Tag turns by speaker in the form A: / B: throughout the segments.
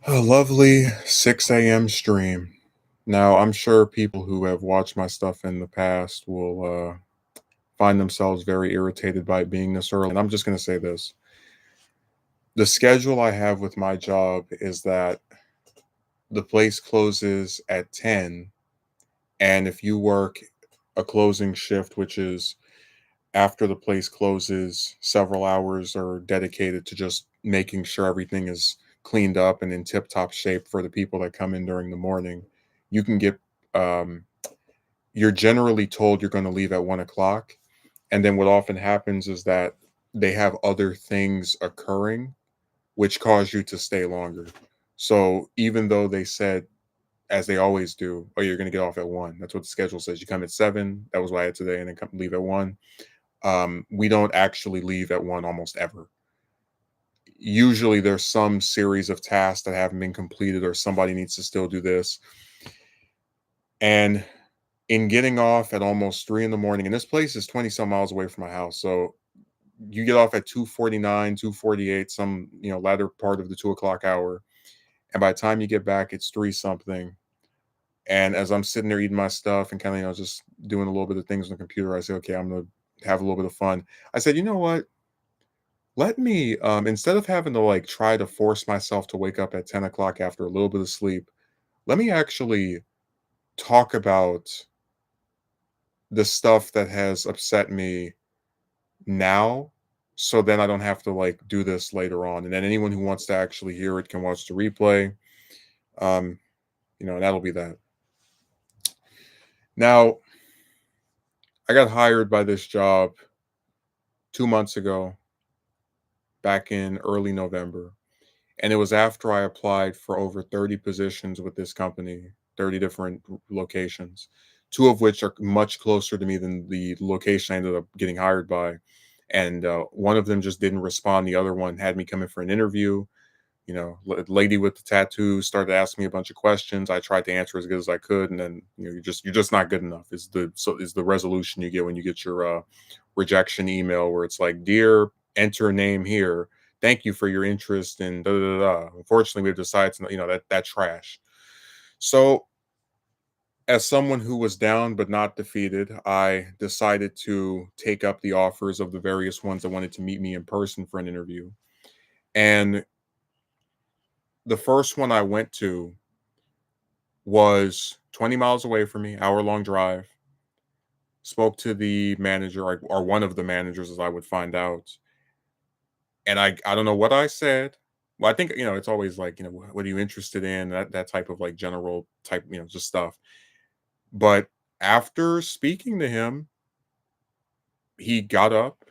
A: A lovely 6 a.m. stream. Now, I'm sure people who have watched my stuff in the past will find themselves very irritated by it being this early. And I'm just going to say this: the schedule I have with my job is that the place closes at 10. And if you work a closing shift, which is after the place closes, several hours are dedicated to just making sure everything is cleaned up and in tip top shape for the people that come in during the morning. You can get, um, you're generally told you're going to leave at 1 o'clock. And then what often happens is that they have other things occurring which cause you to stay longer. So even though they said, as they always do, oh, you're going to get off at 1, that's what the schedule says. You come at 7. That was what I had today, and then come leave at 1. We don't actually leave at 1 almost ever. Usually there's some series of tasks that haven't been completed or somebody needs to still do this. And in getting off at almost 3 in the morning, and this place is 20 some miles away from my house. So you get off at 2:49, 2:48, some, latter part of the 2 o'clock hour. And by the time you get back, it's 3 something. And as I'm sitting there eating my stuff and kind of, just doing a little bit of things on the computer, I say, okay, I'm going to have a little bit of fun. I said, you know what? Let me, instead of having to like try to force myself to wake up at 10 o'clock after a little bit of sleep, let me actually talk about the stuff that has upset me now. So then I don't have to like do this later on. And then anyone who wants to actually hear it can watch the replay. Um, and that'll be that. Now, I got hired by this job 2 months ago, back in early November. And it was after I applied for over 30 positions with this company, 30 different locations, two of which are much closer to me than the location I ended up getting hired by. And one of them just didn't respond. The other one had me come in for an interview. Lady with the tattoo started asking me a bunch of questions. I tried to answer as good as I could, and then you're just not good enough. Is the resolution you get when you get your rejection email where it's like, dear, enter name here. Thank you for your interest in da da da. Da. Unfortunately, we've decided to, that trash. So, as someone who was down but not defeated, I decided to take up the offers of the various ones that wanted to meet me in person for an interview. And the first one I went to was 20 miles away from me, hour-long drive. Spoke to the manager, or one of the managers, as I would find out. And I don't know what I said. Well, I think, it's always like, what are you interested in? That type of like general type, just stuff. But after speaking to him, he got up.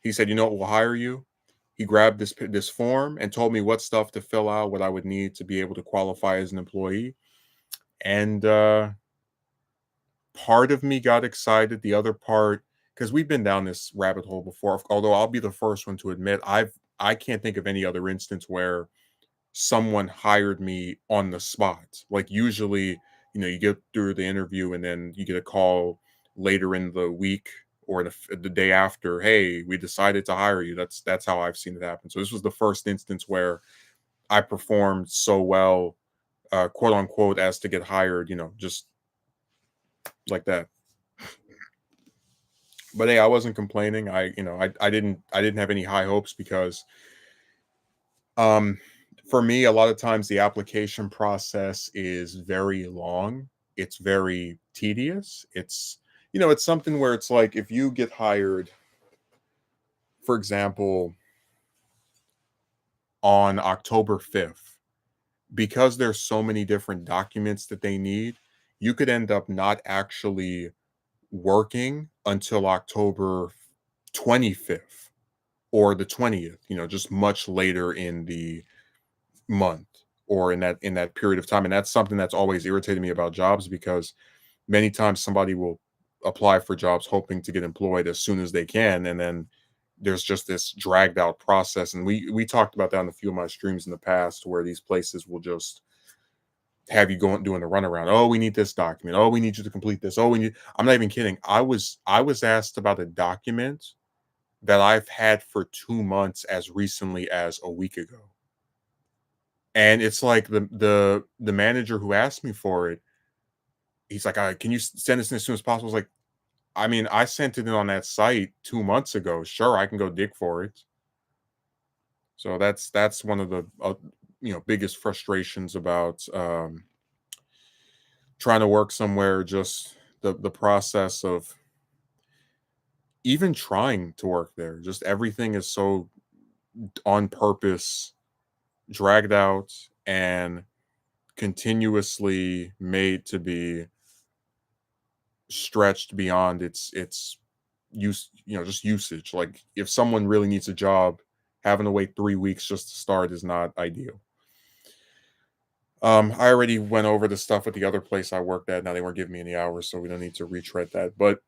A: He said, what, we'll hire you. He grabbed this form and told me what stuff to fill out, what I would need to be able to qualify as an employee. And part of me got excited. The other part, because we've been down this rabbit hole before. Although I'll be the first one to admit, I can't think of any other instance where someone hired me on the spot. Like usually, you get through the interview and then you get a call later in the week or the day after. Hey, we decided to hire you. That's how I've seen it happen. So this was the first instance where I performed so well, quote unquote, as to get hired. Just like that. But hey, I wasn't complaining. I didn't have any high hopes because um for me a lot of times the application process is very long. It's very tedious. It's something where it's like if you get hired, for example, on October 5th, because there's so many different documents that they need, you could end up not actually working until October 25th or the 20th, just much later in the month or in that period of time. And that's something that's always irritated me about jobs because many times somebody will apply for jobs hoping to get employed as soon as they can, and then there's just this dragged out process. And we talked about that on a few of my streams in the past where these places will just have you going doing the runaround. Oh, we need this document. Oh, we need you to complete this. Oh, we need. I'm not even kidding. I was asked about a document that I've had for 2 months as recently as a week ago. And it's like the manager who asked me for it, he's like, can you send this in as soon as possible?" I was like, I mean, I sent it in on that site 2 months ago. Sure, I can go dig for it. So that's one of the biggest frustrations about trying to work somewhere. Just the process of even trying to work there. Just everything is so on purpose dragged out and continuously made to be stretched beyond its use, just usage. Like if someone really needs a job, having to wait 3 weeks just to start is not ideal. I already went over the stuff with the other place I worked at. Now they weren't giving me any hours, so we don't need to retread that. But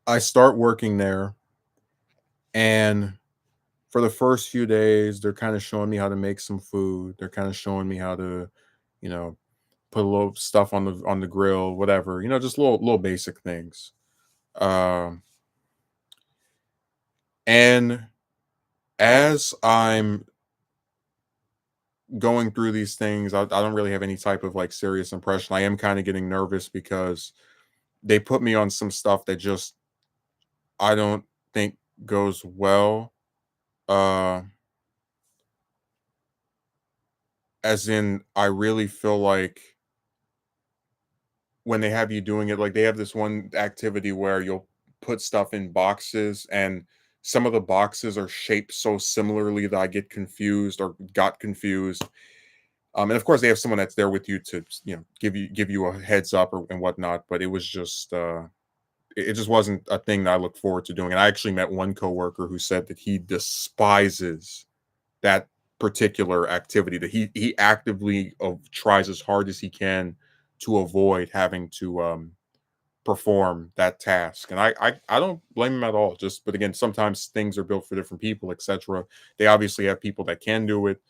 A: I start working there, and for the first few days, they're kind of showing me how to make some food. They're kind of showing me how to, you know, put a little stuff on the grill, whatever. Just little basic things. Um, and as I'm going through these things, I don't really have any type of like serious impression. I am kind of getting nervous because they put me on some stuff that just I don't think goes well. Uh, as in, I really feel like when they have you doing it, like they have this one activity where you'll put stuff in boxes, and some of the boxes are shaped so similarly that I get confused or got confused. And of course, they have someone that's there with you to give you a heads up and whatnot. But it was just it just wasn't a thing that I look forward to doing. And I actually met one coworker who said that he despises that particular activity, that he actively tries as hard as he can to avoid having to perform that task. And I don't blame him at all. Just but again, sometimes things are built for different people, etc. They obviously have people that can do it.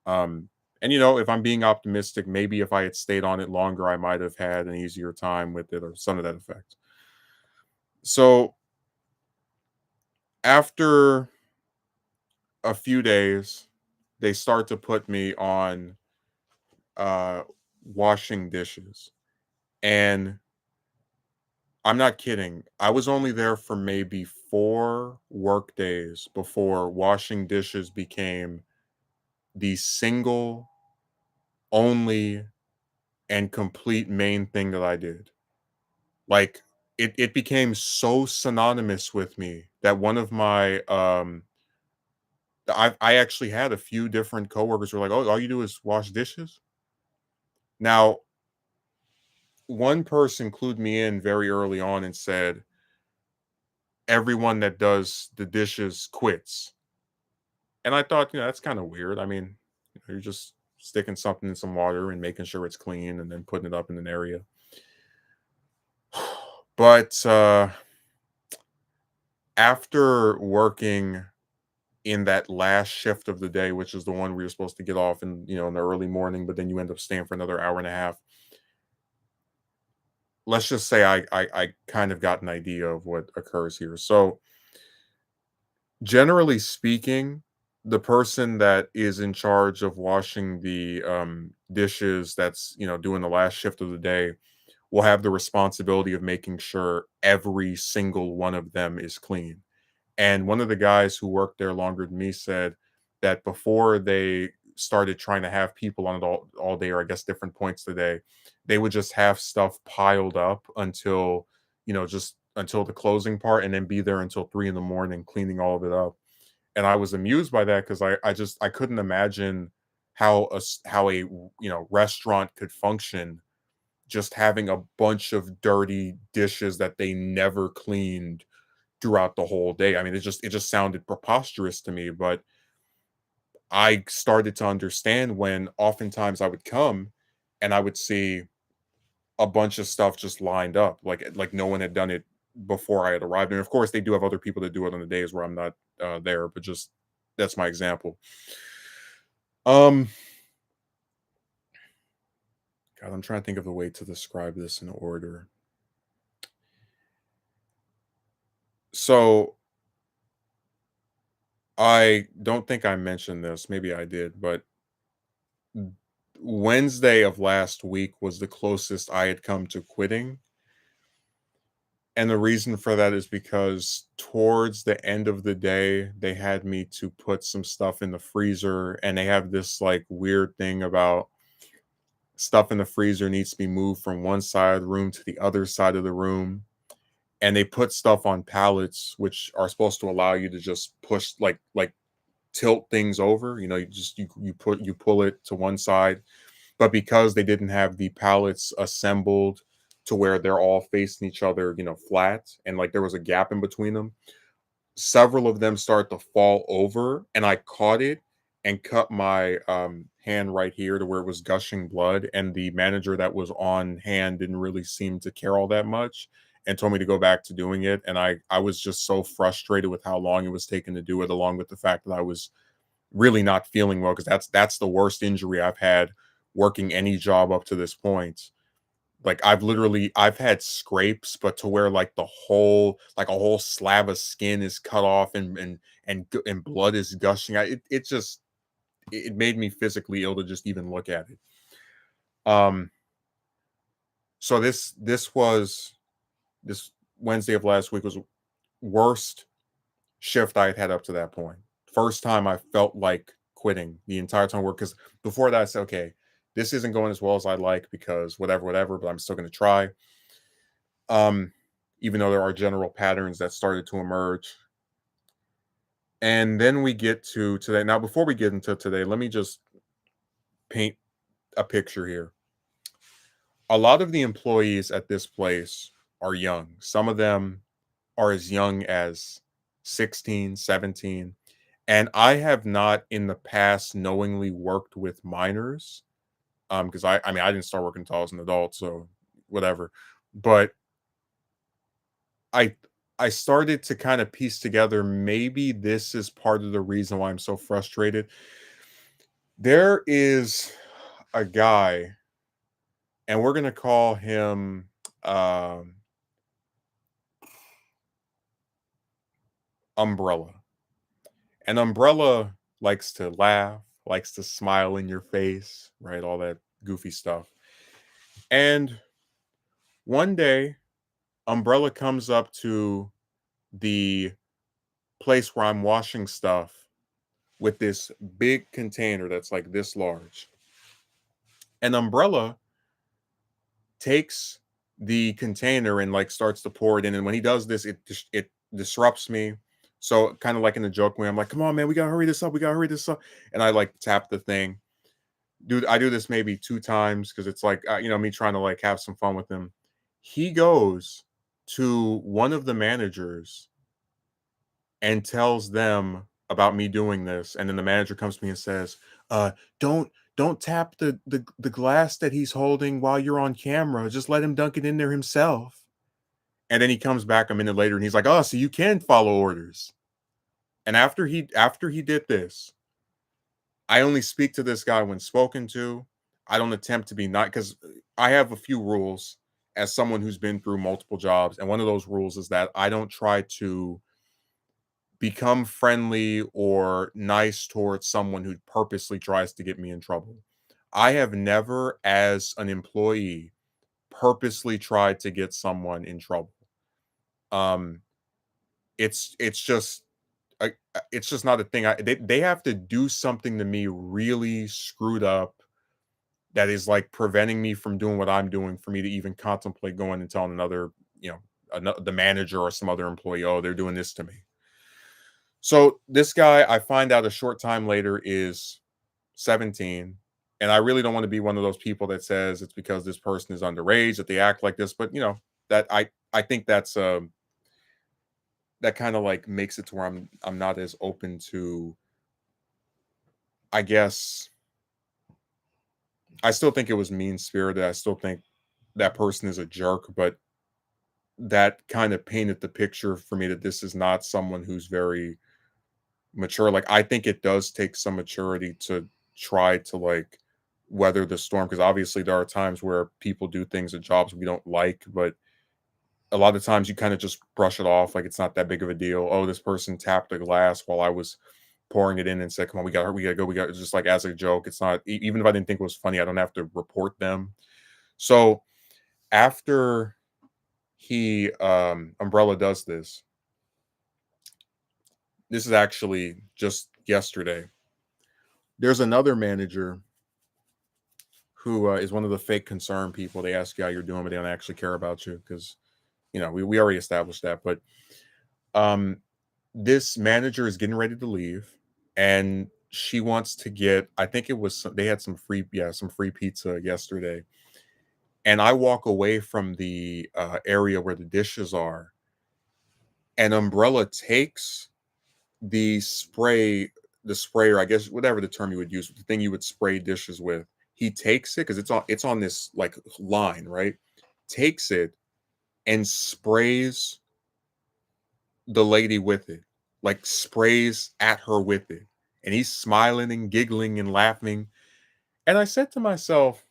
A: um and if I'm being optimistic, maybe if I had stayed on it longer, I might have had an easier time with it or some of that effect. So after a few days, they start to put me on uh washing dishes. And I'm not kidding. I was only there for maybe 4 work days before washing dishes became the single, only, and complete main thing that I did. Like it became so synonymous with me that one of my I actually had a few different coworkers who were like, "Oh, all you do is wash dishes?" Now, one person clued me in very early on and said, "Everyone that does the dishes quits." And I thought, that's kind of weird. I mean, you're just sticking something in some water and making sure it's clean and then putting it up in an area. But after working in that last shift of the day, which is the one where you're supposed to get off in the early morning, but then you end up staying for another hour and a half. Let's just say I kind of got an idea of what occurs here. So generally speaking, the person that is in charge of washing the dishes, that's doing the last shift of the day, will have the responsibility of making sure every single one of them is clean. And one of the guys who worked there longer than me said that before they started trying to have people on it all day, or I guess different points of the day, they would just have stuff piled up until, just until the closing part, and then be there until 3 in the morning cleaning all of it up. And I was amused by that because I couldn't imagine how a restaurant could function just having a bunch of dirty dishes that they never cleaned throughout the whole day. I mean, it just sounded preposterous to me. But I started to understand when oftentimes I would come and I would see a bunch of stuff just lined up, like no one had done it before I had arrived. And of course, they do have other people that do it on the days where I'm not there, but just that's my example. Um, God, I'm trying to think of a way to describe this in order. So I don't think I mentioned this, maybe I did, but Wednesday of last week was the closest I had come to quitting. And the reason for that is because towards the end of the day, they had me to put some stuff in the freezer, and they have this like weird thing about stuff in the freezer needs to be moved from one side of the room to the other side of the room. And they put stuff on pallets, which are supposed to allow you to just push like tilt things over. You know, you pull it to one side, but because they didn't have the pallets assembled to where they're all facing each other, flat, and like there was a gap in between them, several of them started to fall over, and I caught it and cut my hand right here to where it was gushing blood. And the manager that was on hand didn't really seem to care all that much and told me to go back to doing it. And I was just so frustrated with how long it was taking to do it, along with the fact that I was really not feeling well, because that's the worst injury I've had working any job up to this point. Like I've had scrapes, but to where like a whole slab of skin is cut off and blood is gushing. It made me physically ill to just even look at it. Um, so this Wednesday of last week was worst shift I had had up to that point. First time I felt like quitting the entire time work, because before that I said, okay, this isn't going as well as I'd like because whatever, but I'm still going to try. Um, Even though there are general patterns that started to emerge. And then we get to today. Now, before we get into today, let me just paint a picture here. A lot of the employees at this place are young. Some of them are as young as 16, 17. And I have not in the past knowingly worked with minors. Because I mean I didn't start working until I was an adult, so whatever. But I I started to kind of piece together, maybe this is part of the reason why I'm so frustrated. There is a guy, and we're gonna call him Umbrella. And Umbrella likes to laugh, likes to smile in your face, right? All that goofy stuff. And one day, Umbrella comes up to the place where I'm washing stuff with this big container that's like this large. And Umbrella takes the container and like starts to pour it in. And when he does this, it disrupts me. So kind of like in a joke way, I'm like, "Come on, man, we gotta hurry this up. We gotta hurry this up." And I like tap the thing. Dude, I do this maybe 2 times because it's like me trying to like have some fun with him. He goes to one of the managers and tells them about me doing this, and then the manager comes to me and says, uh don't tap the glass that he's holding while you're on camera, just let him dunk it in there himself. And then he comes back a minute later and he's like, oh, so you can follow orders. And after he did this, I only speak to this guy when spoken to. I don't attempt to be not, because I have a few rules as someone who's been through multiple jobs, and one of those rules is that I don't try to become friendly or nice towards someone who purposely tries to get me in trouble. I have never, as an employee, purposely tried to get someone in trouble. Um, it's just it's just not a thing. They have to do something to me really screwed up that is like preventing me from doing what I'm doing for me to even contemplate going and telling another, the manager or some other employee, oh, they're doing this to me. So this guy, I find out a short time later, is 17. And I really don't want to be one of those people that says it's because this person is underage that they act like this. But that I think that kind of like makes it to where I'm not as open to, I guess. I still think it was mean spirited. I still think that person is a jerk, but that kind of painted the picture for me that this is not someone who's very mature. Like, I think it does take some maturity to try to like weather the storm, because obviously there are times where people do things at jobs we don't like, but a lot of times you kind of just brush it off like it's not that big of a deal. Oh, this person tapped a glass while I was pouring it in and said, "Come on, we gotta go. We got just like as a joke. It's not even if I didn't think it was funny, I don't have to report them." So after he Umbrella does this, this is actually just yesterday. There's another manager who is one of the fake concern people. They ask you how you're doing, but they don't actually care about you because we already established that. But um, this manager is getting ready to leave, and she wants to get. I think it was they had some free some free pizza yesterday, and I walk away from the area where the dishes are, and Umbrella takes the the sprayer, I guess whatever the term you would use, the thing you would spray dishes with. He takes it because it's on this like line, right? Takes it and sprays the lady with it, like sprays at her with it. And he's smiling and giggling and laughing. And I said to myself,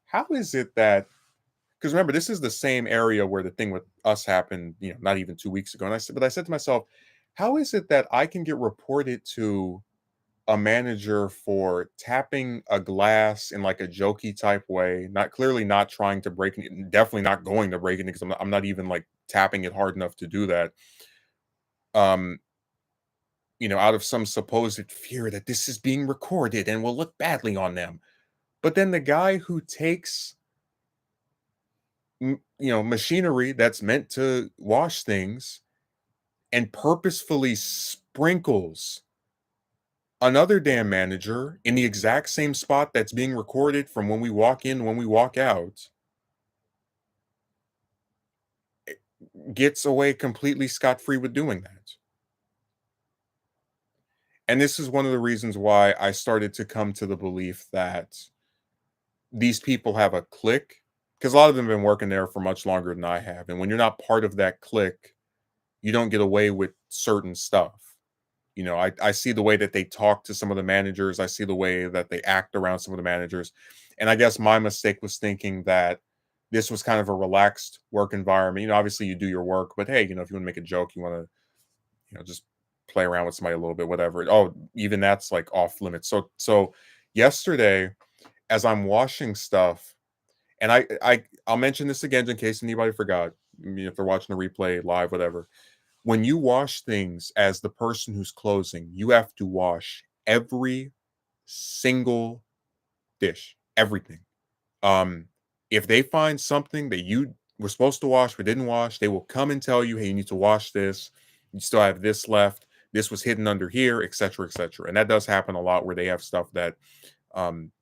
A: how is it that because remember, this is the same area where the thing with us happened, not even 2 weeks ago. And I said to myself, how is it that I can get reported to a manager for tapping a glass in like a jokey type way, not clearly not trying to break it, definitely not going to break it because I'm not even like tapping it hard enough to do that. Um, out of some supposed fear that this is being recorded and will look badly on them. But then the guy who takes machinery that's meant to wash things and purposefully sprinkles another damn manager in the exact same spot that's being recorded from when we walk in, when we walk out, gets away completely scot free with doing that. And this is one of the reasons why I started to come to the belief that these people have a clique because a lot of them have been working there for much longer than I have. And when you're not part of that clique, you don't get away with certain stuff. I see the way that they talk to some of the managers. I see the way that they act around some of the managers. And I guess my mistake was thinking that this was kind of a relaxed work environment. Obviously you do your work, but hey, if you want to make a joke, you want to, just play around with somebody a little bit, whatever. Oh, even that's like off limits. So yesterday, as I'm washing stuff, and I'll mention this again in case anybody forgot. If they're watching the replay live, whatever. When you wash things as the person who's closing, you have to wash every single dish, everything. Um, if they find something that you were supposed to wash but didn't wash, they will come and tell you, "Hey, you need to wash this. You still have this left. This was hidden under here, etc., etc." And that does happen a lot where they have stuff that um,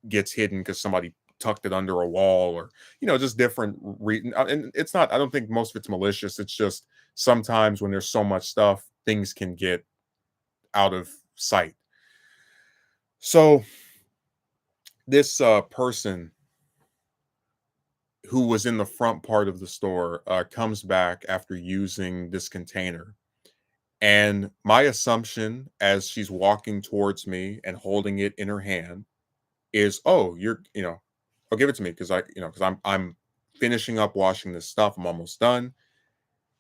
A: gets hidden because somebody tucked it under a wall or just different and it's not, I don't think most of it's malicious. It's just sometimes when there's so much stuff, things can get out of sight. So this person who was in the front part of the store comes back after using this container, and my assumption as she's walking towards me and holding it in her hand is, oh, I'll give it to me because I'm finishing up washing this stuff. I'm almost done.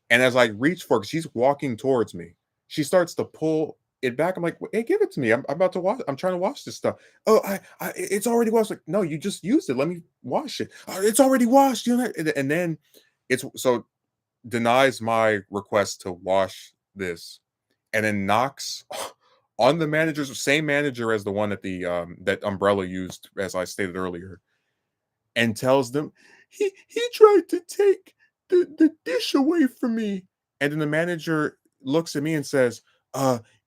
A: And as I reach for it, 'cause she's walking towards me, she starts to pull it back. I'm like, hey, give it to me. I'm about to wash. I'm trying to wash this stuff. Oh, it's already washed. Like, no, you just used it. Let me wash it. "Oh, it's already washed. And then it's so denies my request to wash this, and then knocks on the manager's same manager as the one that the that Umbrella used, as I stated earlier, and tells them he tried to take the dish away from me. And then the manager looks at me and says,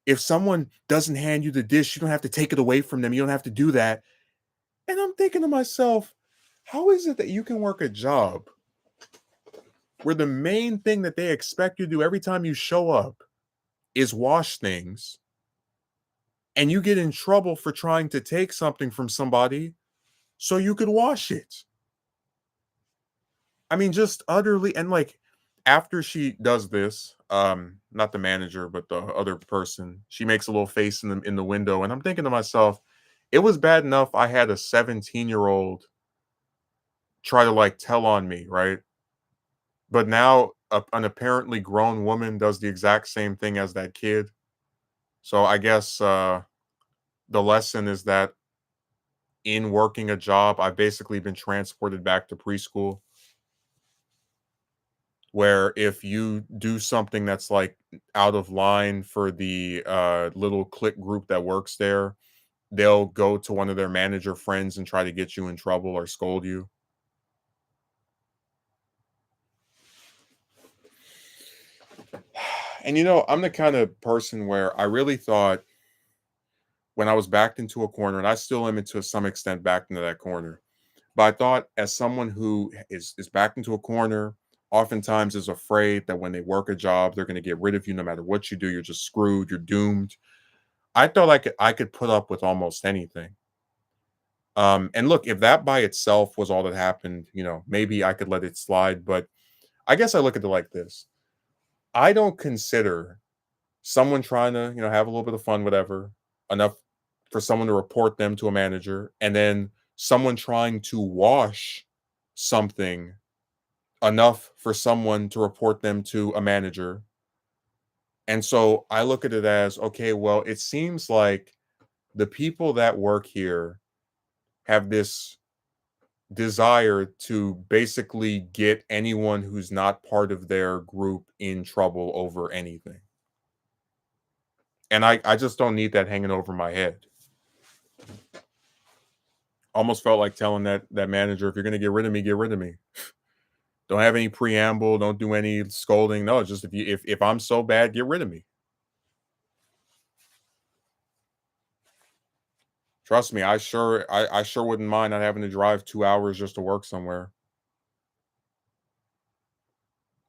A: if someone doesn't hand you the dish, you don't have to take it away from them. You don't have to do that. And I'm thinking to myself, how is it that you can work a job where the main thing that they expect you to do every time you show up is wash things, and you get in trouble for trying to take something from somebody so you could wash it? I mean, just utterly. And like after she does this, not the manager, but the other person, she makes a little face in the window, and I'm thinking to myself, it was bad enough I had a 17-year-old try to like tell on me, right? But now an apparently grown woman does the exact same thing as that kid. So I guess the lesson is that in working a job, I've basically been transported back to preschool, where if you do something that's like out of line for the little clique group that works there, they'll go to one of their manager friends and try to get you in trouble or scold you. And I'm the kind of person where I really thought when I was backed into a corner, and I still am to some extent backed into that corner. But I thought as someone who is backed into a corner, oftentimes is afraid that when they work a job, they're going to get rid of you no matter what you do. You're just screwed. You're doomed. I thought I could put up with almost anything. And look, if that by itself was all that happened, maybe I could let it slide. But I guess I look at it like this: I don't consider someone trying to, have a little bit of fun, whatever, enough for someone to report them to a manager, and then someone trying to wash something enough for someone to report them to a manager. And so I look at it as, okay, well, it seems like the people that work here have this desire to basically get anyone who's not part of their group in trouble over anything. And I just don't need that hanging over my head. Almost felt like telling that manager, if you're gonna get rid of me, get rid of me. Don't have any preamble, don't do any scolding. No, just if I'm so bad, get rid of me. Trust me, I sure wouldn't mind not having to drive 2 hours just to work somewhere.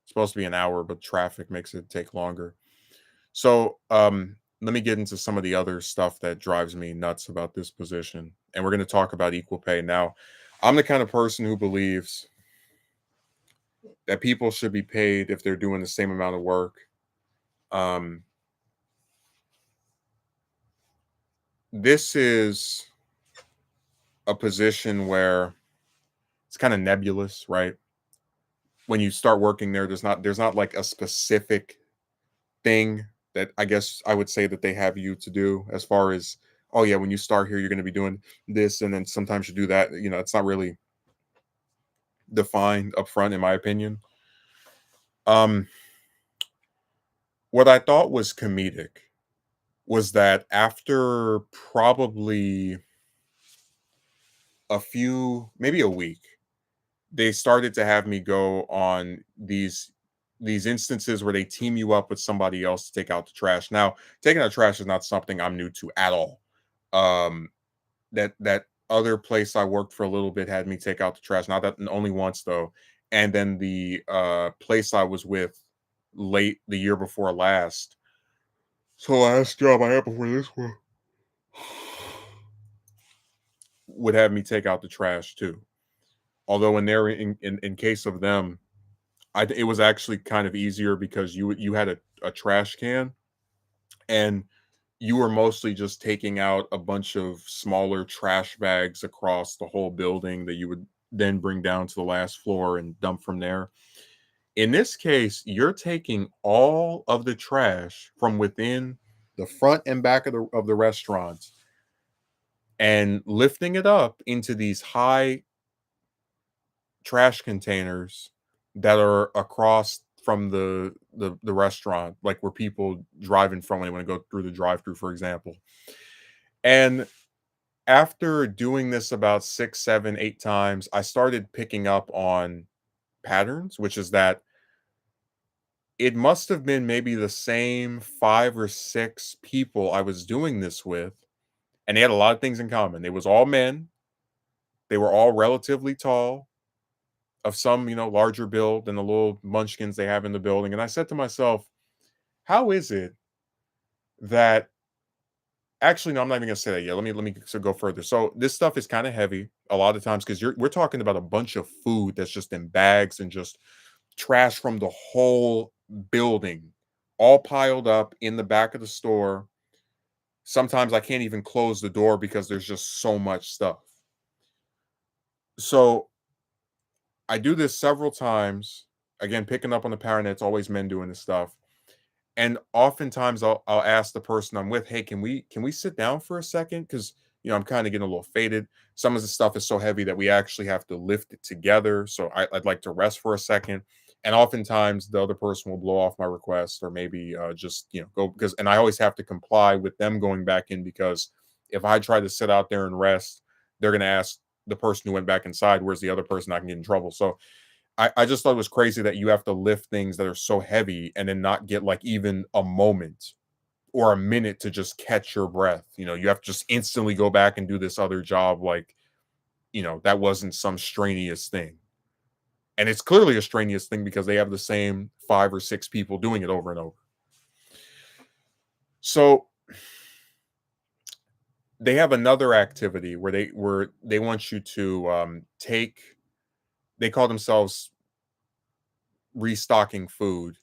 A: It's supposed to be an hour, but traffic makes it take longer. So let me get into some of the other stuff that drives me nuts about this position. And we're gonna talk about equal pay. Now, I'm the kind of person who believes that people should be paid if they're doing the same amount of work. Um, this is a position where it's kind of nebulous, right? When you start working there, there's not like a specific thing that I guess I would say that they have you to do as far as, oh yeah, when you start here, you're going to be doing this, and then sometimes you do that. It's not really defined up front, in my opinion. Um, what I thought was comedic was that after probably a few, maybe a week, they started to have me go on these instances where they team you up with somebody else to take out the trash. Now, taking out trash is not something I'm new to at all. Um, that other place I worked for a little bit had me take out the trash. Not that only once though. And then the place I was with late the year before last. So last job I had before this one would have me take out the trash too. Although in case of them, it was actually kind of easier because you had a trash can, and you were mostly just taking out a bunch of smaller trash bags across the whole building that you would then bring down to the last floor and dump from there. In this case, you're taking all of the trash from within the front and back of the restaurant and lifting it up into these high trash containers that are across from the restaurant, like where people drive in front when they want to go through the drive-through, for example. And after doing this about 6, 7, 8 times, I started picking up on patterns, which is that it must have been maybe the same 5 or 6 people I was doing this with, and they had a lot of things in common. They was all men. They were all relatively tall, of some, larger build than the little munchkins they have in the building. And I said to myself, how is it that actually no, I'm not even gonna say that yet. Let me so go further. So this stuff is kind of heavy a lot of times because we're talking about a bunch of food that's just in bags and just trash from the whole building, all piled up in the back of the store. Sometimes I can't even close the door because there's just so much stuff. So I do this several times. Again, picking up on the pattern that it's always men doing this stuff. And oftentimes I'll ask the person I'm with, "Hey, can we sit down for a second? Because I'm kind of getting a little faded. Some of the stuff is so heavy that we actually have to lift it together. So I'd like to rest for a second." And oftentimes the other person will blow off my request, or maybe just go, because and I always have to comply with them going back in, because if I try to sit out there and rest, they're gonna ask the person who went back inside, "Where's the other person?" I can get in trouble. So I just thought it was crazy that you have to lift things that are so heavy and then not get like even a moment or a minute to just catch your breath. You have to just instantly go back and do this other job, like, that wasn't some strenuous thing. And it's clearly a strenuous thing because they have the same 5 or 6 people doing it over and over. So they have another activity where they want you to take, they call themselves restocking food.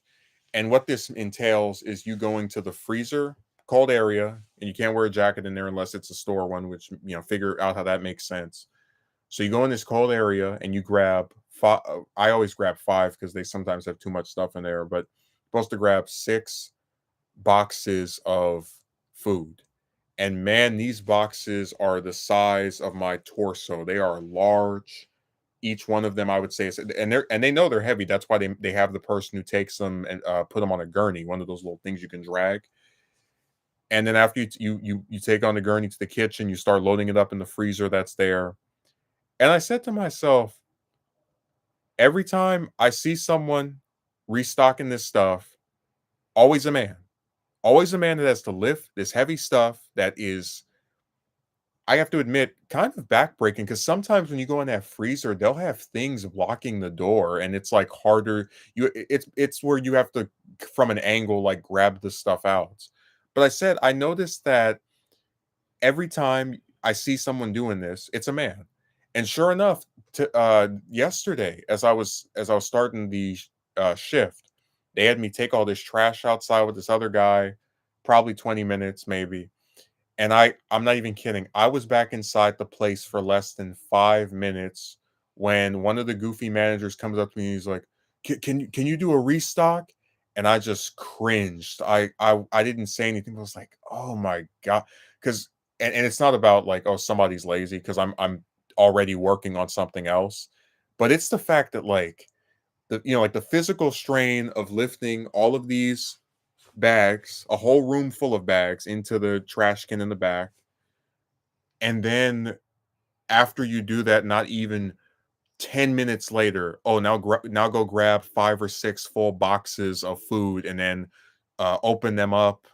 A: And what this entails is you going to the freezer, cold area, and you can't wear a jacket in there unless it's a store one, which, figure out how that makes sense. So you go in this cold area and you grab five. I always grab five because they sometimes have too much stuff in there, but supposed to grab 6 boxes of food. And man, these boxes are the size of my torso. They are large. Each one of them, I would say, is, and they know they're heavy. That's why they have the person who takes them and put them on a gurney, one of those little things you can drag. And then after you take on the gurney to the kitchen, you start loading it up in the freezer that's there. And I said to myself, every time I see someone restocking this stuff, always a man, always a man that has to lift this heavy stuff that is, I have to admit, kind of backbreaking, because sometimes when you go in that freezer, they'll have things blocking the door, and it's like harder. It's where you have to, from an angle, like grab the stuff out. But I said I noticed that every time I see someone doing this, it's a man. And sure enough, yesterday, as I was starting the shift, they had me take all this trash outside with this other guy, probably 20 minutes maybe, and I'm not even kidding. I was back inside the place for less than 5 minutes when one of the goofy managers comes up to me and he's like, "Can you do a restock?" And I just cringed. I didn't say anything. I was like, "Oh my god," because and it's not about like, oh, somebody's lazy, because I'm already working on something else, but it's the fact that like like the physical strain of lifting all of these bags, a whole room full of bags, into the trash can in the back. And then after you do that, not even 10 minutes later, oh, now go grab 5 or 6 full boxes of food, and then open them up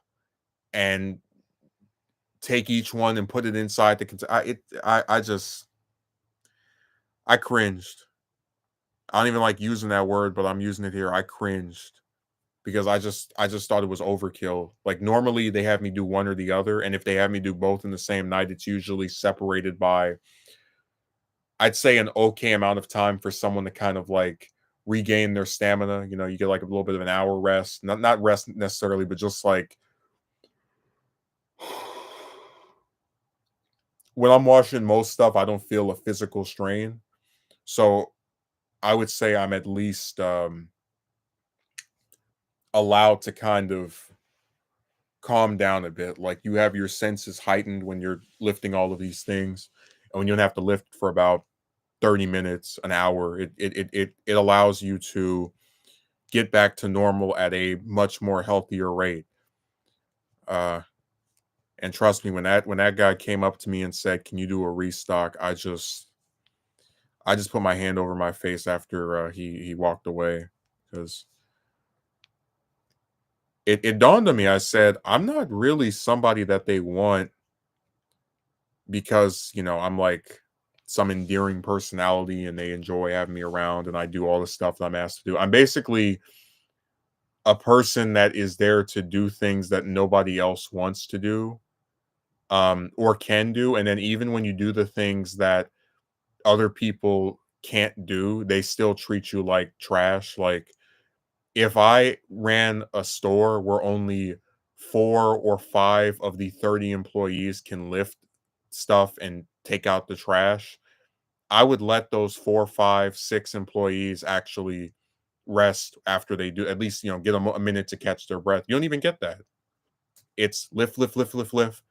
A: and take each one and put it inside the container. I cringed. I don't even like using that word, but I'm using it here. I cringed because I just thought it was overkill. Like normally they have me do one or the other, and if they have me do both in the same night, it's usually separated by, I'd say, an okay amount of time for someone to kind of like regain their stamina. You get like a little bit of an hour rest, not rest necessarily, but just like when I'm washing most stuff, I don't feel a physical strain. So I would say I'm at least allowed to kind of calm down a bit. Like you have your senses heightened when you're lifting all of these things, and when you don't have to lift for about 30 minutes, an hour, it allows you to get back to normal at a much more healthier rate. Uh, and trust me, when that guy came up to me and said, "Can you do a restock?" I just put my hand over my face after he walked away, because it dawned on me. I said, "I'm not really somebody that they want because I'm like some endearing personality and they enjoy having me around and I do all the stuff that I'm asked to do. I'm basically a person that is there to do things that nobody else wants to do, or can do. And then even when you do the things that other people can't do, they still treat you like trash. Like if I ran a store where only 4 or 5 of the 30 employees can lift stuff and take out the trash, I would let those 4, 5, 6 employees actually rest after they do, at least, get them a minute to catch their breath. You don't even get that. It's lift, lift, lift, lift, lift,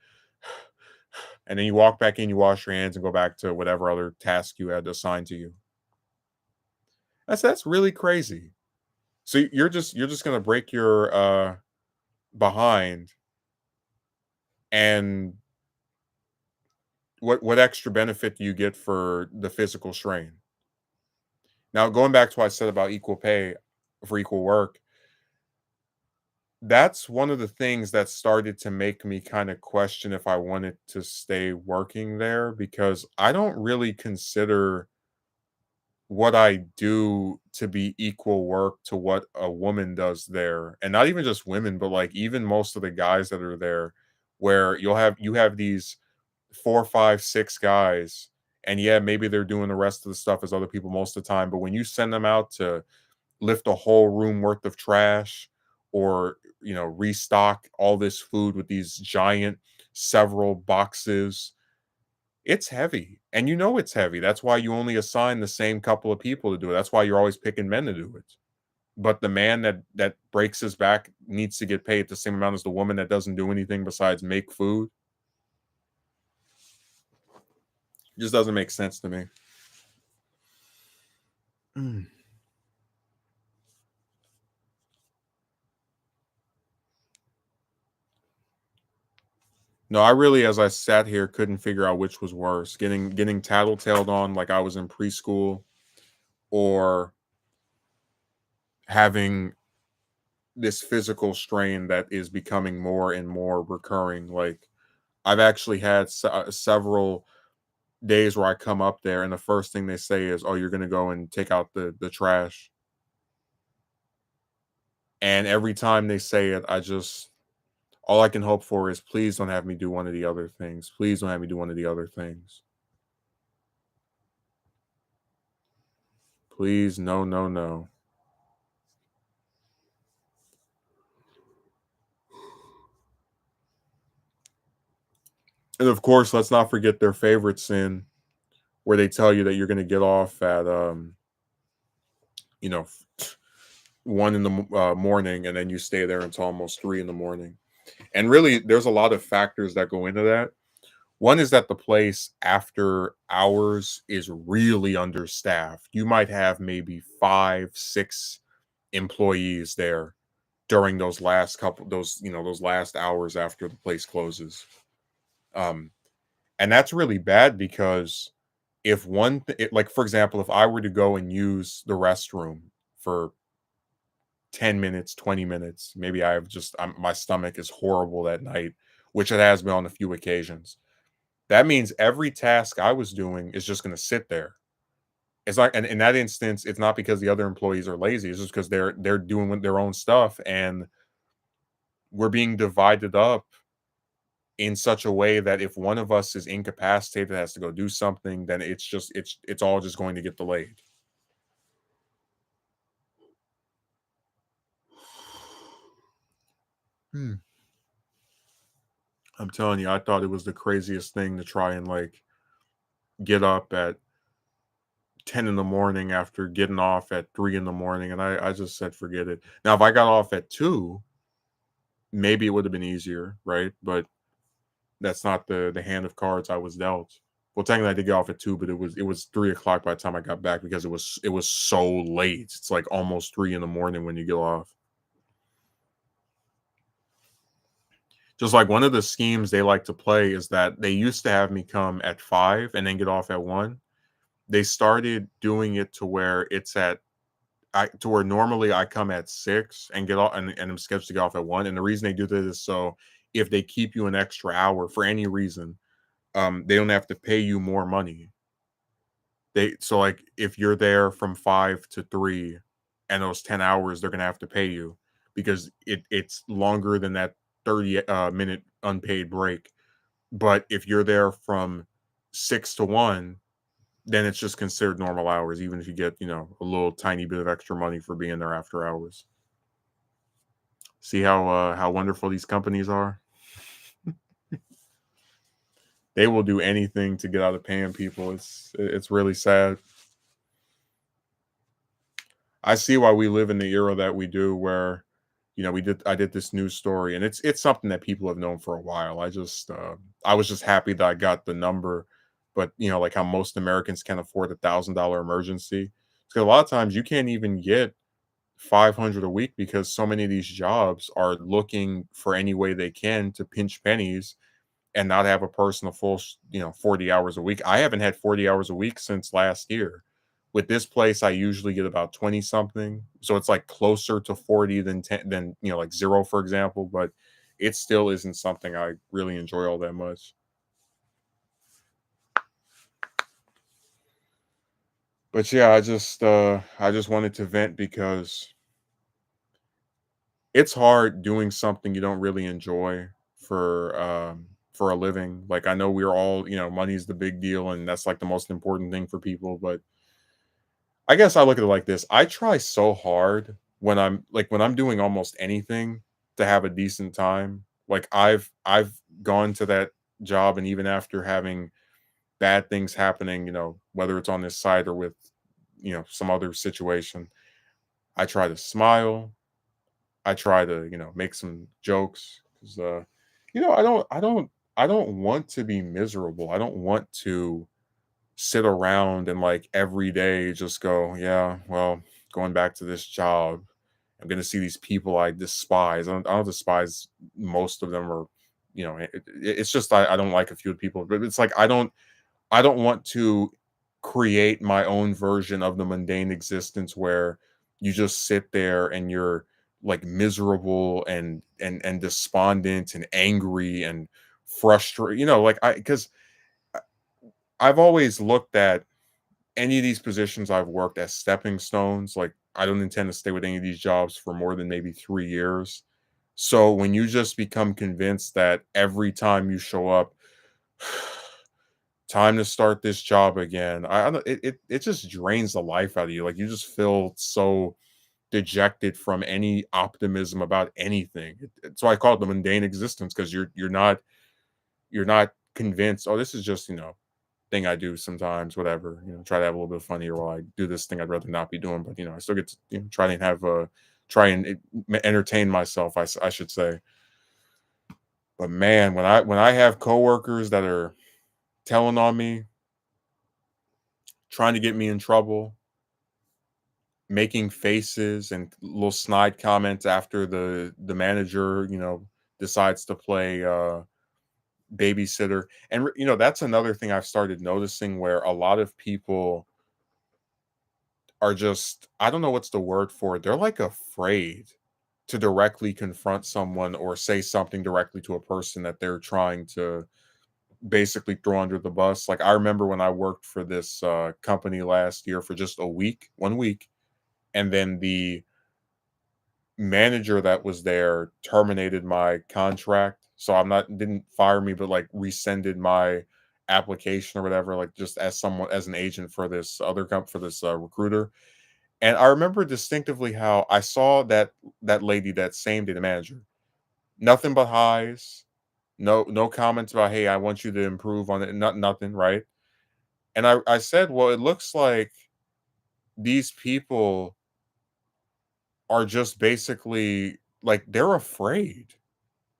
A: and then you walk back in, you wash your hands, and go back to whatever other task you had assigned to you. That's really crazy. So you're just gonna break your behind, and what extra benefit do you get for the physical strain? Now, going back to what I said about equal pay for equal work, that's one of the things that started to make me kind of question if I wanted to stay working there, because I don't really consider what I do to be equal work to what a woman does there. And not even just women, but like even most of the guys that are there, where you have these 4, 5, 6 guys, and yeah, maybe they're doing the rest of the stuff as other people most of the time. But when you send them out to lift a whole room worth of trash, or restock all this food with these giant several boxes, it's heavy, and it's heavy. That's why you only assign the same couple of people to do it. That's why you're always picking men to do it. But the man that breaks his back needs to get paid the same amount as the woman that doesn't do anything besides make food. It just doesn't make sense to me. Mm. No, I really, as I sat here, couldn't figure out which was worse: getting tattletaled on like I was in preschool, or having this physical strain that is becoming more and more recurring. Like, I've actually had several days where I come up there and the first thing they say is, "Oh, you're going to go and take out the trash." And every time they say it, all I can hope for is, please don't have me do one of the other things. Please don't have me do one of the other things. Please, no, no, no. And of course, let's not forget their favorite sin, where they tell you that you're going to get off at you know, 1 in the morning, and then you stay there until almost 3 in the morning. And really, there's a lot of factors that go into that. One is that the place after hours is really understaffed. You might have maybe 5, 6 employees there during those last hours after the place closes. Um, and that's really bad, because if like, for example, if I were to go and use the restroom for 10 minutes, 20 minutes, maybe my stomach is horrible that night, which it has been on a few occasions. That means every task I was doing is just going to sit there. It's like, and in that instance, it's not because the other employees are lazy. It's just because they're doing their own stuff, and we're being divided up in such a way that if one of us is incapacitated, has to go do something, then it's all just going to get delayed. Hmm. I'm telling you, I thought it was the craziest thing to try and like get up at 10 in the morning after getting off at 3 in the morning, and I just said, forget it. Now, if I got off at 2, maybe it would have been easier, right? But that's not the hand of cards I was dealt. Well, technically, I did get off at 2, but it was 3 o'clock by the time I got back, because it was so late. It's like almost 3 in the morning when you get off. Just like one of the schemes they like to play is that they used to have me come at 5 and then get off at 1. They started doing it to where to where normally I come at 6 and get off, and I'm scheduled to get off at 1. And the reason they do this is so if they keep you an extra hour for any reason, they don't have to pay you more money. So like if you're there from 5 to 3 and those 10 hours, they're gonna have to pay you, because it's longer than that 30 minute unpaid break. But if you're there from 6 to 1, then it's just considered normal hours, even if you get, a little tiny bit of extra money for being there after hours. See how wonderful these companies are? They will do anything to get out of paying people. It's really sad. I see why we live in the era that we do where, I did this news story and it's something that people have known for a while. I was just happy that I got the number, but like how most Americans can afford $1,000 emergency. Because a lot of times you can't even get 500 a week because so many of these jobs are looking for any way they can to pinch pennies and not have a person a full, 40 hours a week. I haven't had 40 hours a week since last year. With this place, I usually get about 20 something. So it's like closer to 40 than 10 than, like zero, for example, but it still isn't something I really enjoy all that much. But yeah, I just wanted to vent because it's hard doing something you don't really enjoy for a living. Like I know we're all, money's the big deal and that's like the most important thing for people, but I guess I look at it like this. I try so hard when I'm doing almost anything to have a decent time. Like I've gone to that job and even after having bad things happening, whether it's on this site or with, some other situation, I try to smile. I try to, make some jokes because I don't want to be miserable. I don't want to sit around and like every day just go, yeah, well, going back to this job, I'm gonna see these people I despise. I don't despise most of them, or it's just I don't like a few people, but it's like I don't want to create my own version of the mundane existence where you just sit there and you're like miserable and despondent and angry and frustrated. Like I've always looked at any of these positions I've worked as stepping stones. Like I don't intend to stay with any of these jobs for more than maybe 3 years. So when you just become convinced that every time you show up, time to start this job again, I don't, it just drains the life out of you. Like you just feel so dejected from any optimism about anything. So I call it the mundane existence because you're not convinced. Oh, this is just thing I do sometimes, whatever. Try to have a little bit of fun here while I do this thing I'd rather not be doing. But I still get to try and have a try and entertain myself. I should say. But man, when I have coworkers that are telling on me, trying to get me in trouble, making faces and little snide comments after the manager, decides to play babysitter. And that's another thing I've started noticing where a lot of people are just I don't know what's the word for it. They're like afraid to directly confront someone or say something directly to a person that they're trying to basically throw under the bus. Like I remember when I worked for this company last year for just 1 week, and then the manager that was there terminated my contract. So I'm not didn't fire me, but like rescinded my application or whatever, like just as someone as an agent for this other for this recruiter. And I remember distinctively how I saw that lady that same day, the manager, nothing but highs, no comments about, hey, I want you to improve on it, nothing, right? And I said, well, it looks like these people are just basically like they're afraid.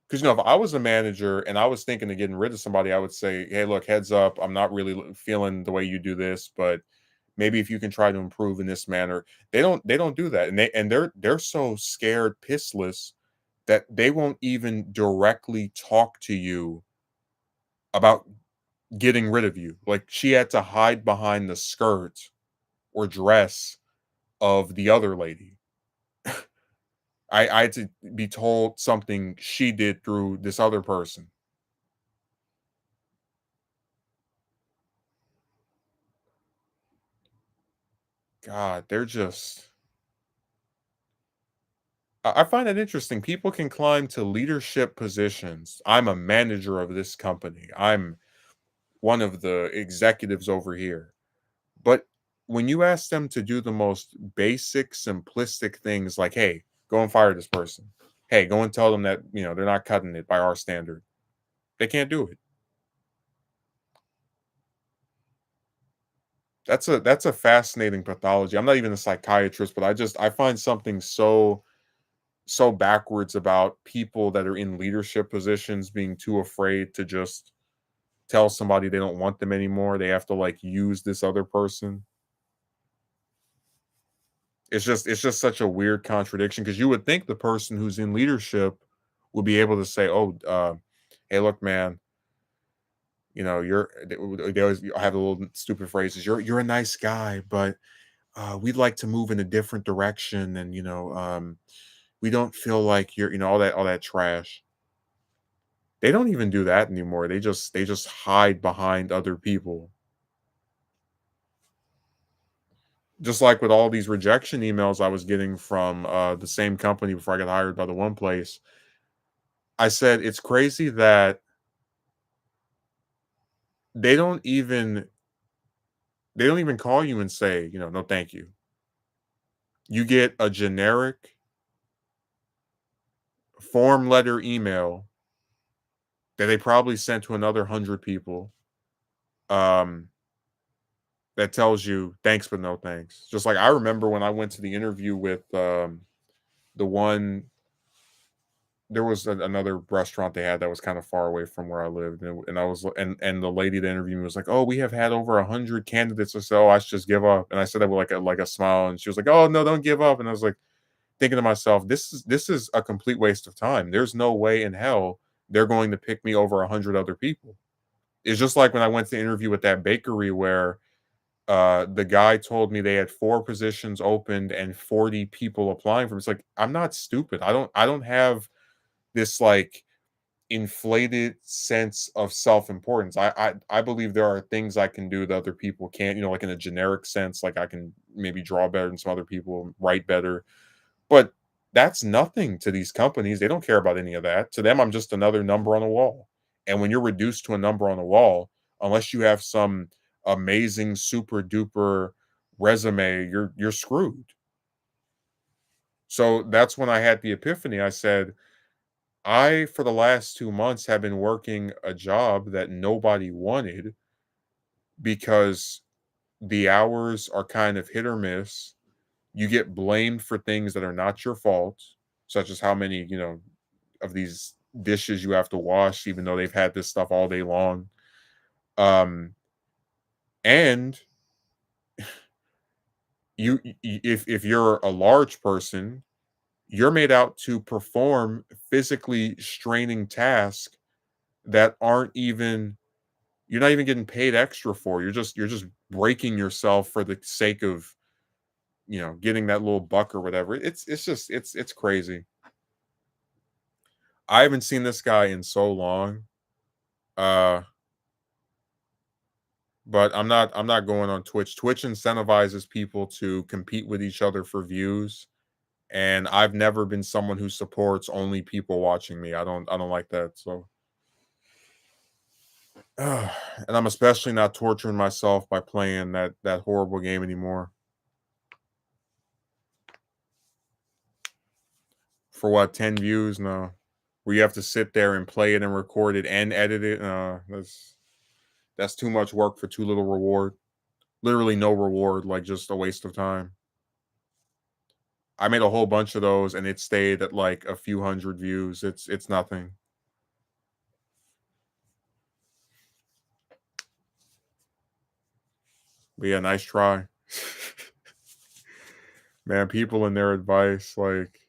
A: Because if I was a manager and I was thinking of getting rid of somebody, I would say, hey, look, heads up, I'm not really feeling the way you do this, but maybe if you can try to improve in this manner. They don't do that. And they're so scared pissless that they won't even directly talk to you about getting rid of you. Like she had to hide behind the skirt or dress of the other lady. I had to be told something she did through this other person. God, they're just I find it interesting. People can climb to leadership positions. I'm a manager of this company. I'm one of the executives over here. But when you ask them to do the most basic, simplistic things like, hey, go and fire this person. Hey, go and tell them that, they're not cutting it by our standard. They can't do it. That's a fascinating pathology. I'm not even a psychiatrist, but I find something so backwards about people that are in leadership positions being too afraid to just tell somebody they don't want them anymore. They have to like use this other person. It's just such a weird contradiction because you would think the person who's in leadership would be able to say, "Oh, hey, look, man, you're." They always have a little stupid phrases. You're a nice guy, but we'd like to move in a different direction, and we don't feel like you're, all that trash. They don't even do that anymore. They just hide behind other people. Just like with all these rejection emails I was getting from the same company before I got hired by the one place. I said it's crazy that they don't even they don't even call you and say, no thank you. You get a generic form letter email that they probably sent to another 100 people, um, that tells you thanks but no thanks. Just like I remember when I went to the interview with the one there was another restaurant they had that was kind of far away from where I lived, and I was and the lady that interviewed me was like, "Oh, we have had over 100 candidates or so. I should just give up." And I said that with like a smile, and she was like, "Oh no, don't give up." And I was like thinking to myself, "This is a complete waste of time. There's no way in hell they're going to pick me over 100 other people." It's just like when I went to interview with that bakery where the guy told me they had 4 positions opened and 40 people applying for 'em. It's like I'm not stupid. I don't have this like inflated sense of self-importance. I believe there are things I can do that other people can't, like in a generic sense, like I can maybe draw better than some other people, write better. But that's nothing to these companies. They don't care about any of that. To them, I'm just another number on a wall. And when you're reduced to a number on a wall, unless you have some amazing super duper resume, you're screwed. So that's when I had the epiphany. I said, I, for the last 2 months, have been working a job that nobody wanted because the hours are kind of hit or miss. You get blamed for things that are not your fault, such as how many, of these dishes you have to wash, even though they've had this stuff all day long. Um, and if you're a large person, you're made out to perform physically straining tasks that aren't even you're not even getting paid extra for. You're just breaking yourself for the sake of, getting that little buck or whatever. It's crazy. I haven't seen this guy in so long. Uh but I'm not going on Twitch. Twitch incentivizes people to compete with each other for views, and I've never been someone who supports only people watching me. I don't like that. So and I'm especially not torturing myself by playing that horrible game anymore. For what, 10 views? No. Where you have to sit there and play it and record it and edit it. That's too much work for too little reward. Literally no reward, like just a waste of time. I made a whole bunch of those and it stayed at like a few hundred views. It's nothing. But yeah, nice try. Man, people and their advice, like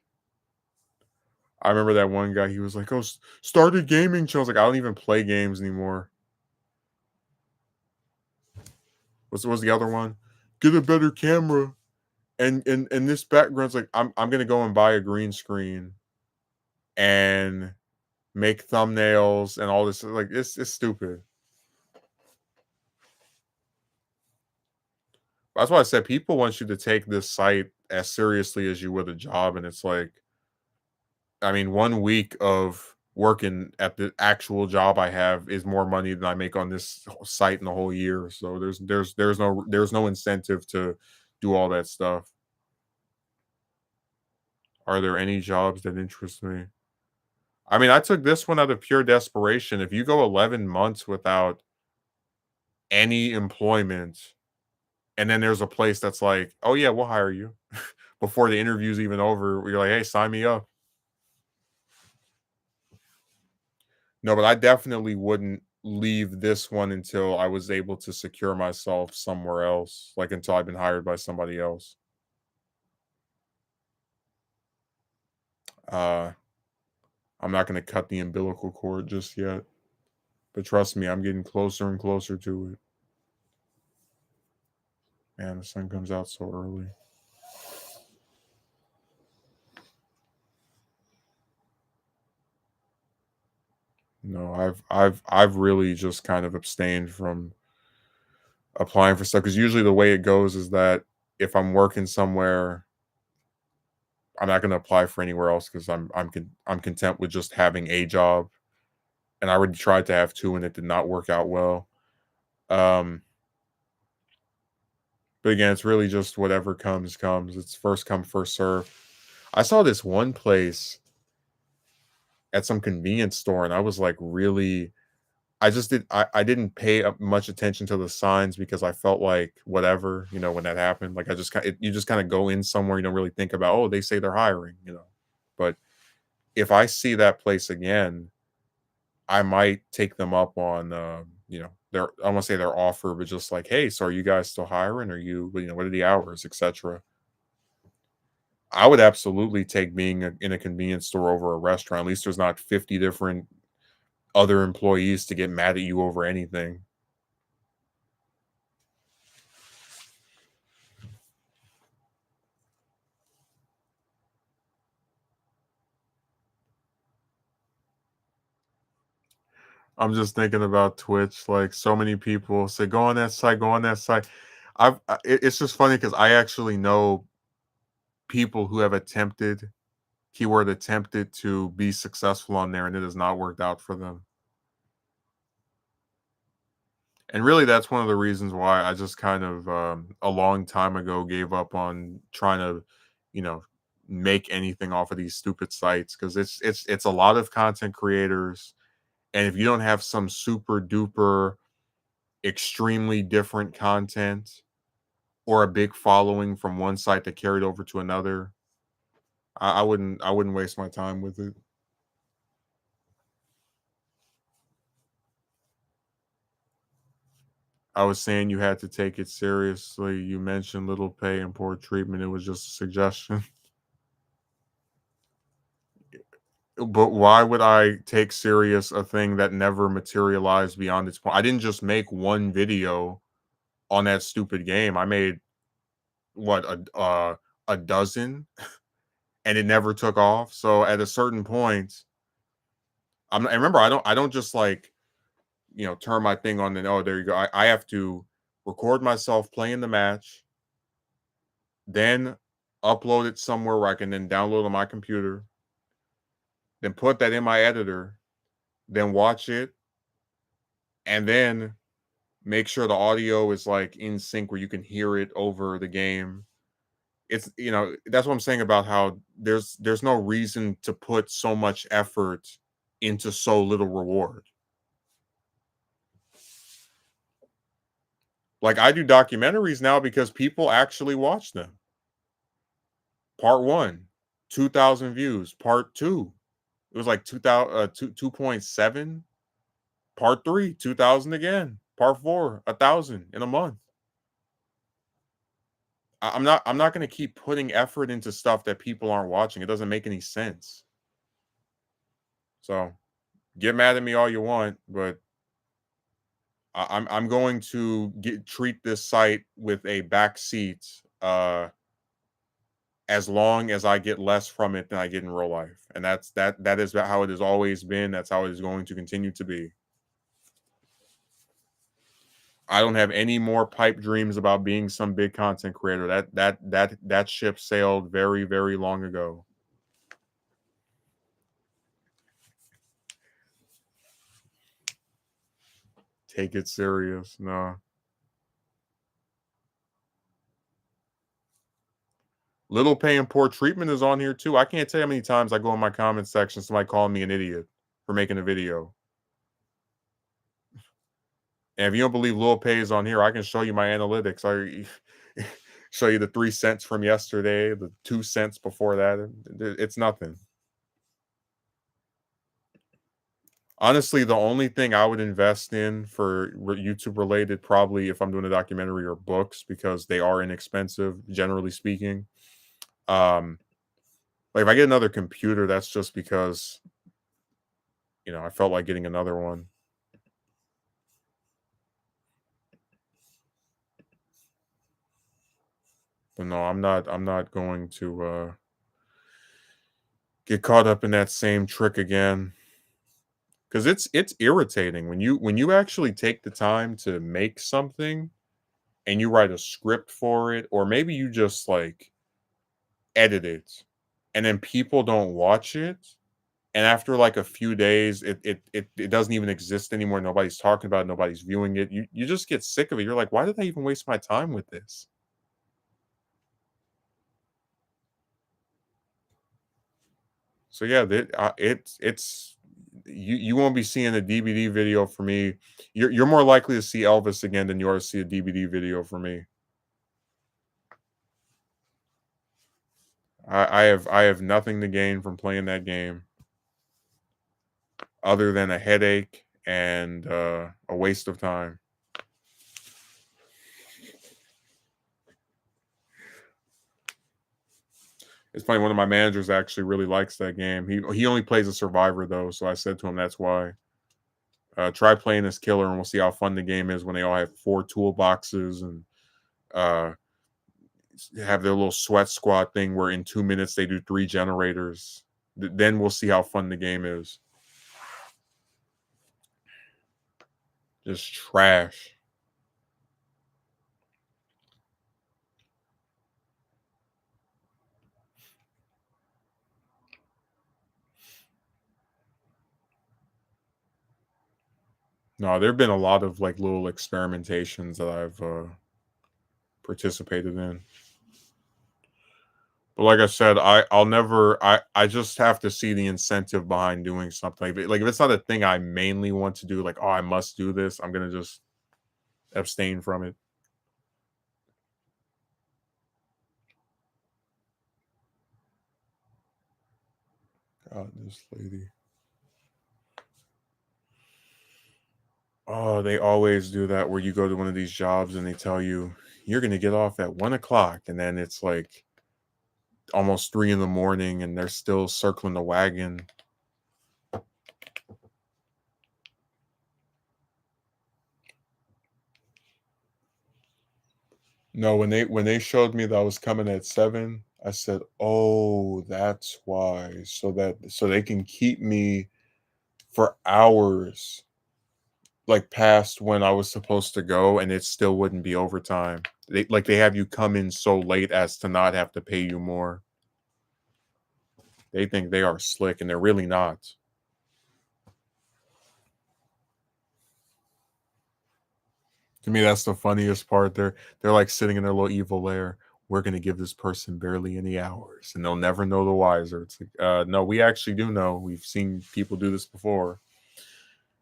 A: I remember that one guy, he was like, "Oh, start a gaming channel." I was like, "I don't even play games anymore." What's the other one? Get a better camera. And this background's like, I'm gonna go and buy a green screen and make thumbnails and all this. Like it's stupid. That's why I said people want you to take this site as seriously as you would a job, and it's like, I mean, 1 week of working at the actual job I have is more money than I make on this site in the whole year. So there's no incentive to do all that stuff. Are there any jobs that interest me? I mean, I took this one out of pure desperation. If you go 11 months without any employment, And then there's a place that's like, "Oh, yeah, we'll hire you." Before the interview's even over, you're like, "Hey, sign me up." No, but I definitely wouldn't leave this one until I was able to secure myself somewhere else, like, until I've been hired by somebody else. Uh, I'm not gonna cut the umbilical cord just yet, but trust me, I'm getting closer and closer to it. Man, the sun comes out so early. No, I've really just kind of abstained from applying for stuff because usually the way it goes is that if I'm working somewhere, I'm not gonna apply for anywhere else because I'm content with just having a job, and I already tried to have 2 and it did not work out well. Um, but again, it's really just whatever comes, comes. It's first come, first serve. I saw this one place at some convenience store, and I was like, really, I didn't pay much attention to the signs because I felt like whatever, when that happened, like I just kind you just kind of go in somewhere, you don't really think about, oh, they say they're hiring. But if I see that place again, I might take them up on, their, I want to say their offer, but just like, hey, so are you guys still hiring? Are what are the hours, etc. I would absolutely take being in a convenience store over a restaurant. At least there's not 50 different other employees to get mad at you over anything. I'm just thinking about Twitch. Like so many people say, go on that site, go on that site. It's just funny because I actually know people who have attempted, keyword attempted to be successful on there and it has not worked out for them. And really, that's one of the reasons why I just kind of a long time ago gave up on trying to, you know, make anything off of these stupid sites because it's a lot of content creators, and if you don't have some super duper extremely different content or a big following from one site that carried over to another, I wouldn't waste my time with it. I was saying you had to take it seriously. You mentioned little pay and poor treatment. It was just a suggestion. But why would I take serious a thing that never materialized beyond its point? I didn't just make one video on that stupid game. I made what a dozen, and it never took off. So at a certain point, I remember I don't just like turn my thing on and oh there you go. I have to record myself playing the match, then upload it somewhere where I can then download on my computer, then put that in my editor, then watch it, and then make sure the audio is like in sync where you can hear it over the game. That's what I'm saying about how there's no reason to put so much effort into so little reward. Like I do documentaries now because people actually watch them. Part 1, 2,000 views. Part 2, it was like 2.7. Part 3, 2,000 again. Part 4, 1,000 in a month. I'm not going to keep putting effort into stuff that people aren't watching. It doesn't make any sense. So get mad at me all you want, but I'm going to treat this site with a back seat as long as I get less from it than I get in real life. And that is how it has always been. That's how it is going to continue to be. I don't have any more pipe dreams about being some big content creator. That ship sailed very, very long ago. Take it serious. No. Little pay and poor treatment is on here too. I can't tell you how many times I go in my comment section, somebody calling me an idiot for making a video. And if you don't believe Lil Pay is on here, I can show you my analytics. Show you the 3 cents from yesterday, the 2 cents before that. It's nothing. Honestly, the only thing I would invest in for YouTube related, probably if I'm doing a documentary, or books, because they are inexpensive, generally speaking. Um, like if I get another computer, that's just because I felt like getting another one. But no, I'm not going to get caught up in that same trick again. Because it's irritating when you actually take the time to make something and you write a script for it, or maybe you just like edit it, and then people don't watch it, and after like a few days it doesn't even exist anymore. Nobody's talking about it, nobody's viewing it. You just get sick of it. You're like, why did I even waste my time with this? So yeah, it's you won't be seeing a DVD video for me. You're more likely to see Elvis again than you are to see a DVD video for me. I have nothing to gain from playing that game other than a headache and a waste of time. It's funny. One of my managers actually really likes that game. He only plays a survivor though, so I said to him that's why. Try playing as killer, and we'll see how fun the game is when they all have 4 toolboxes and uh, have their little sweat squad thing where in 2 minutes they do 3 generators. Then we'll see how fun the game is. Just trash. No, there've been a lot of like little experimentations that I've participated in. But like I said, I'll never I just have to see the incentive behind doing something. Like if it's not a thing I mainly want to do, like, oh, I must do this, I'm gonna just abstain from it. God, this lady. Oh, they always do that where you go to one of these jobs and they tell you you're gonna get off at 1 o'clock, and then it's like almost 3 in the morning and they're still circling the wagon. No, when they showed me that I was coming at 7, I said, "Oh, that's why. So they can keep me for hours, like past when I was supposed to go, and it still wouldn't be overtime. They have you come in so late as to not have to pay you more. They think they are slick, and they're really not." To me, that's the funniest part. They're like sitting in their little evil lair. We're gonna give this person barely any hours, and they'll never know the wiser. It's like, no, we actually do know. We've seen people do this before.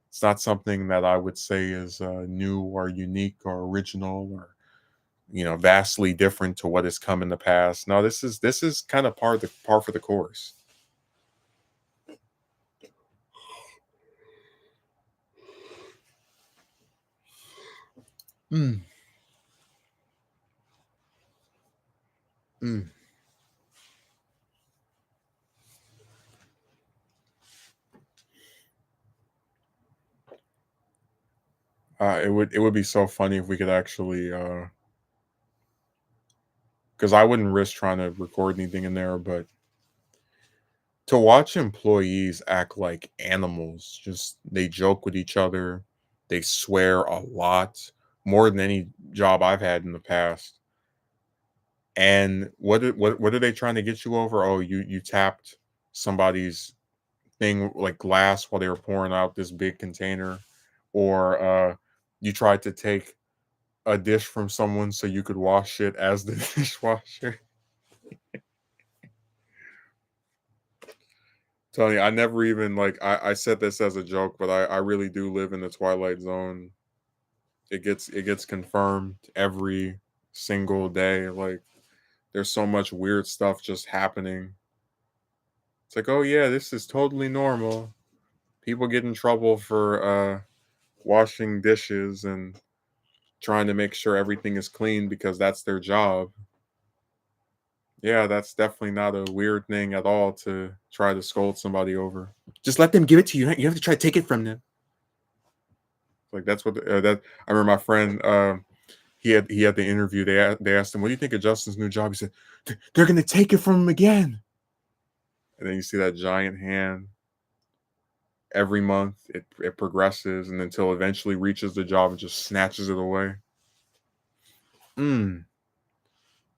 A: It's not something that I would say is new or unique or original or vastly different to what has come in the past. No, this is kind of par for the course. Mm, mm. It would be so funny if we could actually, because I wouldn't risk trying to record anything in there, but to watch employees act like animals, just they joke with each other, they swear a lot, more than any job I've had in the past. And what are they trying to get you over? Oh, you tapped somebody's thing like glass while they were pouring out this big container, or you tried to take a dish from someone so you could wash it as the dishwasher. Tony, I never even like I said this as a joke, but I really do live in the Twilight Zone. It gets confirmed every single day. Like, there's so much weird stuff just happening. It's like, oh yeah, this is totally normal. People get in trouble for washing dishes and trying to make sure everything is clean because that's their job. Yeah, that's definitely not a weird thing at all to try to scold somebody over. Just let them give it to you. You have to try to take it from them. Like that's what that. I remember my friend. He had the interview. They asked him, "What do you think of Justin's new job?" He said, "They're going to take it from him again." And then you see that giant hand. Every month, it progresses, and until eventually reaches the job and just snatches it away. Mm.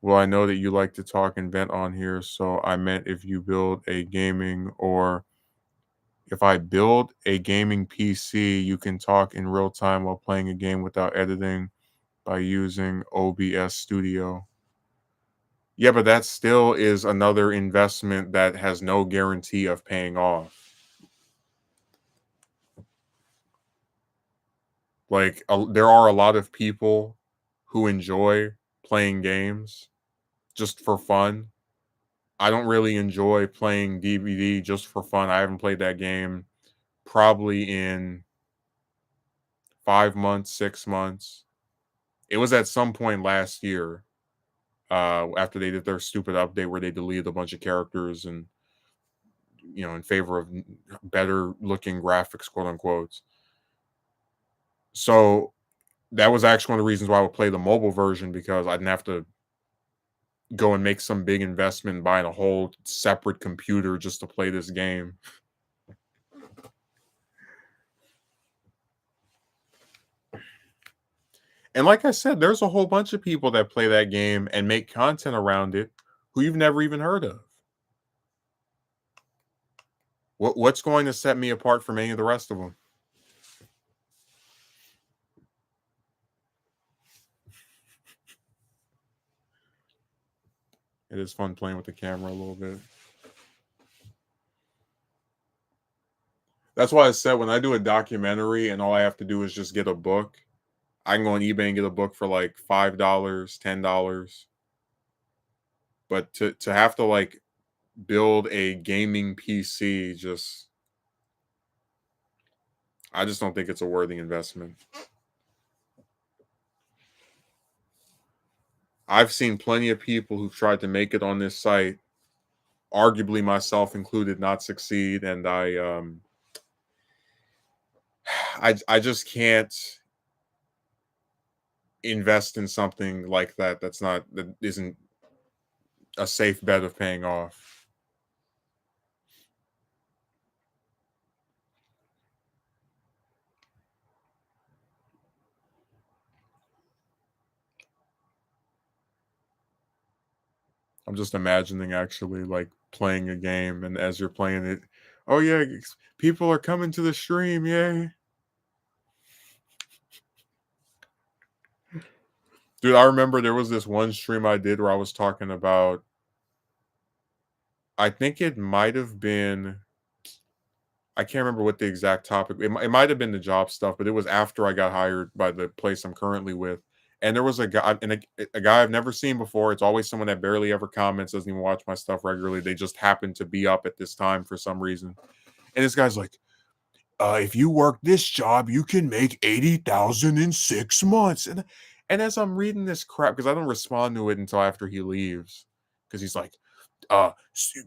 A: Well, I know that you like to talk and vent on here, so I meant if you build a gaming or if I build a gaming PC, you can talk in real time while playing a game without editing by using OBS Studio. Yeah, but that still is another investment that has no guarantee of paying off. Like, there are a lot of people who enjoy playing games just for fun. I don't really enjoy playing DVD just for fun. I haven't played that game probably in 5 months, 6 months. It was at some point last year, after they did their stupid update where they deleted a bunch of characters and in favor of better looking graphics, quote unquote. So that was actually one of the reasons why I would play the mobile version because I didn't have to go and make some big investment buying a whole separate computer just to play this game. And like I said, there's a whole bunch of people that play that game and make content around it who you've never even heard of. What's going to set me apart from any of the rest of them? It is fun playing with the camera a little bit. That's why I said when I do a documentary and all I have to do is just get a book, I can go on eBay and get a book for like $5, $10. But to have to like build a gaming PC, I just don't think it's a worthy investment. I've seen plenty of people who've tried to make it on this site, arguably myself included, not succeed, and I just can't invest in something like that that isn't a safe bet of paying off. I'm just imagining actually like playing a game, and as you're playing it, oh yeah, people are coming to the stream, yay! Dude, I remember there was this one stream I did where I was talking about. I think it might have been. I can't remember what the exact topic. It might have been the job stuff, but it was after I got hired by the place I'm currently with. And there was a guy, and a guy I've never seen before. It's always someone that barely ever comments, doesn't even watch my stuff regularly. They just happen to be up at this time for some reason. And this guy's like, if you work this job, you can make 80,000 in 6 months. And as I'm reading this crap, because I don't respond to it until after he leaves, because he's like,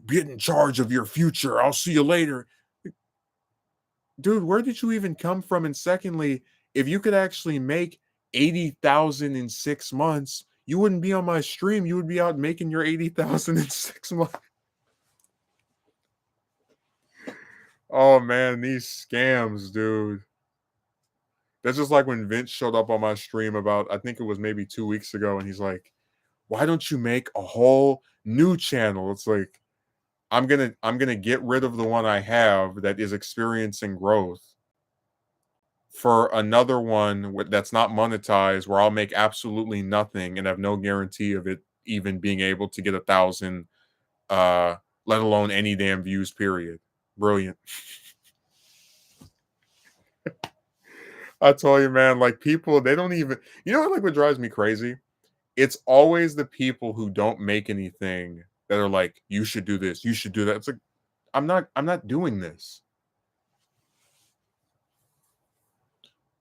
A: get in charge of your future. I'll see you later. Dude, where did you even come from? And secondly, if you could actually make 80,000 in 6 months, you wouldn't be on my stream. You would be out making your 80,000 in 6 months. Oh man, these scams, dude. That's just like when Vince showed up on my stream about, I think it was maybe 2 weeks ago, and he's like, why don't you make a whole new channel? It's like, I'm gonna get rid of the one I have that is experiencing growth for another one that's not monetized where I'll make absolutely nothing and have no guarantee of it even being able to get 1,000, uh, let alone any damn views, period. Brilliant. I tell you, man, like people, they don't even, like what drives me crazy It's always the people who don't make anything that are like, "You should do this, you should do that." It's like, I'm not doing this.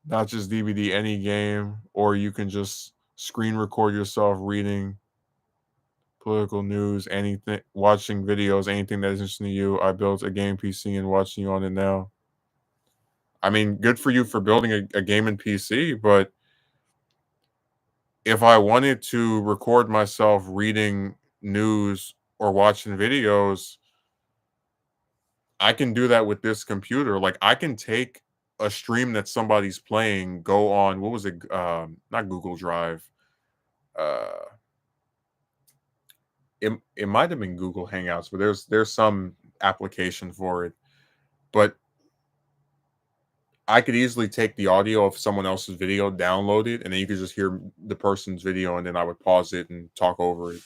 A: Not just DVD, any game, or you can just screen record yourself reading political news, anything, watching videos, anything that is interesting to you. I built a game PC and watching you on it now. I mean, good for you for building a gaming PC, but if I wanted to record myself reading news or watching videos, I can do that with this computer. Like I can take a stream that somebody's playing, go on, what was it? Not Google Drive. Uh it might have been Google Hangouts, but there's some application for it. But I could easily take the audio of someone else's video, download it, and then you could just hear the person's video, and then I would pause it and talk over it,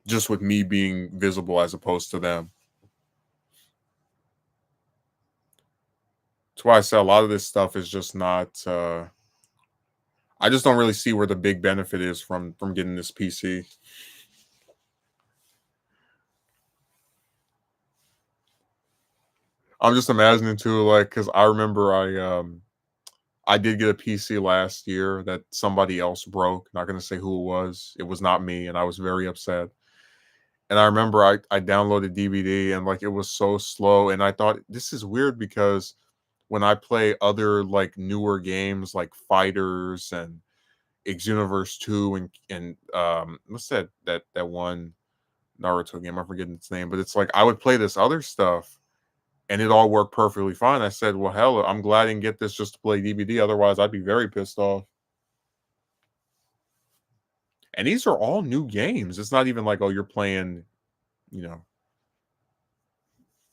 A: just with me being visible as opposed to them. That's why I say a lot of this stuff is just not. I just don't really see where the big benefit is from getting this PC. I'm just imagining too, like, because I remember I did get a PC last year that somebody else broke. Not gonna say who it was. It was not me, and I was very upset. And I remember I downloaded DVD and like it was so slow, and I thought this is weird because when I play other like newer games like Fighters and Xenoverse 2 and what's that one Naruto game? I'm forgetting its name, but it's like I would play this other stuff and it all worked perfectly fine. I said, "Well, hell, I'm glad I didn't get this just to play DVD. Otherwise, I'd be very pissed off." And these are all new games. It's not even like, oh, you're playing, you know,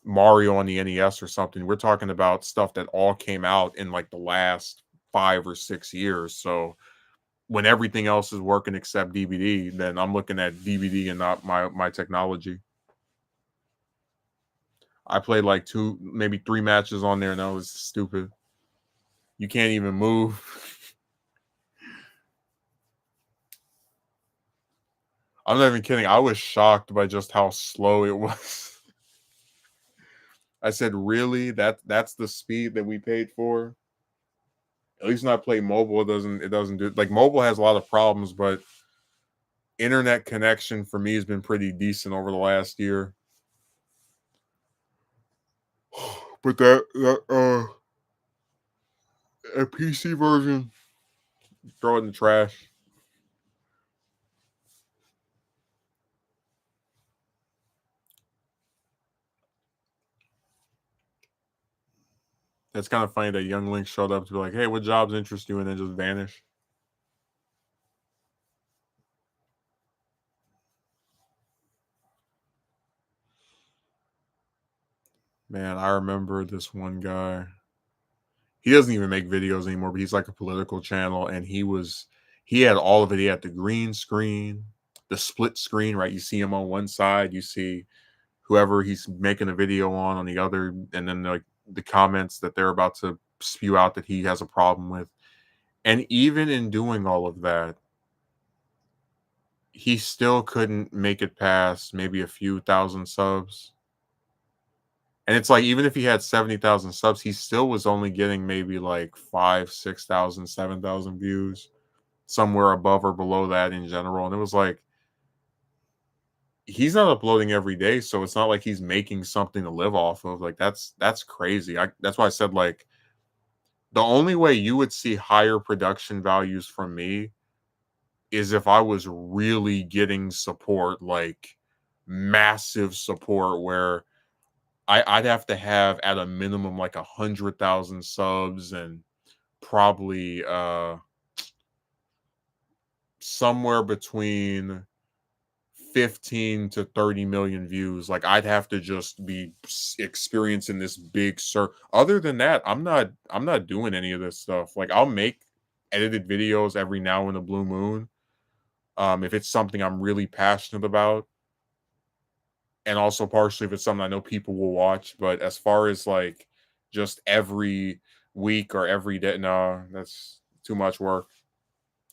A: Mario on the NES or something. We're talking about stuff that all came out in like the last 5 or 6 years. So when everything else is working except DVD, then I'm looking at DVD and not my technology. I played like two, maybe three matches on there, and that was stupid. You can't even move. I'm not even kidding. I was shocked by just how slow it was. I said, "Really? That's the speed that we paid for?" At least when I play mobile, it doesn't do like mobile has a lot of problems, but internet connection for me has been pretty decent over the last year. But a PC version, throw it in the trash. It's kind of funny that Young Link showed up to be like, "Hey, what jobs interest you?" and then just vanish. Man, I remember this one guy. He doesn't even make videos anymore, but he's like a political channel, and he had all of it. He had the green screen, the split screen, right? You see him on one side, you see whoever he's making a video on the other, and then like the comments that they're about to spew out that he has a problem with. And even in doing all of that, he still couldn't make it past maybe a few thousand subs. And it's like even if he had 70,000 subs, he still was only getting maybe like 5, 6,000, 7,000 views, somewhere above or below that in general. And it was like he's not uploading every day, so it's not like he's making something to live off of. Like that's crazy. That's why I said like the only way you would see higher production values from me is if I was really getting support, like massive support, where I'd have to have at a minimum like 100,000 subs and probably somewhere between 15 to 30 million views. Like I'd have to just be experiencing this big other than that, I'm not doing any of this stuff. Like I'll make edited videos every now and a blue moon. If it's something I'm really passionate about, and also partially if it's something I know people will watch. But as far as like just every week or every day, no, that's too much work.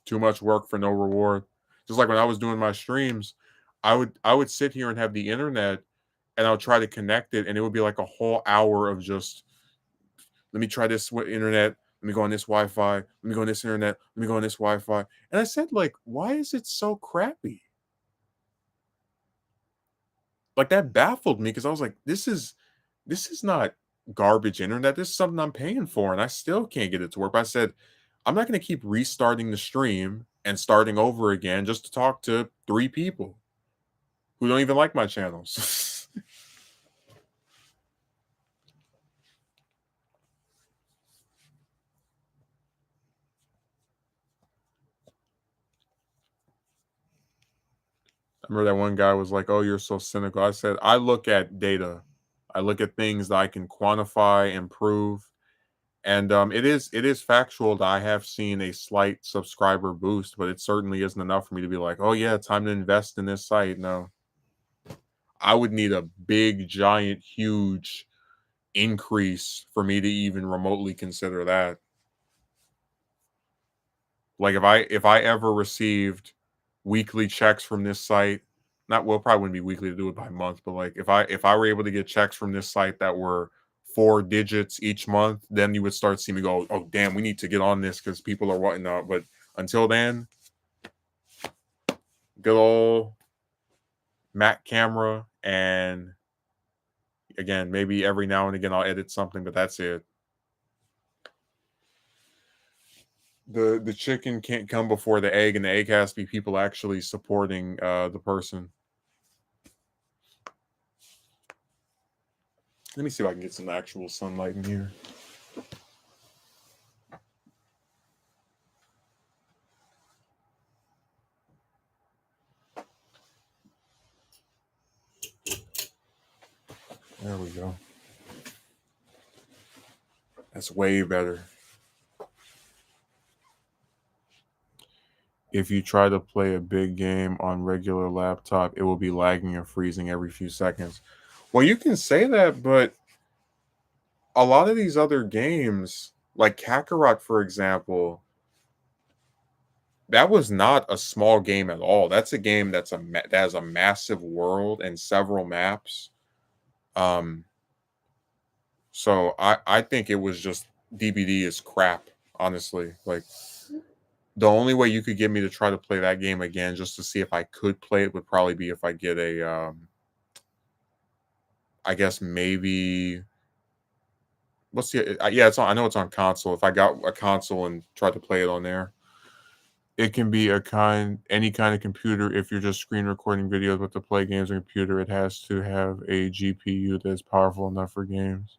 A: Too much work for no reward. Just like when I was doing my streams, I would sit here and have the internet, and I'll try to connect it, and it would be like a whole hour of just, let me try this internet. Let me go on this Wi-Fi. Let me go on this internet. Let me go on this Wi-Fi. And I said, like, why is it so crappy? Like that baffled me because I was like, this is not garbage internet. This is something I'm paying for, and I still can't get it to work. But I said, I'm not going to keep restarting the stream and starting over again just to talk to 3 people who don't even like my channels. I remember that one guy was like, "Oh, you're so cynical." I said, "I look at data. I look at things that I can quantify and prove." And it is factual that I have seen a slight subscriber boost, but it certainly isn't enough for me to be like, "Oh yeah, time to invest in this site." No, I would need a big, giant, huge increase for me to even remotely consider that. Like if I ever received weekly checks from this site, not well, probably wouldn't be weekly to do it by month, but like if I were able to get checks from this site that were 4 digits each month, then you would start seeing me go, oh damn, we need to get on this because people are wanting out. But until then, good old Mac camera, and again, maybe every now and again I'll edit something, but that's it. The chicken can't come before the egg, and the egg has to be people actually supporting the person. Let me see if I can get some actual sunlight in here. There we go. That's way better. If you try to play a big game on regular laptop, it will be lagging and freezing every few seconds. Well, you can say that, but a lot of these other games, like Kakarot, for example, that was not a small game at all. That's a game that has a massive world and several maps. Um, so I think it was just DBD is crap, honestly. Like the only way you could get me to try to play that game again just to see if I could play it would probably be if I get a I guess maybe what's the yeah, it's on, I know it's on console. If I got a console and tried to play it on there. It can be any kind of computer. If you're just screen recording videos, but to play games on a computer, it has to have a GPU that's powerful enough for games.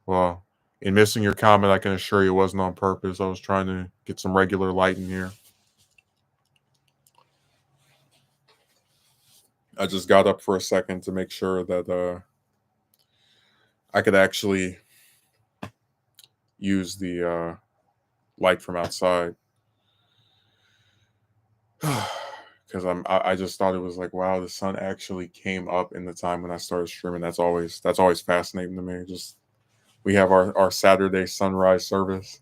A: Well, in missing your comment, I can assure you it wasn't on purpose. I was trying to get some regular light in here. I just got up for a second to make sure that I could actually use the light from outside. Because I just thought it was like, wow, the sun actually came up in the time when I started streaming. That's always fascinating to me. Just we have our Saturday sunrise service.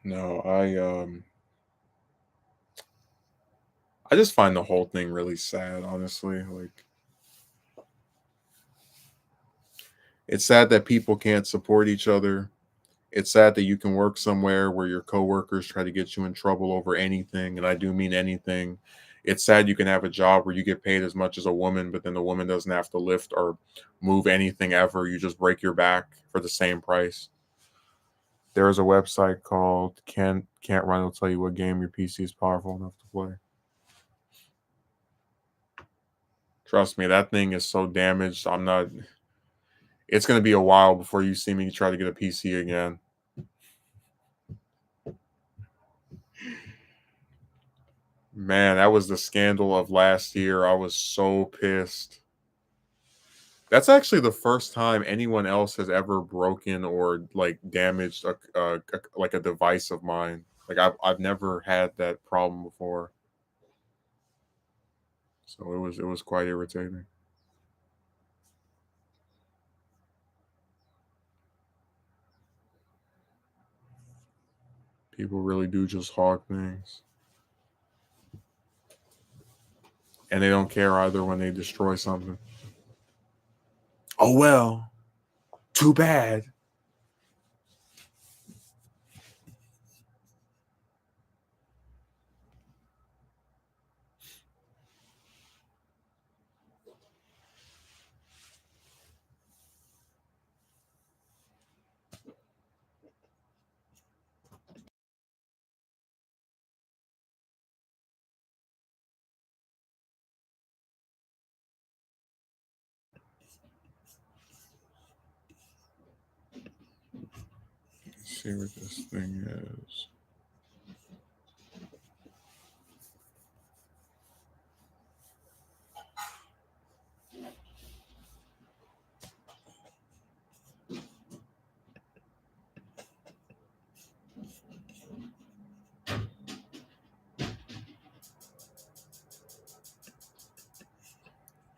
A: No, I just find the whole thing really sad, honestly. Like it's sad that people can't support each other. It's sad that you can work somewhere where your coworkers try to get you in trouble over anything, and I do mean anything. It's sad you can have a job where you get paid as much as a woman, but then the woman doesn't have to lift or move anything ever. You just break your back for the same price. There is a website called Can't Run. It'll tell you what game your PC is powerful enough to play. Trust me, that thing is so damaged. I'm not. It's going to be a while before you see me try to get a PC again. Man, that was the scandal of last year. I was so pissed. That's actually the first time anyone else has ever broken or like damaged like a device of mine. Like I've never had that problem before. So it was quite irritating. People really do just hog things, and they don't care either when they destroy something. Oh well, too bad. Let's see what this thing is.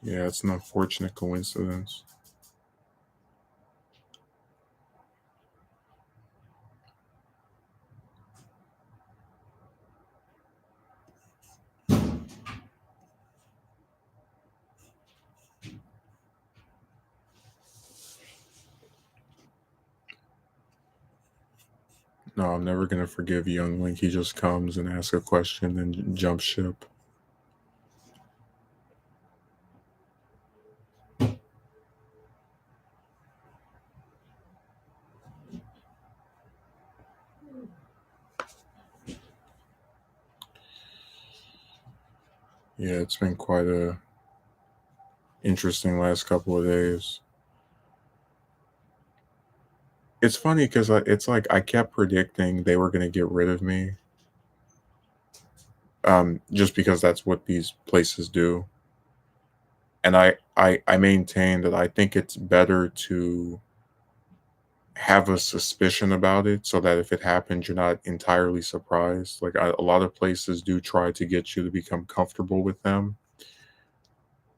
A: Yeah, it's an unfortunate coincidence. No, I'm never gonna forgive Young Link. He just comes and asks a question and jumps ship. Yeah, it's been quite a interesting last couple of days. It's funny because it's like I kept predicting they were gonna get rid of me, just because that's what these places do. And I maintain that I think it's better to have a suspicion about it so that if it happens, you're not entirely surprised. Like a lot of places do try to get you to become comfortable with them.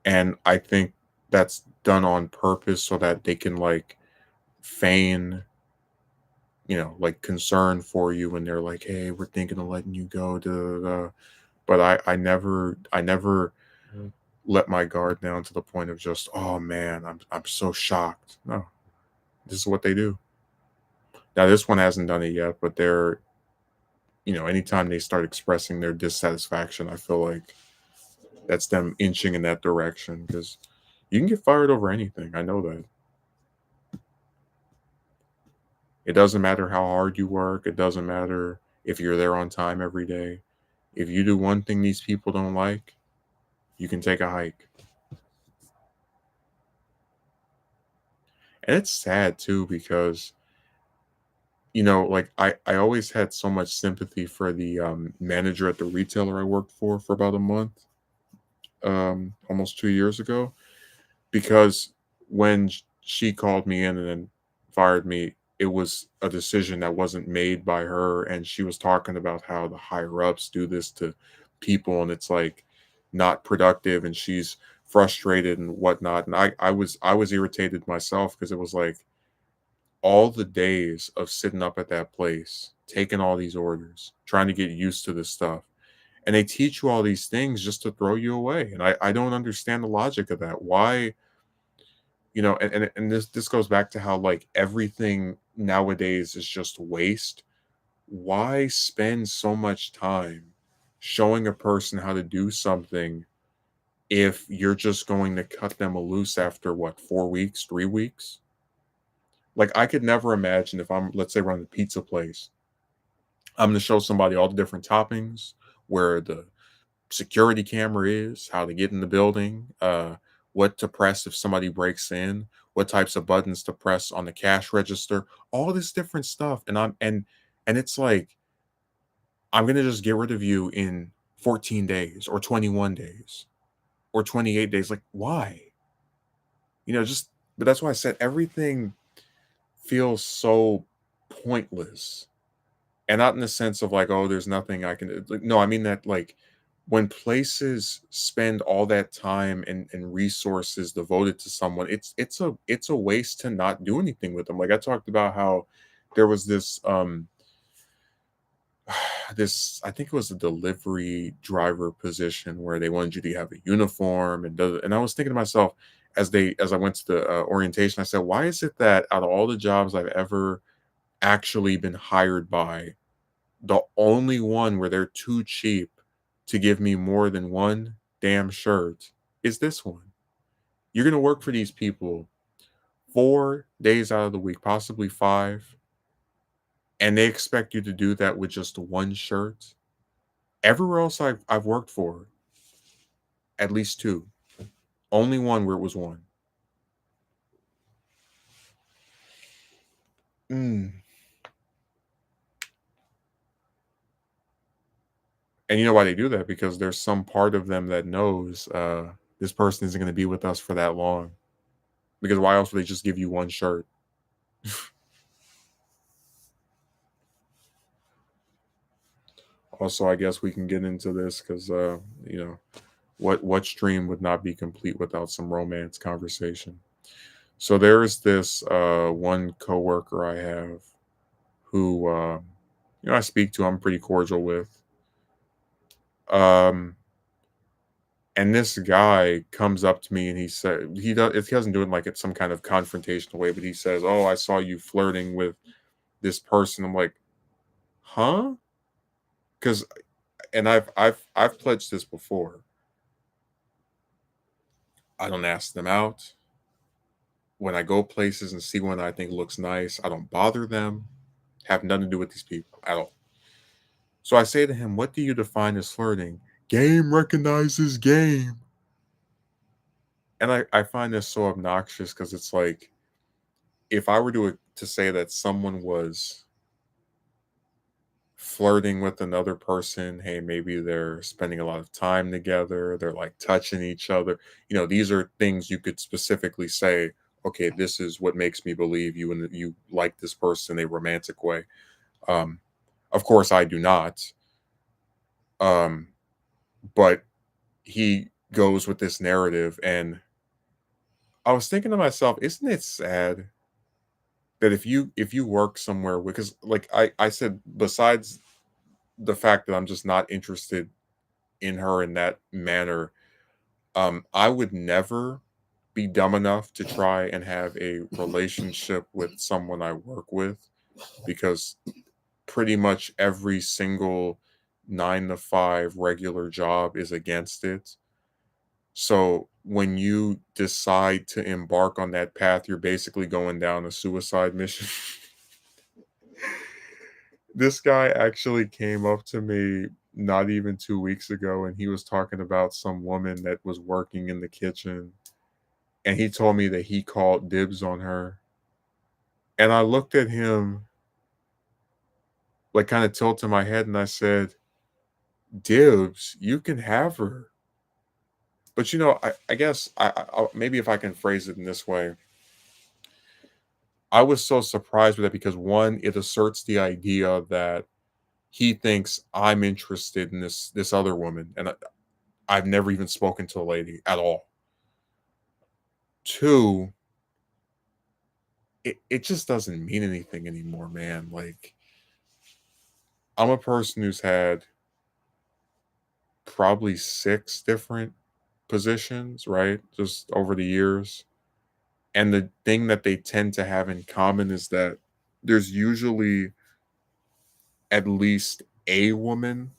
A: And I think that's done on purpose so that they can like feign, like concern for you when they're like, "Hey, we're thinking of letting you go." Da, da, da. But I never let my guard down to the point of just, "Oh man, I'm so shocked." No, this is what they do. Now this one hasn't done it yet, but anytime they start expressing their dissatisfaction, I feel like that's them inching in that direction because you can get fired over anything. I know that. It doesn't matter how hard you work. It doesn't matter if you're there on time every day. If you do one thing these people don't like, you can take a hike. And it's sad too because like I always had so much sympathy for the manager at the retailer I worked for about a month, almost 2 years ago, because when she called me in and then fired me, it was a decision that wasn't made by her, and she was talking about how the higher ups do this to people, and it's like not productive, and she's frustrated and whatnot. And I was irritated myself because it was like all the days of sitting up at that place, taking all these orders, trying to get used to this stuff. And they teach you all these things just to throw you away. And I don't understand the logic of that. Why, and this goes back to how like everything nowadays is just waste. Why spend so much time showing a person how to do something if you're just going to cut them a loose after what, 4 weeks, 3 weeks? Like I could never imagine if I'm, let's say, running a pizza place, I'm going to show somebody all the different toppings, where the security camera is, how to get in the building, what to press if somebody breaks in, what types of buttons to press on the cash register, all this different stuff. And it's like I'm going to just get rid of you in 14 days or 21 days or 28 days. Like why? Just but that's why I said everything feels so pointless. And not in the sense of like, oh, there's nothing I can do. Like, no, I mean that like when places spend all that time and resources devoted to someone, it's a waste to not do anything with them. Like I talked about how there was this this, I think it was a delivery driver position where they wanted you to have a uniform and I was thinking to myself as I went to the orientation, I said, why is it that out of all the jobs I've ever actually been hired by, the only one where they're too cheap to give me more than one damn shirt is this one? You're going to work for these people 4 days out of the week, possibly five, and they expect you to do that with just one shirt. Everywhere else I've worked for, at least two. Only one where it was one. Mm. And you know why they do that? Because there's some part of them that knows this person isn't going to be with us for that long. Because why else would they just give you one shirt? Also, I guess we can get into this because you know, what stream would not be complete without some romance conversation. So there is this one coworker I have who I speak to. I'm pretty cordial with. Um, and this guy comes up to me and he said he doesn't do it like it's some kind of confrontational way, but he says, "Oh, I saw you flirting with this person." I'm like, "Huh?" Because and I've pledged this before. I don't ask them out. When I go places and see one that I think looks nice, I don't bother them. Have nothing to do with these people at all. So I say to him, "What do you define as flirting?" Game recognizes game. And I find this so obnoxious because it's like if I were to say that someone was flirting with another person, hey, maybe they're spending a lot of time together, they're like touching each other. These are things you could specifically say, okay, this is what makes me believe you and you like this person in a romantic way. Um, of course, I do not. Um, but he goes with this narrative, and I was thinking to myself, isn't it sad that if you work somewhere because like I said, besides the fact that I'm just not interested in her in that manner, I would never be dumb enough to try and have a relationship with someone I work with because pretty much every single 9 to 5 regular job is against it. So when you decide to embark on that path, you're basically going down a suicide mission. This guy actually came up to me not even 2 weeks ago and he was talking about some woman that was working in the kitchen. And he told me that he called dibs on her. And I looked at him, like kind of tilted my head, and I said, "Dibs, you can have her." But I guess maybe if I can phrase it in this way, I was so surprised with it because one, it asserts the idea that he thinks I'm interested in this other woman, and I've never even spoken to the lady at all. Two, it just doesn't mean anything anymore, man. Like I'm a person who's had probably 6 different positions, right? Just over the years. And the thing that they tend to have in common is that there's usually at least a woman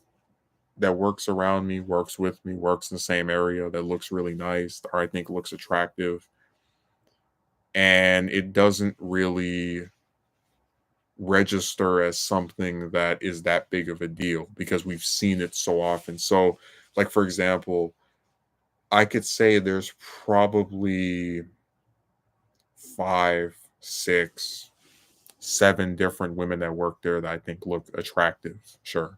A: that works around me, works with me, works in the same area that looks really nice or I think looks attractive. And it doesn't really register as something that is that big of a deal because we've seen it so often. So, like, for example, I could say there's probably 5, 6, 7 different women that work there that I think look attractive. Sure.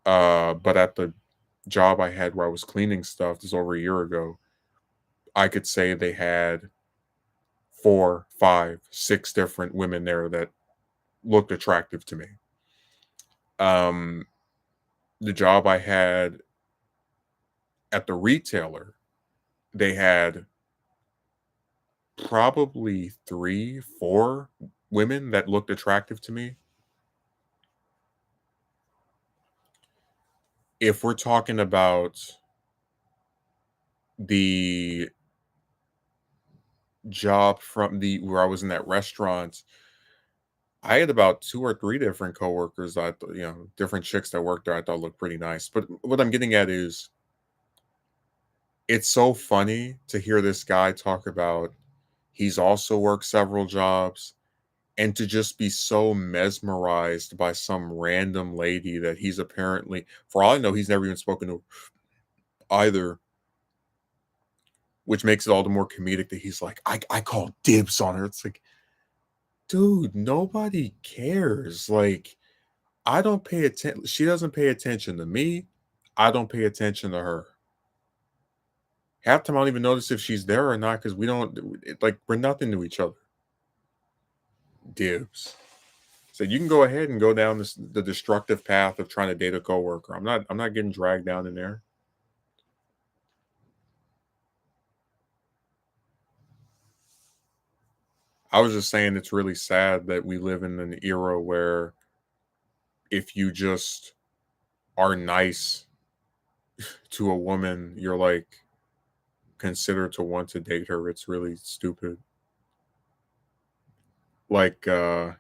A: But at the job I had where I was cleaning stuff this over a year ago, I could say they had 4, 5, 6 different women there that looked attractive to me. Um, the job I had At the retailer, they had probably 3, 4 women that looked attractive to me. If we're talking about the job from the where I was in that restaurant, I had about 2 or 3 different coworkers that I thought, different chicks that worked there I thought looked pretty nice. But what I'm getting at is it's so funny to hear this guy talk about he's also worked several jobs and to just be so mesmerized by some random lady that he's apparently, for all I know, he's never even spoken to either, which makes it all the more comedic that he's like, I call dibs on her. It's like, dude, nobody cares. Like, I don't pay attention. She doesn't pay attention to me. I don't pay attention to her. Half the time, I don't even notice if she's there or not because we don't like we're nothing to each other. Dibs. So you can go ahead and go down the destructive path of trying to date a coworker. I'm not getting dragged down in there. I was just saying it's really sad that we live in an era where if you just are nice to a woman, you're like considered to want to date her. It's really stupid. Like the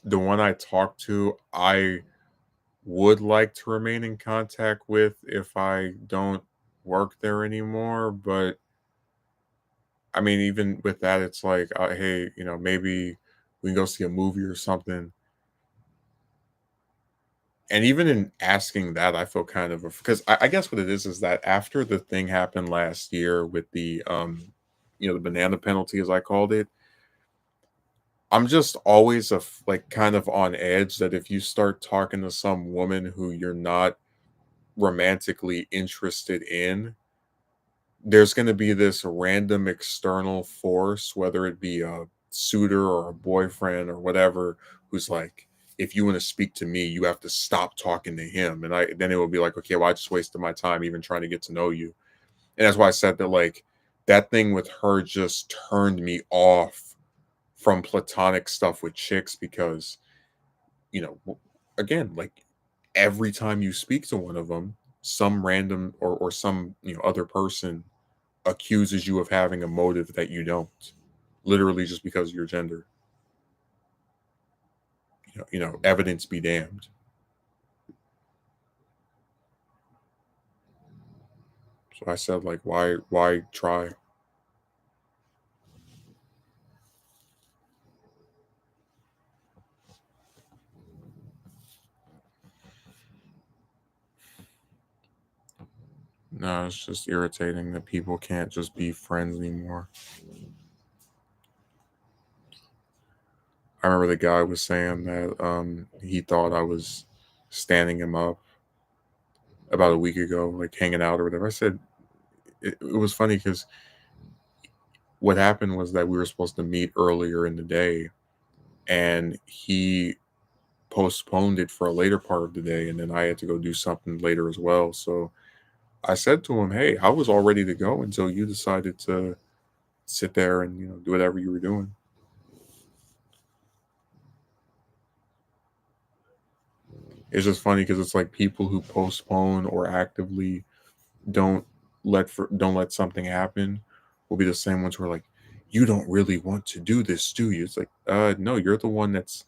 A: one I talked to, I would like to remain in contact with if I don't work there anymore, but I mean, even with that, it's like, hey, maybe we can go see a movie or something. And even in asking that, I feel kind of because I guess what it is that after the thing happened last year with the banana penalty, as I called it, I'm just always like kind of on edge that if you start talking to some woman who you're not romantically interested in, there's going to be this random external force, whether it be a suitor or a boyfriend or whatever, who's like, if you want to speak to me, you have to stop talking to him. And then it will be like, okay, well, I just wasted my time even trying to get to know you. And that's why I said that, like, that thing with her just turned me off from platonic stuff with chicks because, again, like every time you speak to one of them, some random or some, other person accuses you of having a motive that you don't, literally just because of your gender. Evidence be damned. So I said, like, why try? No, it's just irritating that people can't just be friends anymore. I remember the guy was saying that he thought I was standing him up about a week ago, like hanging out or whatever. I said it was funny because what happened was that we were supposed to meet earlier in the day, and he postponed it for a later part of the day, and then I had to go do something later as well. So I said to him, "Hey, I was all ready to go until you decided to sit there and do whatever you were doing." It's just funny because it's like people who postpone or actively don't don't let something happen will be the same ones who are like, "You don't really want to do this, do you?" It's like, no, you're the one that's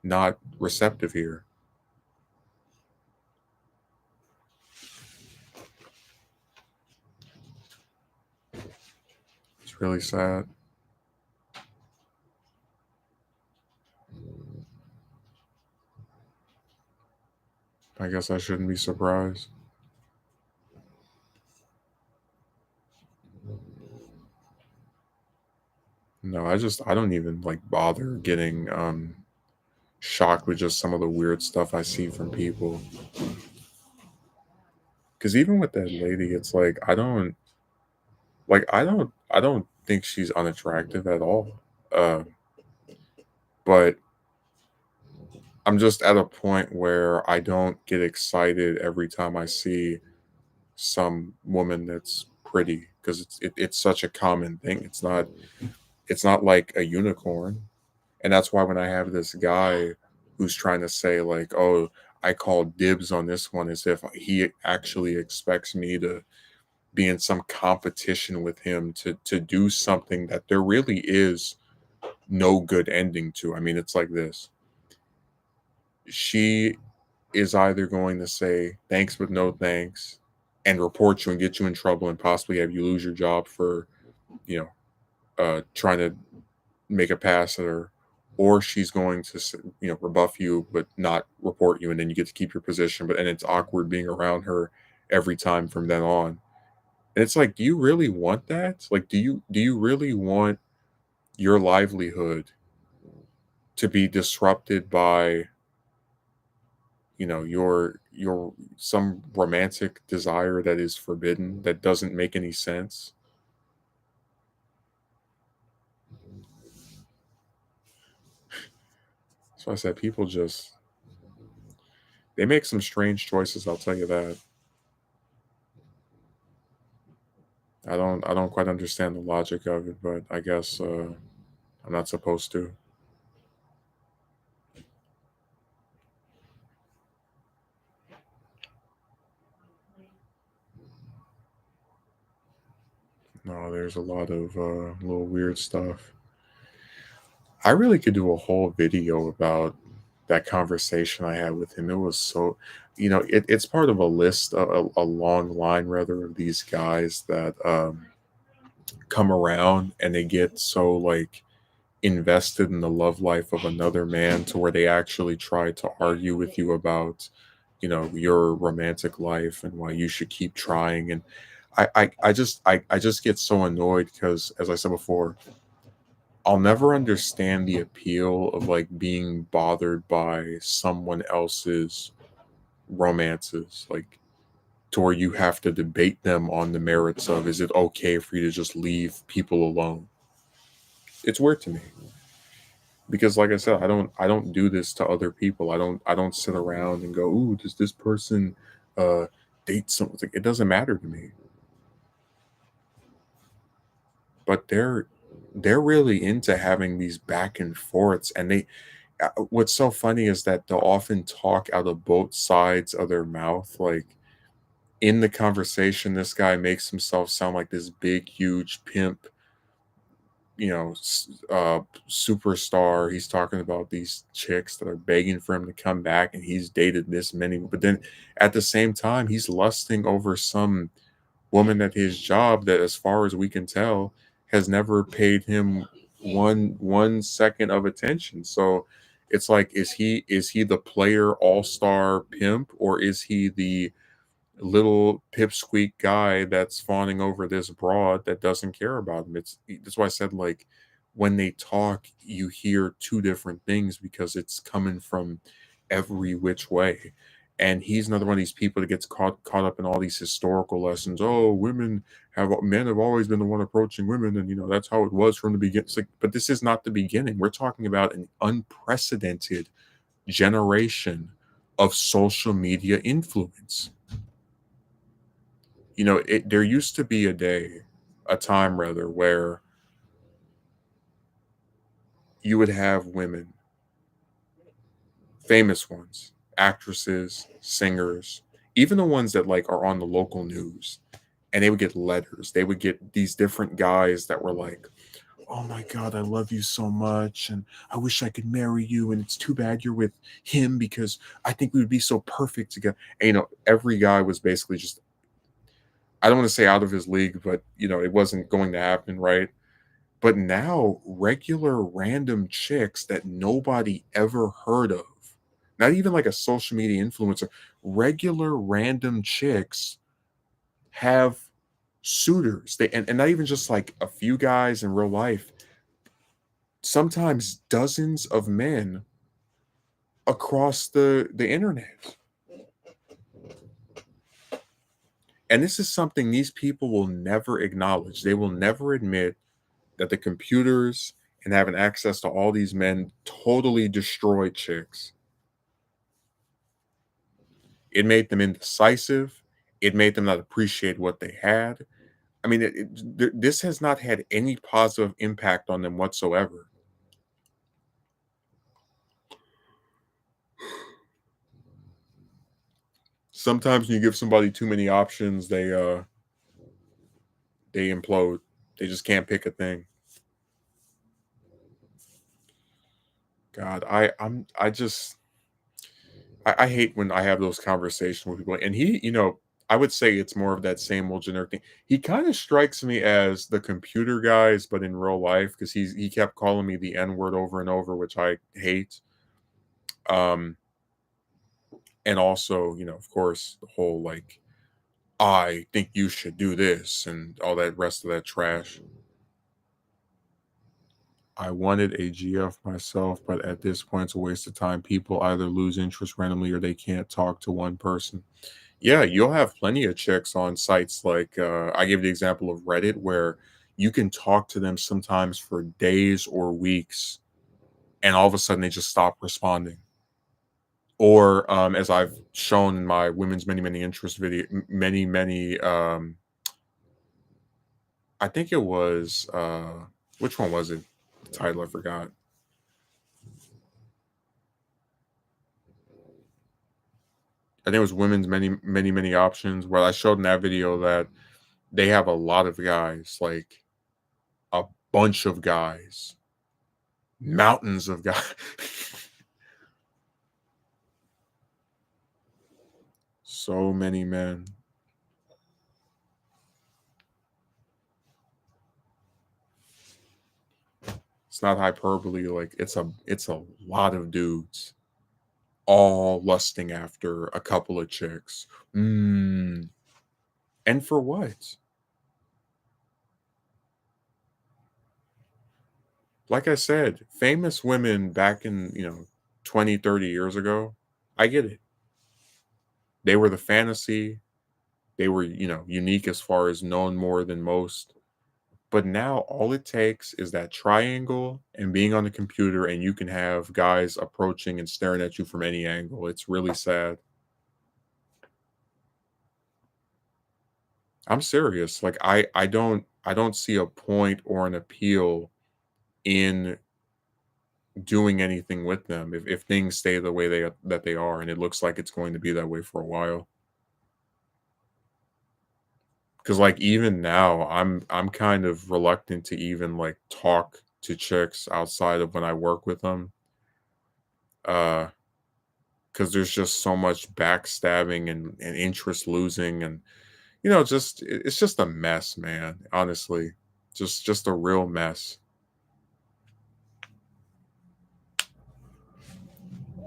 A: not receptive here. It's really sad. I guess I shouldn't be surprised. No, I don't even like bother getting shocked with just some of the weird stuff I see from people. Because even with that lady, it's like I don't think she's unattractive at all. Uh, but I'm just at a point where I don't get excited every time I see some woman that's pretty because it's such a common thing. It's not like a unicorn. And that's why when I have this guy who's trying to say like, "Oh, I call dibs on this one," as if he actually expects me to be in some competition with him to do something that there really is no good ending to. I mean, it's like this. She is either going to say thanks but no thanks and report you and get you in trouble and possibly have you lose your job for, you know, trying to make a pass at her, or she's going to rebuff you but not report you, and then you get to keep your position. But and it's awkward being around her every time from then on. And it's like, do you really want that? Like, do you really want your livelihood to be disrupted by your some romantic desire that is forbidden, that doesn't make any sense? So I said people just they make some strange choices, I'll tell you that. I don't quite understand the logic of it, but I guess I'm not supposed to. No, there's a lot of little weird stuff. I really could do a whole video about that conversation I had with him. It was so, it's part of a list, a long line rather, of these guys that come around and they get so like invested in the love life of another man to where they actually try to argue with you about, your romantic life and why you should keep trying. And I just get so annoyed because, as I said before, I'll never understand the appeal of like being bothered by someone else's romances, like to where you have to debate them on the merits of, is it okay for you to just leave people alone? It's weird to me because, like I said, I don't do this to other people. I don't sit around and go, "Ooh, does this person uh date someone?" It's like, it doesn't matter to me. But they're really into having these back and forths, and what's so funny is that they'll often talk out of both sides of their mouth. Like in the conversation, this guy makes himself sound like this big, huge pimp, superstar. He's talking about these chicks that are begging for him to come back, and he's dated this many. But then at the same time, he's lusting over some woman at his job that, as far as we can tell, has never paid him one second of attention. So it's like, is he the player all-star pimp, or is he the little pipsqueak guy that's fawning over this broad that doesn't care about him? That's why I said, like, when they talk, you hear two different things because it's coming from every which way. And he's another one of these people that gets caught up in all these historical lessons. Oh, men have always been the one approaching women, and that's how it was from the beginning. It's like, but this is not the beginning. We're talking about an unprecedented generation of social media influence. There used to be a time rather, where you would have women, famous ones, actresses, singers, even the ones that like are on the local news, and they would get letters. They would get these different guys that were like, "Oh my god, I love you so much, and I wish I could marry you, and it's too bad you're with him because I think we would be so perfect together." And every guy was basically just, I don't want to say out of his league, but it wasn't going to happen, right? But now, regular random chicks that nobody ever heard of, not even like a social media influencer, regular random chicks have suitors. And not even just like a few guys in real life, sometimes dozens of men across the internet. And this is something these people will never acknowledge. They will never admit that the computers and having access to all these men totally destroyed chicks. It made them indecisive. It made them not appreciate what they had. I mean, this has not had any positive impact on them whatsoever. Sometimes when you give somebody too many options, they implode. They just can't pick a thing. God, I hate when I have those conversations with people. And I would say it's more of that same old generic thing. He kind of strikes me as the computer guys, but in real life, because he kept calling me the N word over and over, which I hate. Um, and also, of course, the whole like, I think you should do this and all that rest of that trash. I wanted a GF myself, but at this point, it's a waste of time. People either lose interest randomly or they can't talk to one person. Yeah, you'll have plenty of chicks on sites like I gave the example of Reddit where you can talk to them sometimes for days or weeks, and all of a sudden they just stop responding. Or as I've shown in my women's many interest video, many I think it was which one was it? The title I forgot. I think it was women's many options. Where I showed in that video that they have a lot of guys, like a bunch of guys, mountains of guys. So many men. It's not hyperbole. Like it's a lot of dudes all lusting after a couple of chicks. And for what? Like I said, famous women back in 20, 30 years ago. I get it. They were the fantasy. They were unique as far as known more than most. But now all it takes is that triangle and being on the computer, and you can have guys approaching and staring at you from any angle. It's really sad. I'm serious. Like I don't see a point or an appeal in doing anything with them if things stay the way they are, and it looks like it's going to be that way for a while. Because like even now, I'm kind of reluctant to even like talk to chicks outside of when I work with them. Uh, because there's just so much backstabbing and interest losing, and just it's just a mess, man. Honestly, just a real mess.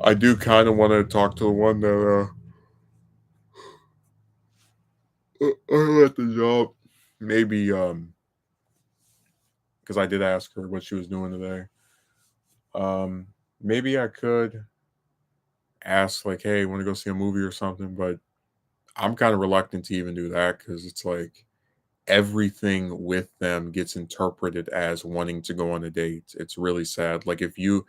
A: I do kind of want to talk to the one that I at the job. Maybe because I did ask her what she was doing today. Um, maybe I could ask like, "Hey, want to go see a movie or something?" But I'm kind of reluctant to even do that because it's like everything with them gets interpreted as wanting to go on a date. It's really sad. Like if you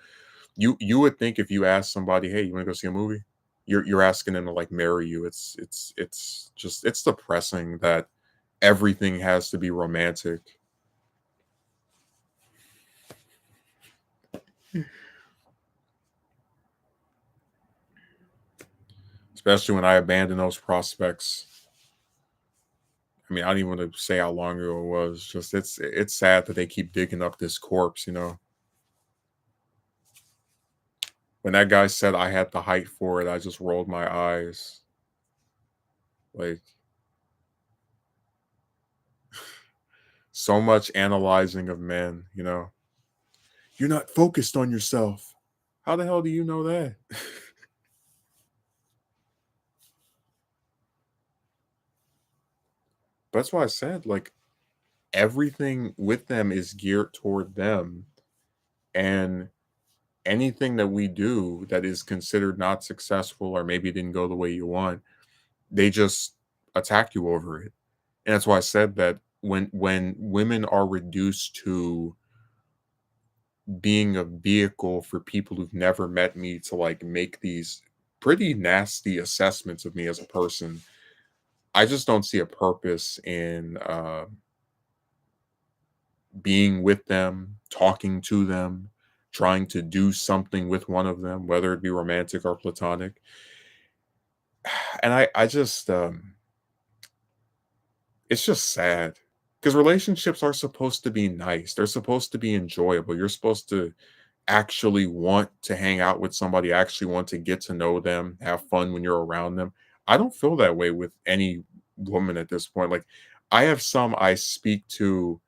A: would think if you ask somebody, "Hey, you want to go see a movie?" You're asking them to like marry you. It's depressing that everything has to be romantic. Especially when I abandon those prospects. I mean, I don't even want to say how long ago it was. Just it's sad that they keep digging up this corpse. When that guy said I had the height for it, I just rolled my eyes. Like so much analyzing of men. You're not focused on yourself. How the hell do you know that? That's why I said like everything with them is geared toward them, and anything that we do that is considered not successful or maybe didn't go the way you want, they just attack you over it. And that's why I said that when women are reduced to being a vehicle for people who've never met me to like make these pretty nasty assessments of me as a person, I just don't see a purpose in being with them, talking to them, trying to do something with one of them, whether it be romantic or platonic. And I just it's just sad because relationships are supposed to be nice. They're supposed to be enjoyable. You're supposed to actually want to hang out with somebody, actually want to get to know them, have fun when you're around them. I don't feel that way with any woman at this point. Like, I have some I speak to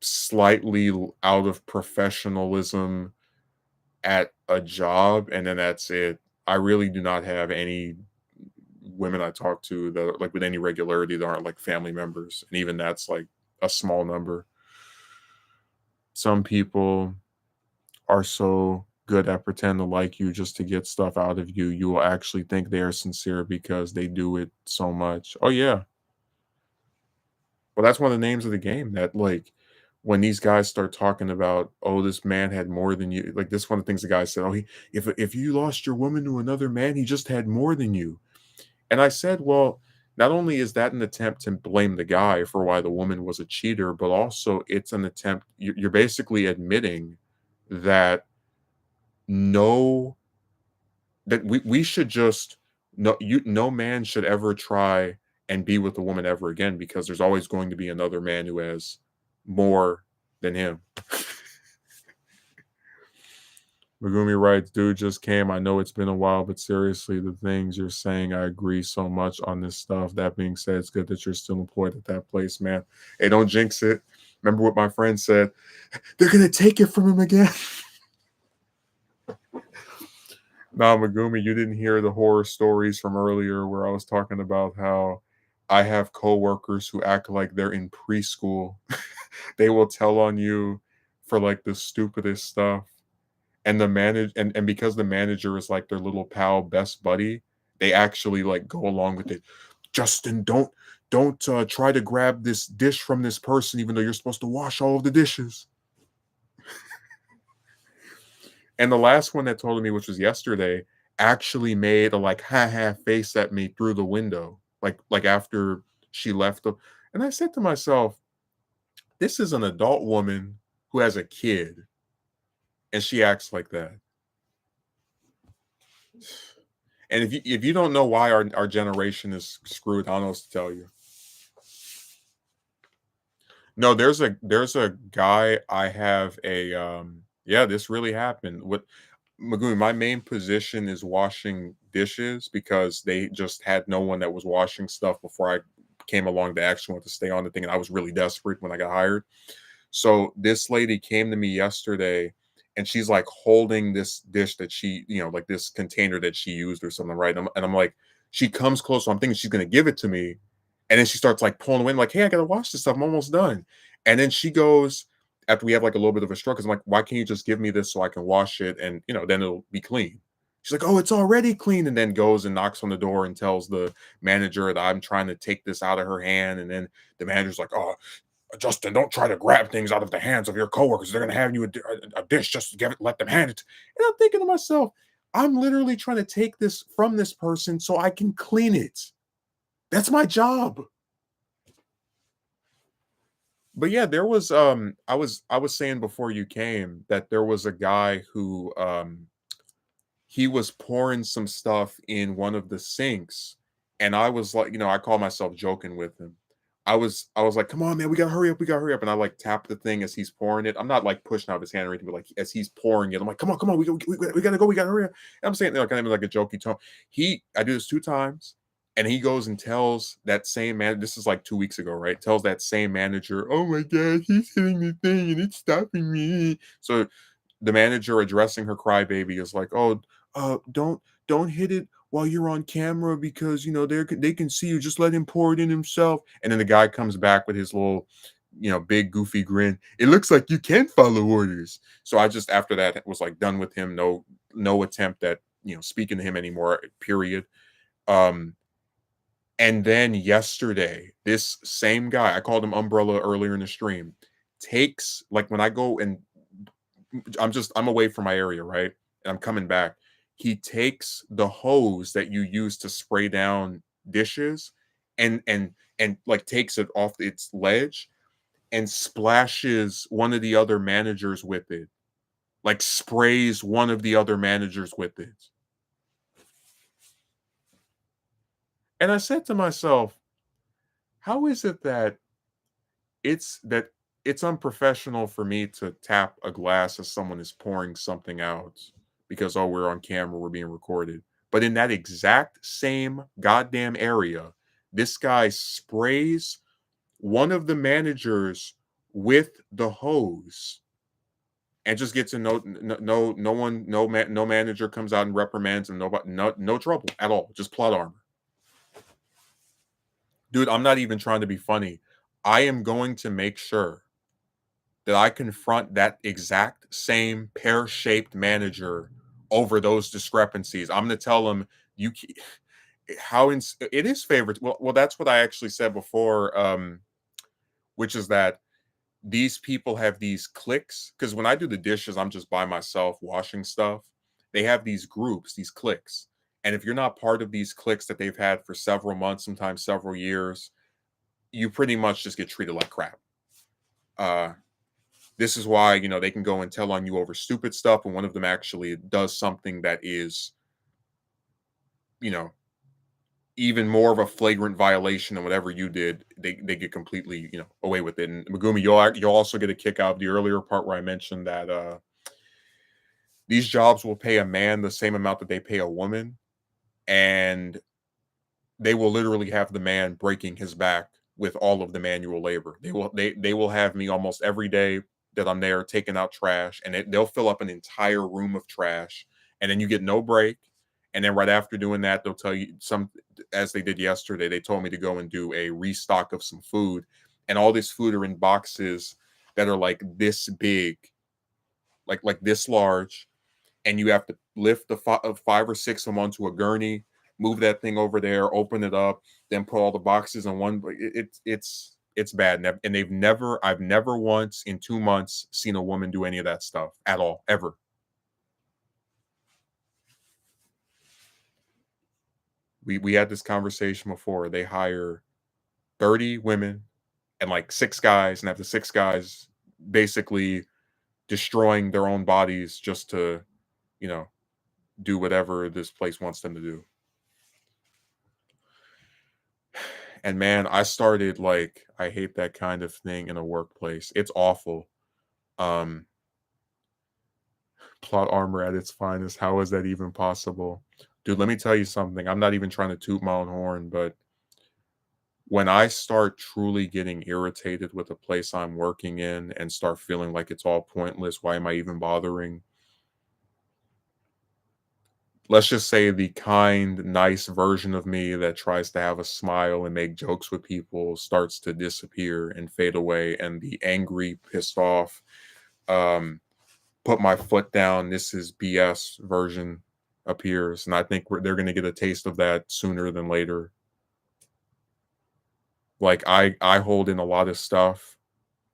A: slightly out of professionalism at a job, and then that's it. I really do not have any women I talk to that like with any regularity that aren't like family members, and even that's like a small number. Some people are so good at pretend to like you just to get stuff out of you, you will actually think they are sincere because they do it so much. Oh yeah. Well, that's one of the names of the game that like when these guys start talking about, oh, this man had more than you, like this one of the things the guy said, oh, he if you lost your woman to another man, he just had more than you. And I said, well, not only is that an attempt to blame the guy for why the woman was a cheater, but also it's an attempt, you're basically admitting that no, that we should just, no man should ever try and be with a woman ever again because there's always going to be another man who has more than him. Megumi writes, dude just came. I know it's been a while, but seriously, the things you're saying, I agree so much on this stuff. That being said, it's good that you're still employed at that place, man. Hey, don't jinx it. Remember what my friend said? They're going to take it from him again. Now, Megumi, you didn't hear the horror stories from earlier where I was talking about how I have coworkers who act like they're in preschool. They will tell on you for like the stupidest stuff. And the manage and because the manager is like their little pal best buddy, they actually like go along with it. Justin, don't try to grab this dish from this person even though you're supposed to wash all of the dishes. And the last one that told me, which was yesterday, actually made a like ha ha face at me through the window, like after she left. And I said to myself, this is an adult woman who has a kid, and she acts like that. And if you don't know why our generation is screwed, I don't know what to tell you. No, there's a guy I have a yeah, this really happened. What Magumi, my main position is washing dishes because they just had no one that was washing stuff before I came along to actually want to stay on the thing. And I was really desperate when I got hired. So this lady came to me yesterday and she's like holding this dish that she, like this container that she used or something, right? And I'm like, she comes close. So I'm thinking she's going to give it to me. And then she starts like pulling away, like, hey, I got to wash this stuff. I'm almost done. And then she goes, after we have like a little bit of a struggle, I'm like, why can't you just give me this so I can wash it? And, then it'll be clean. She's like, oh, it's already clean. And then goes and knocks on the door and tells the manager that I'm trying to take this out of her hand. And then the manager's like, oh, Justin, don't try to grab things out of the hands of your coworkers. They're going to have you a dish. Just give it, let them hand it. And I'm thinking to myself, I'm literally trying to take this from this person so I can clean it. That's my job. But yeah, there was I was saying before you came that there was a guy who he was pouring some stuff in one of the sinks, and I was like, I call myself joking with him. I was like, "Come on, man, we gotta hurry up, we gotta hurry up." And I like tap the thing as he's pouring it. I'm not like pushing out his hand or anything, but like as he's pouring it, I'm like, "Come on, we gotta go, we gotta hurry up." And I'm saying, kind of like a jokey tone. I do this 2 times, and he goes and tells that same man. This is like 2 weeks ago, right? Tells that same manager, "Oh my god, he's hitting the thing and it's stopping me." So the manager addressing her crybaby is like, "Oh, don't hit it while you're on camera because they can see you. Just let him pour it in himself." And then the guy comes back with his little, big goofy grin. It looks like you can follow orders. So I just after that was like done with him. No attempt at speaking to him anymore. Period. Um, and then yesterday, this same guy, I called him Umbrella earlier in the stream, takes like when I go and I'm away from my area, right? And I'm coming back. He takes the hose that you use to spray down dishes and like takes it off its ledge and splashes one of the other managers with it. Like sprays one of the other managers with it. And I said to myself, how is it that it's unprofessional for me to tap a glass as someone is pouring something out because oh we're on camera, we're being recorded. But in that exact same goddamn area, this guy sprays one of the managers with the hose and just gets in no one no manager comes out and reprimands him, no trouble at all, just plot armor. Dude, I'm not even trying to be funny. I am going to make sure that I confront that exact same pear-shaped manager over those discrepancies. I'm going to tell him you how it is favorite. Well, that's what I actually said before, which is that these people have these cliques. Because when I do the dishes, I'm just by myself washing stuff. They have these groups, these cliques, and if you're not part of these cliques that they've had for several months, sometimes several years, you pretty much just get treated like crap. Uh, this is why they can go and tell on you over stupid stuff, and one of them actually does something that is, you know, even more of a flagrant violation than whatever you did. They get completely away with it. And Megumi, you'll also get a kick out of the earlier part where I mentioned that these jobs will pay a man the same amount that they pay a woman, and they will literally have the man breaking his back with all of the manual labor. They will have me almost every day that I'm there taking out trash, and they'll fill up an entire room of trash, and then you get no break. And then right after doing that, they'll tell you some, as they did yesterday. They told me to go and do a restock of some food, and all this food are in boxes that are like this big, like this large, and you have to lift the five or six of them onto a gurney, move that thing over there, open it up, then put all the boxes in one. It's bad, and I've never once in 2 months seen a woman do any of that stuff at all, ever. We had this conversation before. They hire 30 women and like six guys, and have the six guys basically destroying their own bodies just to, you know, do whatever this place wants them to do. And man, I started like I hate that kind of thing in a workplace. It's awful. Um Plot armor at its finest. How is that even possible? Dude, let me tell you something. I'm not even trying to toot my own horn, but when I start truly getting irritated with the place I'm working in and start feeling like it's all pointless, why am I even bothering? Let's just say the kind, nice version of me that tries to have a smile and make jokes with people starts to disappear and fade away, and the angry, pissed off, um, put my foot down, this is BS version appears. And I think they're going to get a taste of that sooner than later. Like I hold in a lot of stuff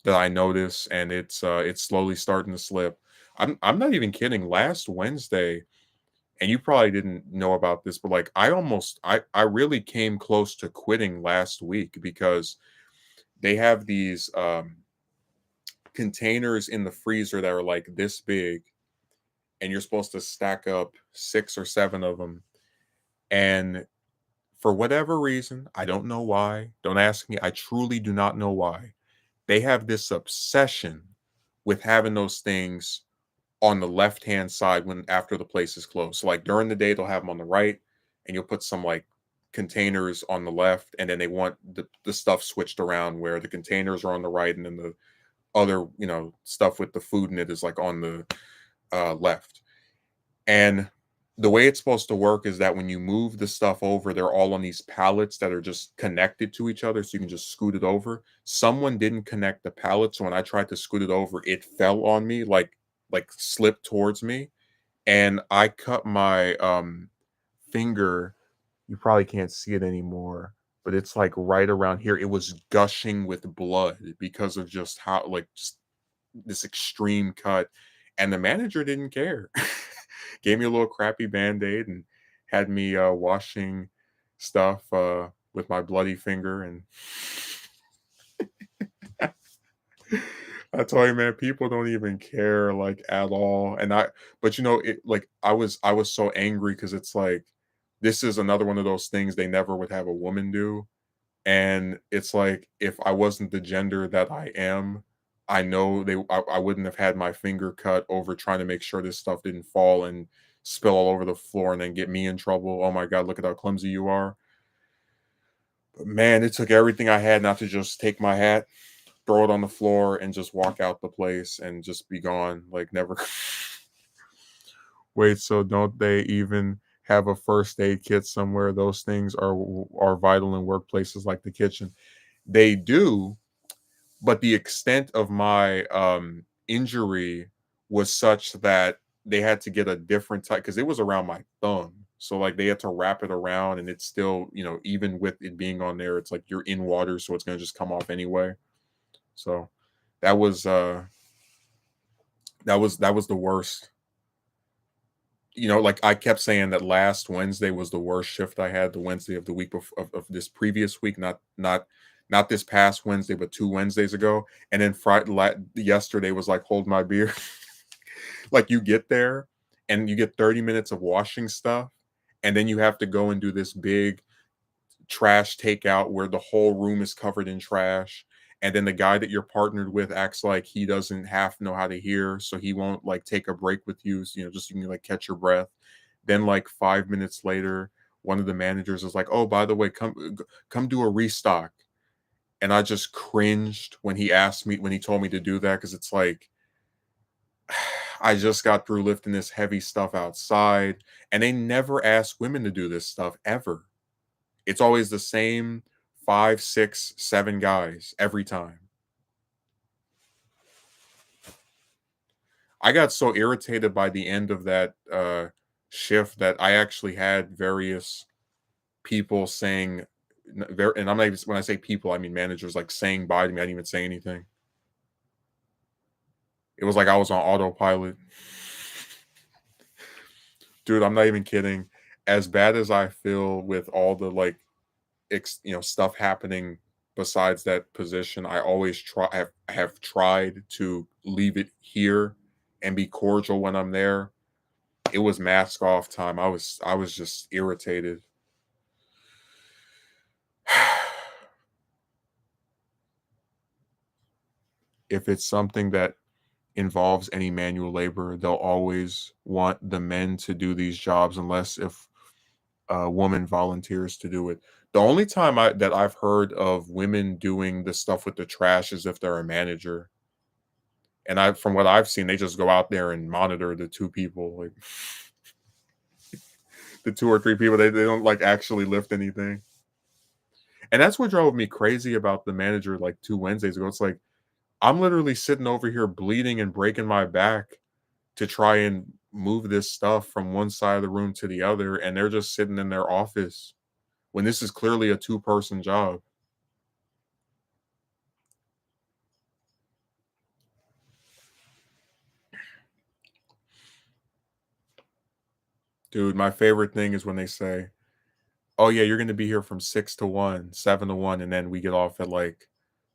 A: that I notice, and it's slowly starting to slip. I'm not even kidding. Last Wednesday, and you probably didn't know about this, but like I really came close to quitting last week because they have these containers in the freezer that are like this big, and you're supposed to stack up 6 or 7 of them. And for whatever reason, I don't know why. Don't ask me. I truly do not know why. They have this obsession with having those things on the left hand side when after the place is closed. So like during the day, they'll have them on the right, and you'll put some like containers on the left, and then they want the stuff switched around where the containers are on the right, and then the other stuff with the food in it is like on the left. And the way it's supposed to work is that when you move the stuff over, they're all on these pallets that are just connected to each other, so you can just scoot it over. Someone didn't connect the pallets, so when I tried to scoot it over, it fell on me, like slipped towards me, and I cut my finger. You probably can't see it anymore, but it's like right around here. It was gushing with blood because of just how like just this extreme cut, and the manager didn't care. Gave me a little crappy band-aid and had me washing stuff with my bloody finger. And I tell you, man, people don't even care like at all. And but it like I was so angry because it's like this is another one of those things they never would have a woman do. And it's like if I wasn't the gender that I am, I know I wouldn't have had my finger cut over trying to make sure this stuff didn't fall and spill all over the floor and then get me in trouble. Oh my god, look at how clumsy you are. But man, it took everything I had not to just take my hat, throw it on the floor, and just walk out the place and just be gone. Like never. Wait, so don't they even have a first aid kit somewhere? Those things are vital in workplaces like the kitchen. They do, but the extent of my injury was such that they had to get a different type because it was around my thumb. So like they had to wrap it around, and it's still, even with it being on there, it's like you're in water, so it's gonna just come off anyway. So that was that was the worst. Like I kept saying that last Wednesday was the worst shift I had, the Wednesday of the week of this previous week, not this past Wednesday, but 2 Wednesdays ago. And then yesterday was like hold my beer. Like you get there and you get 30 minutes of washing stuff, and then you have to go and do this big trash takeout where the whole room is covered in trash. And then the guy that you're partnered with acts like he doesn't half know how to hear, so he won't like take a break with you, so, just so you can like catch your breath. Then like 5 minutes later, one of the managers is like, "Oh, by the way, come do a restock." And I just cringed when he told me to do that because it's like I just got through lifting this heavy stuff outside, and they never ask women to do this stuff ever. It's always the same 5, 6, 7 guys every time. I got so irritated by the end of that, shift that I actually had various people saying and I'm not even when I say people, I mean managers, like, saying bye to me. I didn't even say anything. It was like I was on autopilot. Dude, I'm not even kidding. As bad as I feel with all the, like, stuff happening besides that position, I always have tried to leave it here and be cordial when I'm there. It was mask off time. I was just irritated. If it's something that involves any manual labor, they'll always want the men to do these jobs unless if a woman volunteers to do it. The only time that I've heard of women doing the stuff with the trash is if they're a manager. And from what I've seen, they just go out there and monitor the two people, like the two or three people. They don't like actually lift anything. And that's what drove me crazy about the manager like 2 Wednesdays ago. It's like I'm literally sitting over here bleeding and breaking my back to try and move this stuff from one side of the room to the other, and they're just sitting in their office when this is clearly a two-person job. Dude, my favorite thing is when they say, "Oh yeah, you're going to be here from 6 to 1, 7 to 1," and then we get off at like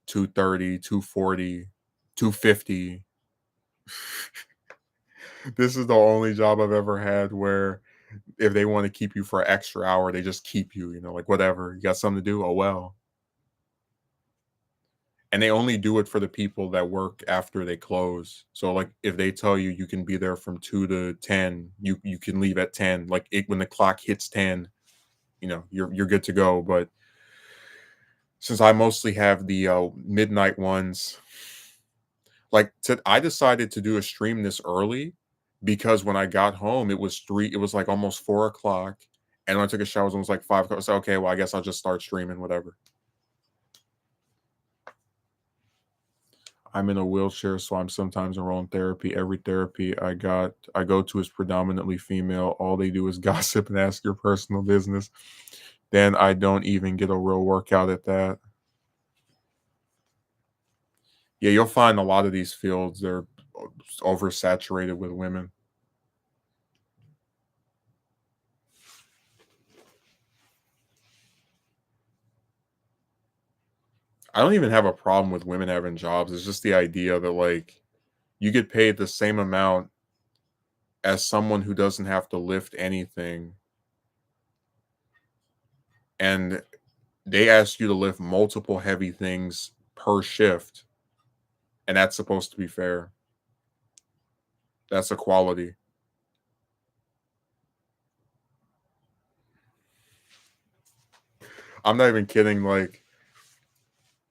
A: 2:30, 2:40, 2:50. This is the only job I've ever had where if they want to keep you for an extra hour, they just keep you, like whatever. You got something to do? Oh well. And they only do it for the people that work after they close. So like if they tell you you can be there from 2 to 10, you can leave at 10. Like when the clock hits 10, you're good to go. But since I mostly have the midnight ones, I decided to do a stream this early because when I got home, it was like almost 4 o'clock. And when I took a shower, it was like 5 o'clock. I said, okay, well, I guess I'll just start streaming, whatever. I'm in a wheelchair, so I'm sometimes enrolled in therapy. Every therapy I go to is predominantly female. All they do is gossip and ask your personal business. Then I don't even get a real workout at that. Yeah, you'll find a lot of these fields they're oversaturated with women. I don't even have a problem with women having jobs. It's just the idea that like you get paid the same amount as someone who doesn't have to lift anything, and they ask you to lift multiple heavy things per shift, and that's supposed to be fair. That's equality. I'm not even kidding. Like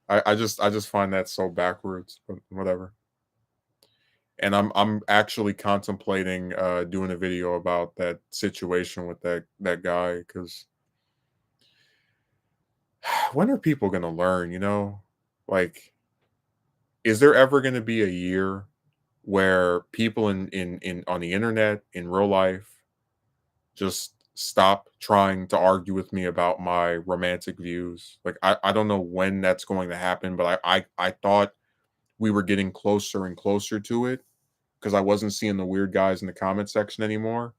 A: I just find that so backwards, but whatever. And I'm actually contemplating doing a video about that situation with that guy because when are people gonna learn, you know? Like, is there ever gonna be a year where people in on the internet, in real life, just stop trying to argue with me about my romantic views? Like I don't know when that's going to happen, but I thought we were getting closer and closer to it because I wasn't seeing the weird guys in the comment section anymore.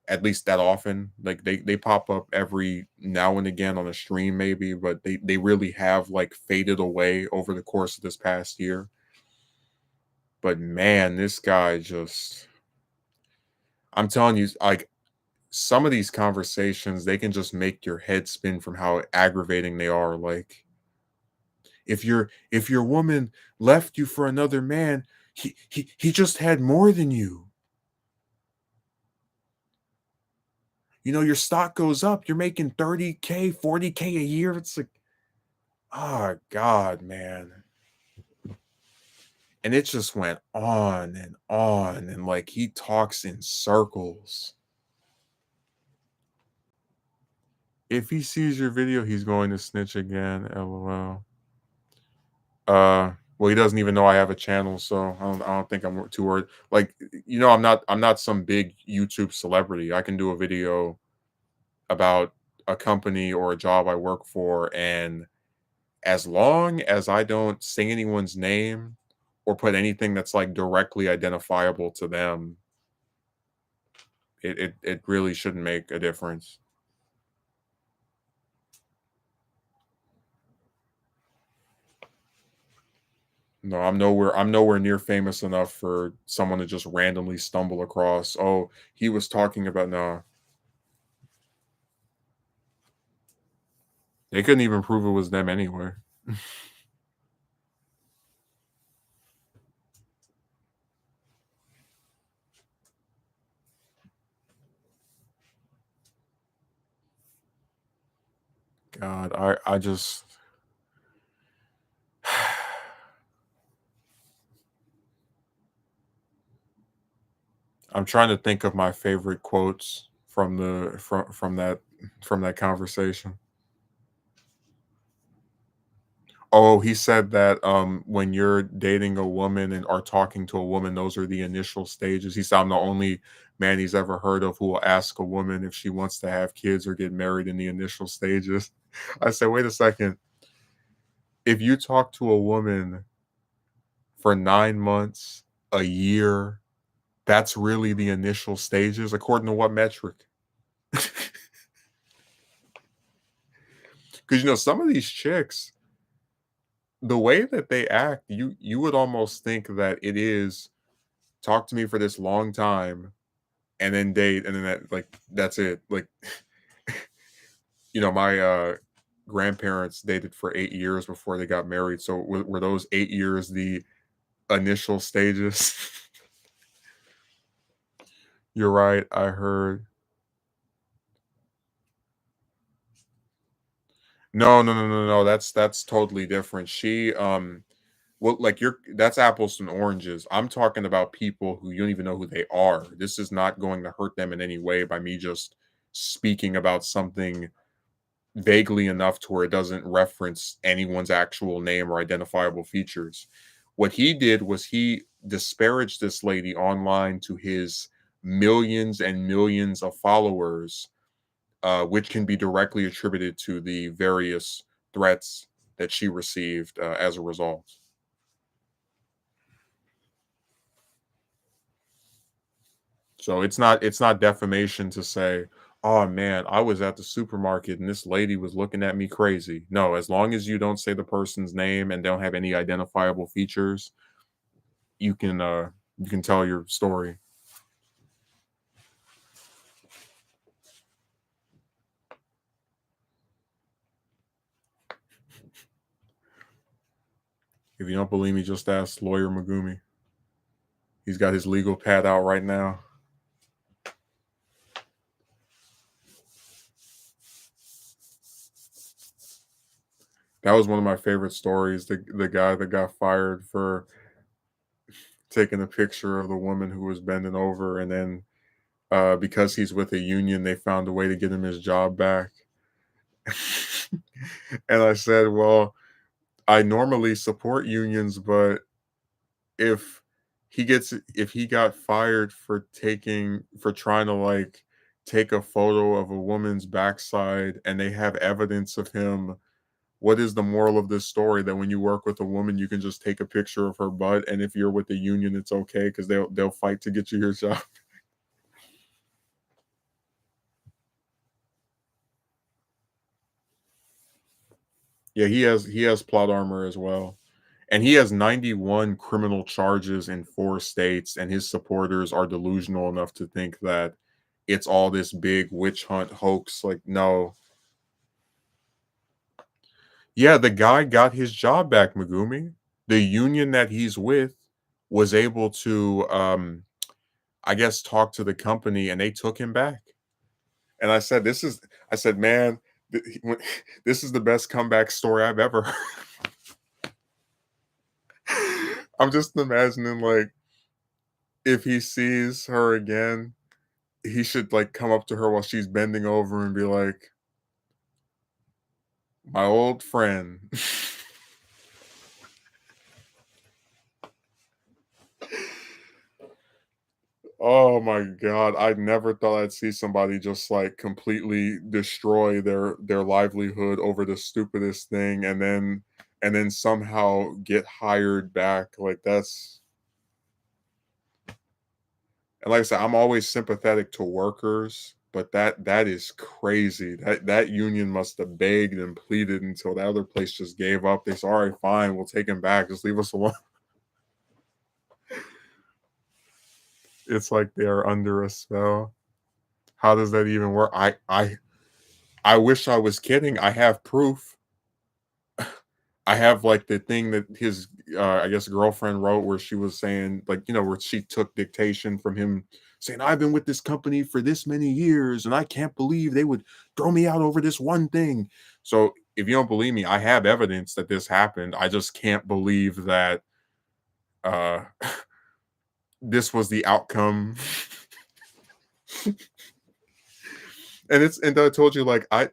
A: At least that often. Like they pop up every now and again on a stream maybe, but they really have like faded away over the course of this past year. But man, this guy just I'm telling you, like some of these conversations, they can just make your head spin from how aggravating they are. Like if your woman left you for another man, he just had more than you. You know, your stock goes up, you're making 30K, 40K a year. It's like, oh God, man. And it just went on and on. And like he talks in circles. If he sees your video, he's going to snitch again. LOL. Well, he doesn't even know I have a channel, so I don't think I'm too worried. Like, I'm not some big YouTube celebrity. I can do a video about a company or a job I work for, and as long as I don't say anyone's name or put anything that's like directly identifiable to them, it really shouldn't make a difference. No, I'm nowhere near famous enough for someone to just randomly stumble across, "Oh, he was talking about," no. They couldn't even prove it was them anyway. God, I just I'm trying to think of my favorite quotes from that conversation. Oh, he said that, when you're dating a woman and are talking to a woman, those are the initial stages. He said, "I'm the only man he's ever heard of who will ask a woman if she wants to have kids or get married in the initial stages." I said, "Wait a second. If you talk to a woman for 9 months, a year, that's really the initial stages, according to what metric?" Because some of these chicks, the way that they act, you would almost think that it is talk to me for this long time and then date and then that's it. Like, my grandparents dated for 8 years before they got married. So were those 8 years the initial stages? You're right. I heard. No, no, no, no, no. That's totally different. Well, like that's apples and oranges. I'm talking about people who you don't even know who they are. This is not going to hurt them in any way by me just speaking about something vaguely enough to where it doesn't reference anyone's actual name or identifiable features. What he did was he disparaged this lady online to his millions and millions of followers, which can be directly attributed to the various threats that she received as a result. So it's not defamation to say, Oh man, I was at the supermarket and this lady was looking at me crazy. No, as long as you don't say the person's name and don't have any identifiable features, you can uh you can tell your story. If you don't believe me, just ask lawyer Megumi. He's got his legal pad out right now. That was one of my favorite stories. The guy that got fired for taking a picture of the woman who was bending over, and then because he's with a union, they found a way to get him his job back. And I said, "Well, I normally support unions, but if if he got fired for trying to like take a photo of a woman's backside and they have evidence of him, what is the moral of this story that when you work with a woman you can just take a picture of her butt, and if you're with the union it's okay because they'll fight to get you your job." Yeah, he has plot armor as well. And he has 91 criminal charges in 4 states, and his supporters are delusional enough to think that it's all this big witch hunt hoax. Like, no. Yeah, the guy got his job back, Megumi. The union that he's with was able to, I guess, talk to the company, and they took him back. And I said, man, this is the best comeback story I've ever heard. I'm just imagining, like, if he sees her again, he should like come up to her while she's bending over and be like, "My old friend." Oh my god, I never thought I'd see somebody just like completely destroy their livelihood over the stupidest thing and then somehow get hired back. Like that's and like I said, I'm always sympathetic to workers, but that is crazy. That union must have begged and pleaded until the other place just gave up. They said, "All right, fine, we'll take him back. Just leave us alone." It's like they are under a spell. How does that even work? I wish I was kidding. I have proof. I have like the thing that his I guess girlfriend wrote where she was saying like where she took dictation from him saying I've been with this company for this many years and I can't believe they would throw me out over this one thing. So if you don't believe me, I have evidence that this happened. I just can't believe that uh this was the outcome. And I told you like I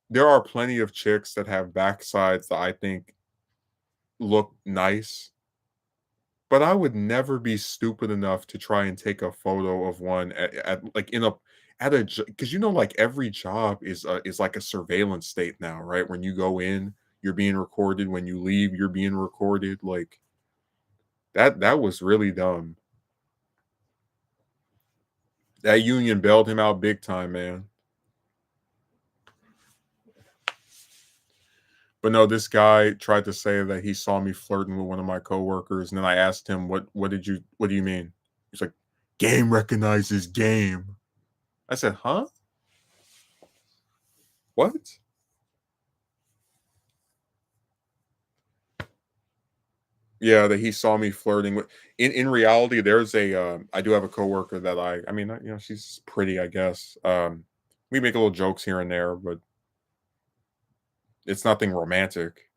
A: there are plenty of chicks that have backsides that I think look nice, but I would never be stupid enough to try and take a photo of one at like in a at a because like every job is like a surveillance state now, right? When you go in, you're being recorded. When you leave, you're being recorded. Like that was really dumb. That union bailed him out big time, man. But no, this guy tried to say that he saw me flirting with one of my coworkers, and then I asked him, what do you mean?" He's like, "Game recognizes game." I said, "Huh? What?" Yeah, that he saw me flirting with in reality, there's I do have a coworker that I mean, she's pretty, I guess. We make little jokes here and there, but it's nothing romantic.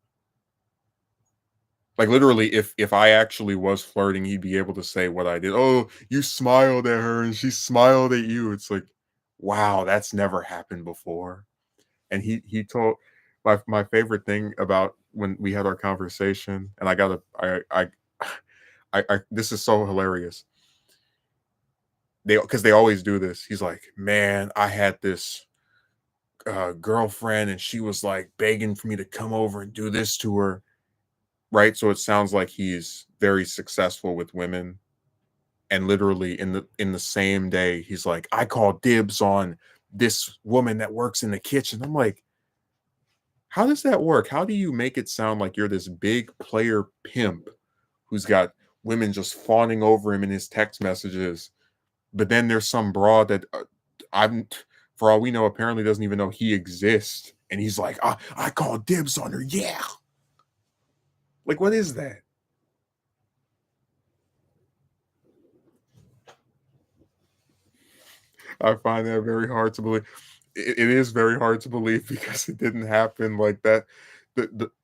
A: Like literally, if I actually was flirting, he'd be able to say what I did. "Oh, you smiled at her and she smiled at you." It's like, wow, that's never happened before. And he told my favorite thing about when we had our conversation, and I gotta I this is so hilarious. They because they always do this. He's like, "Man, I had this girlfriend, and she was like begging for me to come over and do this to her." Right? So it sounds like he's very successful with women, and literally in the same day, he's like, "I call dibs on this woman that works in the kitchen. I'm like, how does that work? How do you make it sound like you're this big player pimp who's got women just fawning over him in his text messages? But then there's some broad that I'm, for all we know, apparently doesn't even know he exists. And he's like, I call dibs on her. Yeah. Like, what is that? I find that very hard to believe. It is very hard to believe because it didn't happen like that.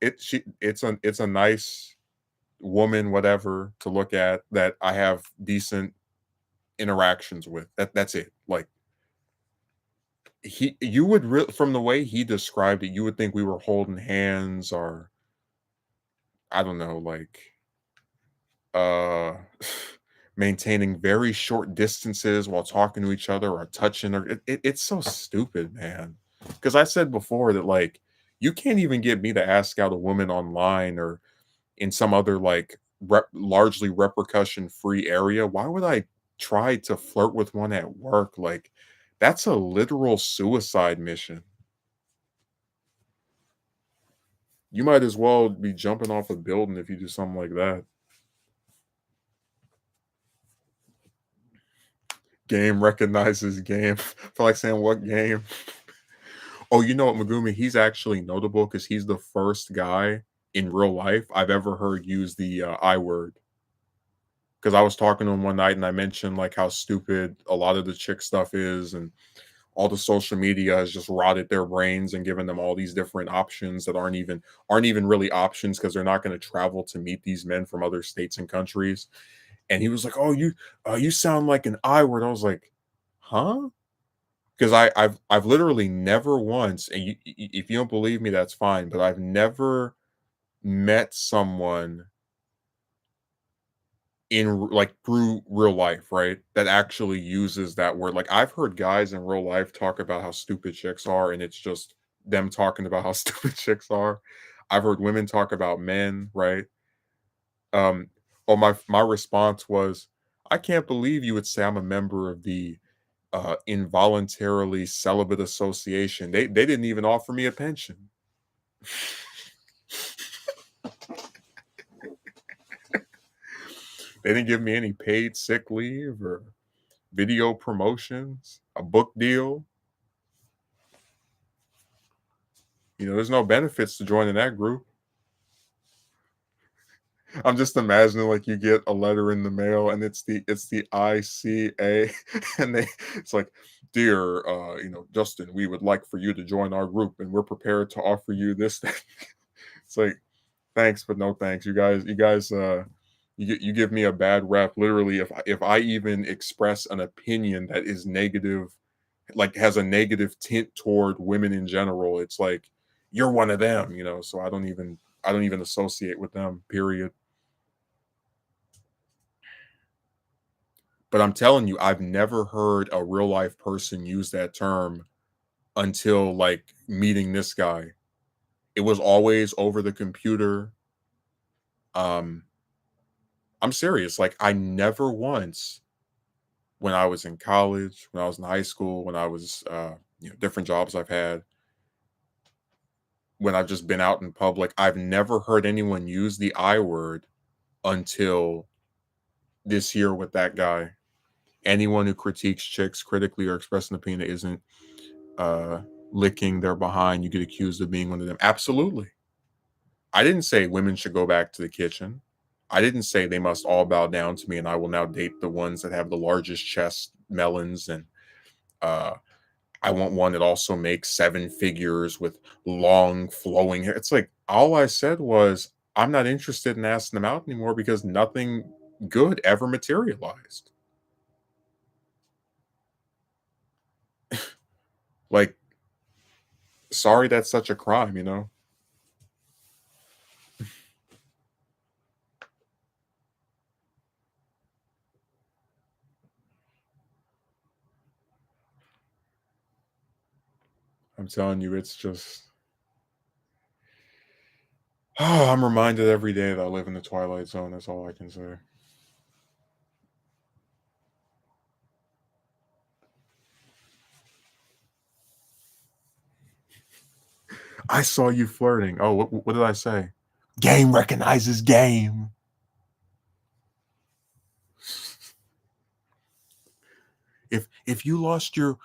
A: It's a nice woman, whatever, to look at that I have decent interactions with. That's it. Like you would from the way he described it, you would think we were holding hands or I don't know, like uh maintaining very short distances while talking to each other or touching or it's so stupid, man. Because I said before that like you can't even get me to ask out a woman online or in some other like largely repercussion free area. Why would I try to flirt with one at work? Like that's a literal suicide mission. You might as well be jumping off a building if you do something like that. Game recognizes game. I feel like saying what game? Oh, you know what, Megumi? He's actually notable because he's the first guy in real life I've ever heard use the I word. Because I was talking to him one night and I mentioned like how stupid a lot of the chick stuff is, and all the social media has just rotted their brains and given them all these different options that aren't even really options because they're not going to travel to meet these men from other states and countries. And he was like, "Oh, you sound like an I word." I was like, "Huh?" Because I've literally never once, and if you don't believe me, that's fine. But I've never met someone like through real life, right? That actually uses that word. Like I've heard guys in real life talk about how stupid chicks are, and it's just them talking about how stupid chicks are. I've heard women talk about men, right? Um, oh my response was, I can't believe you would say I'm a member of the involuntarily celibate association. They didn't even offer me a pension. They didn't give me any paid sick leave or video promotions, a book deal. There's no benefits to joining that group. I'm just imagining like you get a letter in the mail and it's the ICA and it's like, dear Justin, we would like for you to join our group and we're prepared to offer you this thing. It's like, thanks, but no thanks. You give me a bad rep. Literally, if I even express an opinion that is negative, like has a negative tint toward women in general, it's like you're one of them. So I don't even associate with them. Period. But I'm telling you, I've never heard a real life person use that term until like meeting this guy. It was always over the computer. Um, I'm serious. Like I never once, when I was in college, when I was in high school, when I was different jobs I've had, when I've just been out in public, I've never heard anyone use the I word until this year with that guy. Anyone who critiques chicks critically or expressing an opinion that isn't uh licking their behind, you get accused of being one of them. Absolutely. I didn't say women should go back to the kitchen. I didn't say they must all bow down to me and I will now date the ones that have the largest chest melons and uh I want one that also makes seven figures with long flowing hair. It's like all I said was I'm not interested in asking them out anymore because nothing good ever materialized. Like, sorry that's such a crime. I'm telling you, it's just I'm reminded every day that I live in the twilight zone. That's all I can say. I saw you flirting. Oh, what did I say? Game recognizes game. If you lost your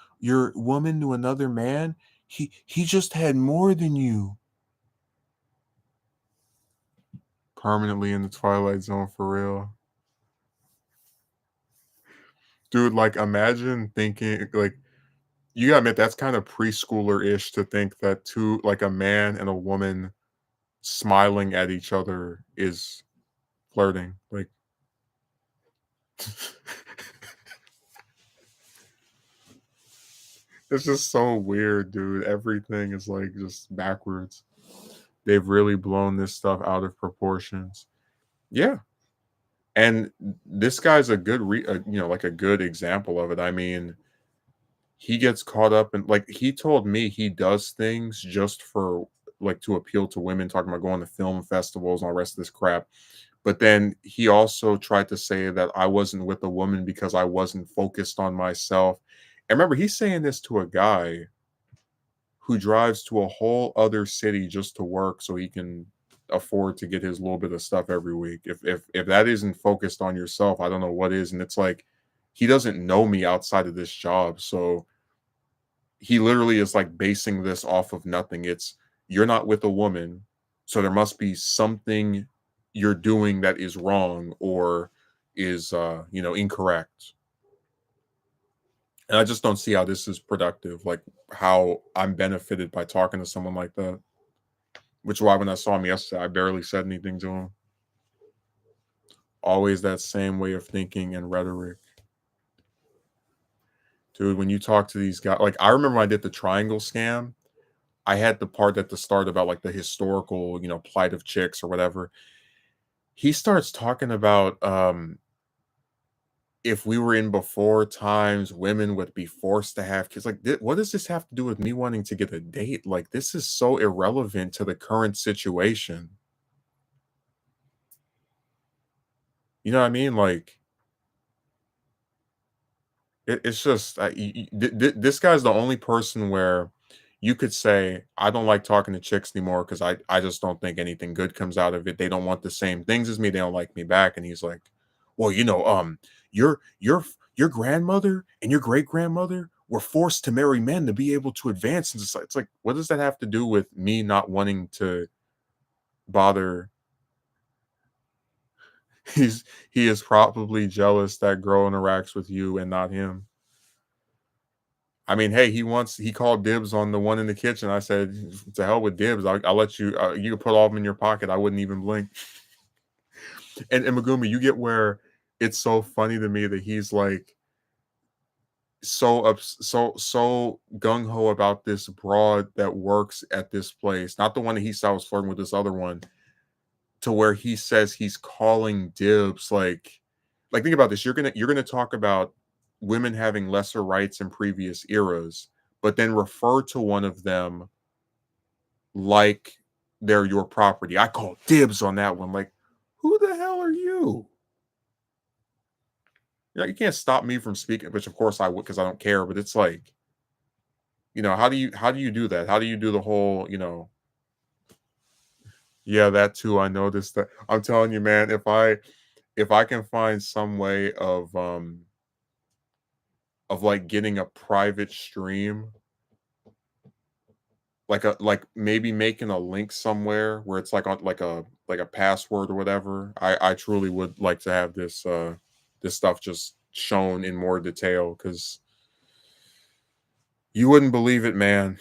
A: woman to another man, he just had more than you. Permanently in the twilight zone for real. Dude, like imagine thinking like you gotta admit that's kind of preschooler-ish to think that two like a man and a woman smiling at each other is flirting. Like it's just so weird, dude. Everything is like just backwards. They've really blown this stuff out of proportions. Yeah. And this guy's a good like a good example of it. I mean, he gets caught up in like he told me he does things just for like to appeal to women, talking about going to film festivals and all the rest of this crap. But then he also tried to say that I wasn't with a woman because I wasn't focused on myself. And remember, he's saying this to a guy who drives to a whole other city just to work so he can afford to get his little bit of stuff every week. If that isn't focused on yourself, I don't know what is. And it's like he doesn't know me outside of this job. So he literally is like basing this off of nothing. It's you're not with a woman, so there must be something you're doing that is wrong or is incorrect. And I just don't see how this is productive, like how I'm benefited by talking to someone like that. Which is why when I saw him yesterday, I barely said anything to him. Always that same way of thinking and rhetoric. Dude, when you talk to these guys, like I remember when I did the triangle scam, I had the part at the start about like the historical, plight of chicks or whatever. He starts talking about if we were in before times, women would be forced to have kids. Like, what does this have to do with me wanting to get a date? Like, this is so irrelevant to the current situation. You know what I mean? Like, it's just this guy's the only person where you could say I don't like talking to chicks anymore because I just don't think anything good comes out of it. They don't want the same things as me. They don't like me back. And he's like, well, your grandmother and your great grandmother were forced to marry men to be able to advance. And it's like, what does that have to do with me not wanting to bother? He is probably jealous that girl interacts with you and not him. I mean, hey, he called dibs on the one in the kitchen. I said, "To hell with dibs. I'll let you. You can put all of them in your pocket. I wouldn't even blink." And Megumi, you get where it's so funny to me that he's like so gung ho about this broad that works at this place, not the one that he saw was flirting with this other one, to where he says he's calling dibs. Like think about this. You're gonna talk about women having lesser rights in previous eras, but then refer to one of them like they're your property. I call dibs on that one. Like, who the hell are you? You can't stop me from speaking, which of course I would because I don't care. But it's like, how do you do that? How do you do the whole, yeah, that too. I noticed that. I'm telling you, man, if I can find some way of like getting a private stream, like maybe making a link somewhere where it's like on like a password or whatever. I truly would like to have this stuff just shown in more detail because you wouldn't believe it, man.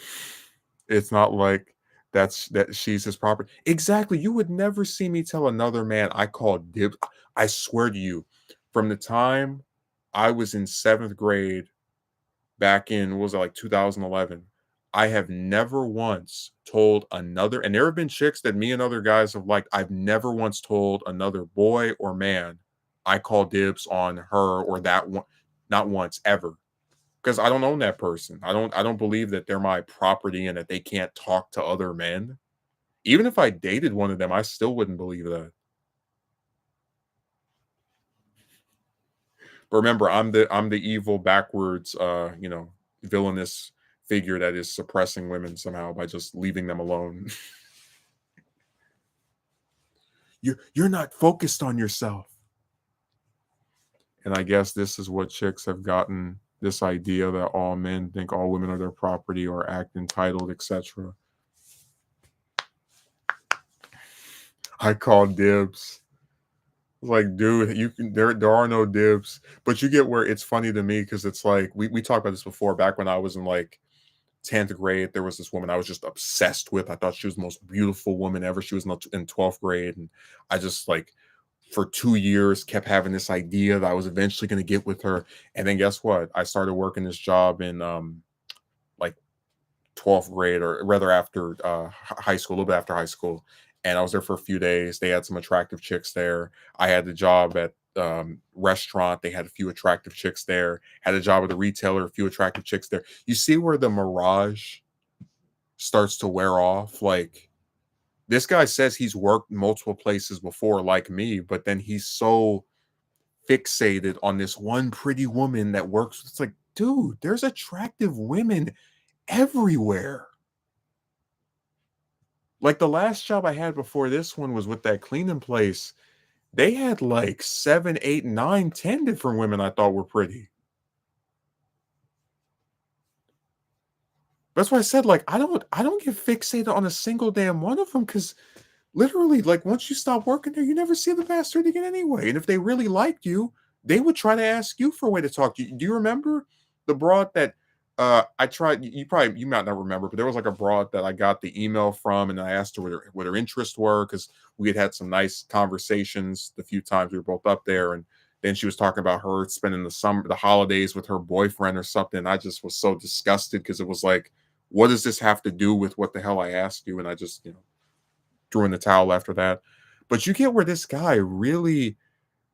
A: It's not like that she's his property. Exactly. You would never see me tell another man I called dibs. I swear to you, from the time I was in seventh grade back in what was it, like 2011, I have never once told another, and there have been chicks that me and other guys have liked. I've never once told another boy or man I call dibs on her or that one, not once ever, because I don't own that person. I don't believe that they're my property and that they can't talk to other men. Even if I dated one of them, I still wouldn't believe that. But remember, I'm the evil backwards, villainous figure that is suppressing women somehow by just leaving them alone. You're not focused on yourself. And I guess this is what chicks have gotten this idea that all men think all women are their property or act entitled, etc. I call dibs. Like, dude, you can there are no dibs. But you get where it's funny to me because it's like we talked about this before back when I was in like 10th grade. There was this woman I was just obsessed with. I thought she was the most beautiful woman ever. She was in 12th grade. And I just like for 2 years kept having this idea that I was eventually gonna get with her. And then guess what? I started working this job in like 12th grade, or rather after high school, a little bit after high school. And I was there for a few days. They had some attractive chicks there. I had the job at restaurant. They had a few attractive chicks there. Had a job at a retailer, a few attractive chicks there. You see where the mirage starts to wear off? Like, this guy says he's worked multiple places before, like me, but then he's so fixated on this one pretty woman that works. It's like, dude, there's attractive women everywhere. Like the last job I had before this one was with that cleaning place. They had like 7, 8, 9, 10 different women I thought were pretty. That's why I said, like, I don't get fixated on a single damn one of them because literally, like, once you stop working there, you never see the bastard again anyway. And if they really liked you, they would try to ask you for a way to talk to you. Do you remember the broad that I tried? You might not remember, but there was like a broad that I got the email from, and I asked her what her interests were because we had had some nice conversations the few times we were both up there, and then she was talking about her spending the holidays with her boyfriend or something. I just was so disgusted because it was like, what does this have to do with what the hell I asked you? And I just, threw in the towel after that. But you get where this guy really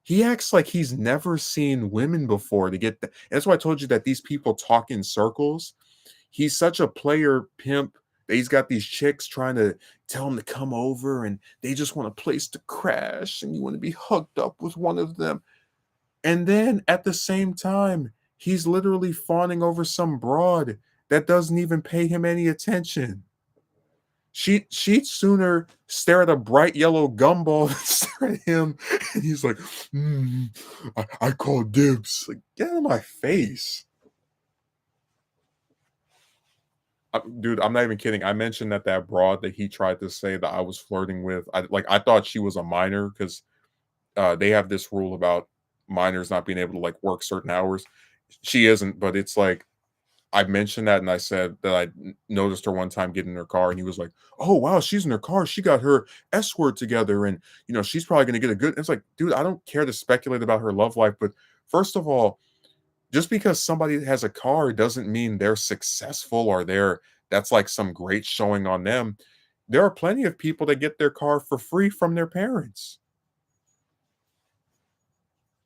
A: he acts like he's never seen women before to get that. That's why I told you that these people talk in circles. He's such a player pimp that he's got these chicks trying to tell him to come over and they just want a place to crash and you want to be hooked up with one of them. And then at the same time, he's literally fawning over some broad that doesn't even pay him any attention. She'd sooner stare at a bright yellow gumball than stare at him. And he's like, I call dibs. Like, get out of my face. Dude, I'm not even kidding. I mentioned that broad that he tried to say that I was flirting with. I thought she was a minor because they have this rule about minors not being able to like work certain hours. She isn't, but it's like I mentioned that and I said that I noticed her one time getting in her car and he was like, "Oh wow, she's in her car. She got her S word together and she's probably going to get a good." It's like, dude, I don't care to speculate about her love life, but first of all, just because somebody has a car doesn't mean they're successful or that's like some great showing on them. There are plenty of people that get their car for free from their parents.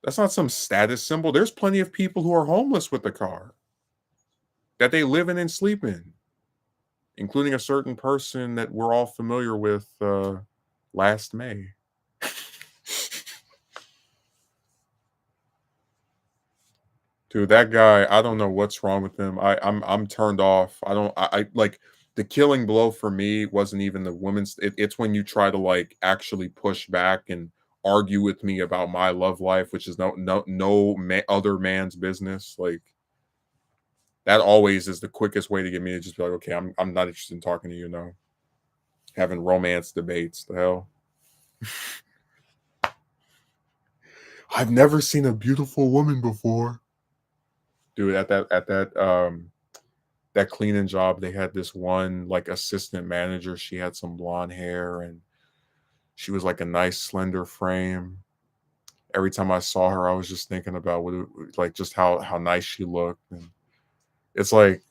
A: That's not some status symbol. There's plenty of people who are homeless with a car that they live in and sleep in, including a certain person that we're all familiar with last May. Dude, that guy, I don't know what's wrong with him. I'm turned off. I like the killing blow for me wasn't even the woman's it's when you try to like actually push back and argue with me about my love life, which is other man's business. Like that always is the quickest way to get me to just be like, okay, I'm not interested in talking to you now. Having romance debates, the hell. I've never seen a beautiful woman before. Dude, that cleaning job, they had this one like assistant manager. She had some blonde hair and she was like a nice slender frame. Every time I saw her, I was just thinking about like just how nice she looked. And it's like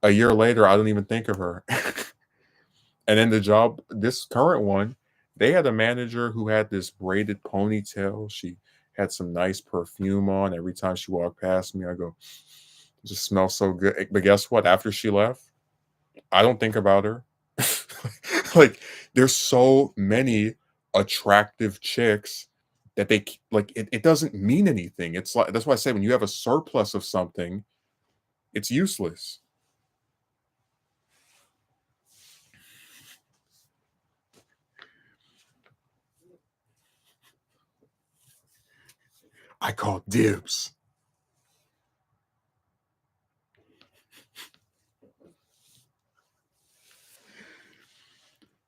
A: a year later, I don't even think of her. And then the job, this current one, they had a manager who had this braided ponytail. She had some nice perfume on. Every time she walked past me, I go, "It just smells so good." But guess what? After she left, I don't think about her. Like, there's so many attractive chicks that like it doesn't mean anything. It's like that's why I say when you have a surplus of something, it's useless. I call dibs.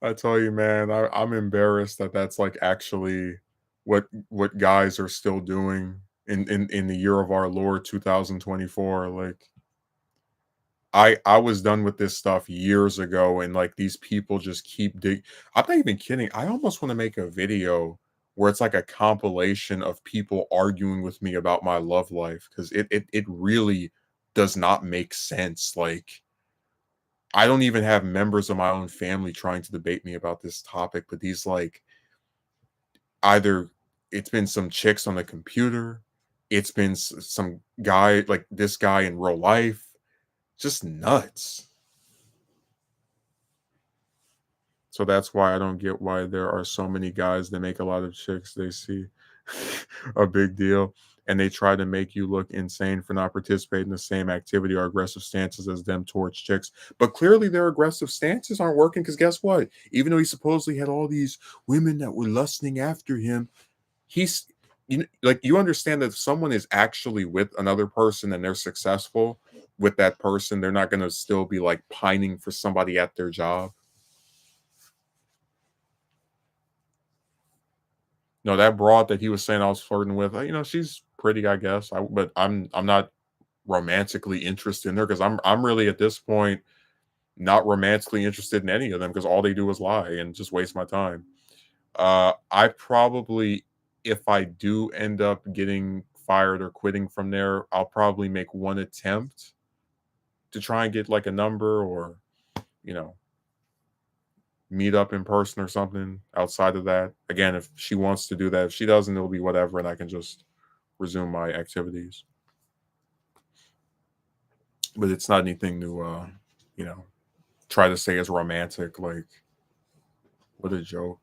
A: I tell you, man, I'm embarrassed that that's like actually what guys are still doing in the year of our Lord 2024. Like I was done with this stuff years ago, and like these people just keep dig. I'm not even kidding. I almost want to make a video where it's like a compilation of people arguing with me about my love life because it really does not make sense. Like I don't even have members of my own family trying to debate me about this topic, but these like either it's been some chicks on the computer, it's been some guy like this guy in real life, just nuts. So that's why I don't get why there are so many guys that make a lot of chicks they see a big deal and they try to make you look insane for not participating in the same activity or aggressive stances as them towards chicks. But clearly their aggressive stances aren't working because guess what? Even though he supposedly had all these women that were lusting after him, he's like you understand that if someone is actually with another person and they're successful with that person, they're not going to still be like pining for somebody at their job. No, that broad that he was saying I was flirting with, she's pretty, I guess. But I'm not romantically interested in her because I'm really at this point not romantically interested in any of them because all they do is lie and just waste my time. I probably, if I do end up getting fired or quitting from there, I'll probably make one attempt to try and get like a number or you know meet up in person or something. Outside of that, again, if she wants to do that, if she doesn't, it'll be whatever, and I can just resume my activities. But it's not anything to you know, try to say is romantic. Like, what a joke.